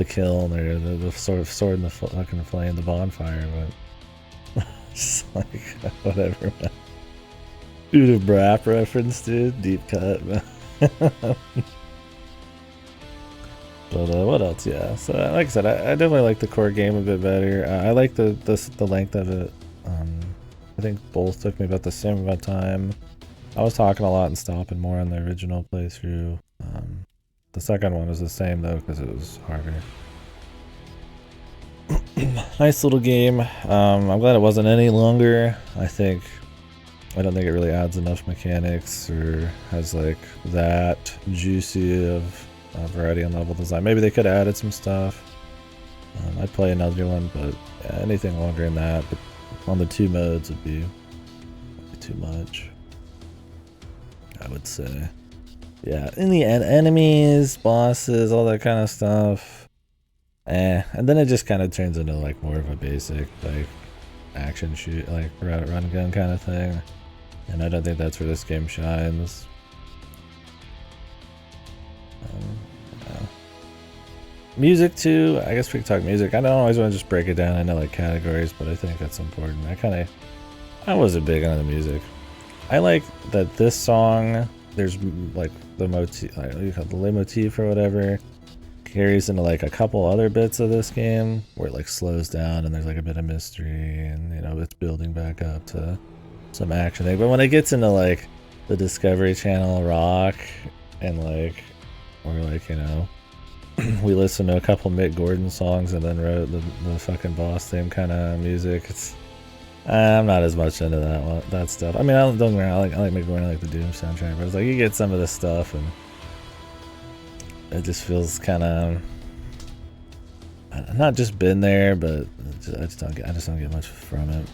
kiln or the sort of sword in the fucking flame, the bonfire, but just like whatever, man. Dude, a Brap reference, dude, deep cut, man. But what else? Yeah, so like I said, I definitely like the core game a bit better. I like the length of it. I think both took me about the same amount of time. I was talking a lot and stopping more on the original playthrough. The second one was the same though because it was harder. Nice little game. I'm glad it wasn't any longer. I don't think it really adds enough mechanics or has like that juicy of variety and level design. Maybe they could have added some stuff. I'd play another one, but anything longer than that, but on the 2 modes would be too much, I would say. Yeah, in the end, enemies, bosses, all that kind of stuff. And then it just kind of turns into like more of a basic like action shoot, like run gun kind of thing. And I don't think that's where this game shines. Yeah. Music too, I guess we could talk music. I don't always want to just break it down into like categories, but I think that's important. I wasn't big on the music. I like that this song, there's like the motif, like you call it the leitmotif or whatever, carries into like a couple other bits of this game where it like slows down and there's like a bit of mystery and you know it's building back up to some action thing. But when it gets into like the Discovery Channel rock and like, or like, you know, we listened to a couple Mick Gordon songs and then wrote the fucking boss theme kind of music. It's I'm not as much into that stuff. I mean, don't get me wrong, I like Mick Gordon, I like the Doom soundtrack, but it's like you get some of this stuff and it just feels kind of not just been there, but I just don't get much from it.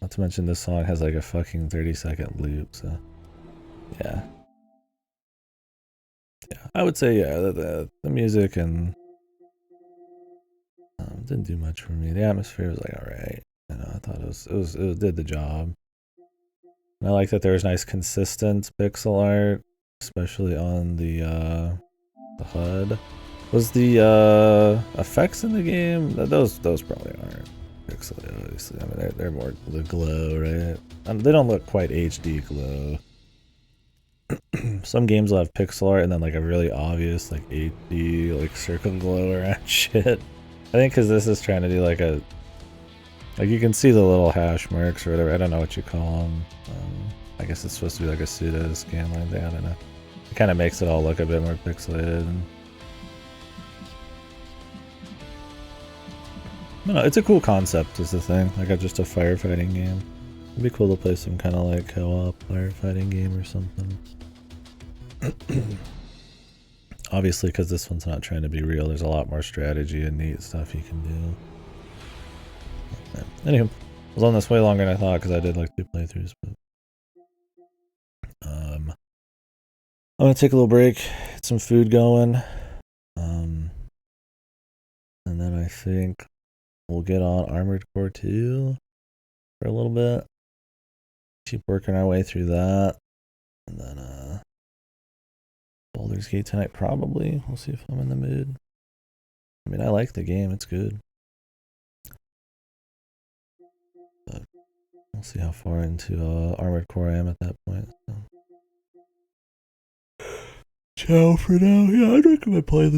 Not to mention this song has like a fucking 30-second loop, so yeah. Yeah, I would say the music and didn't do much for me. The atmosphere was like alright. You know, I thought it did the job. And I like that there was nice consistent pixel art, especially on the HUD. Was the effects in the game? Those probably aren't pixelated, obviously. I mean, they're more the glow, right? They don't look quite HD glow. Some games will have pixel art and then like a really obvious like HD like circle glow around shit. I think because this is trying to do like you can see the little hash marks or whatever. I don't know what you call them. I guess it's supposed to be like a pseudo scanline thing. I don't know. It kind of makes it all look a bit more pixelated. No, it's a cool concept is the thing. Like just a firefighting game. It'd be cool to play some kind of like co-op firefighting game or something. Obviously, because this one's not trying to be real, there's a lot more strategy and neat stuff you can do. Anywho, I was on this way longer than I thought because I did like 2 playthroughs. But I'm gonna take a little break, get some food going, and then I think we'll get on Armored Core 2 for a little bit. Keep working our way through that, and then Baldur's Gate tonight probably. We'll see if I'm in the mood. I mean, I like the game; it's good. But we'll see how far into Armored Core I am at that point. So. Ciao for now. Yeah, I'd recommend playing this.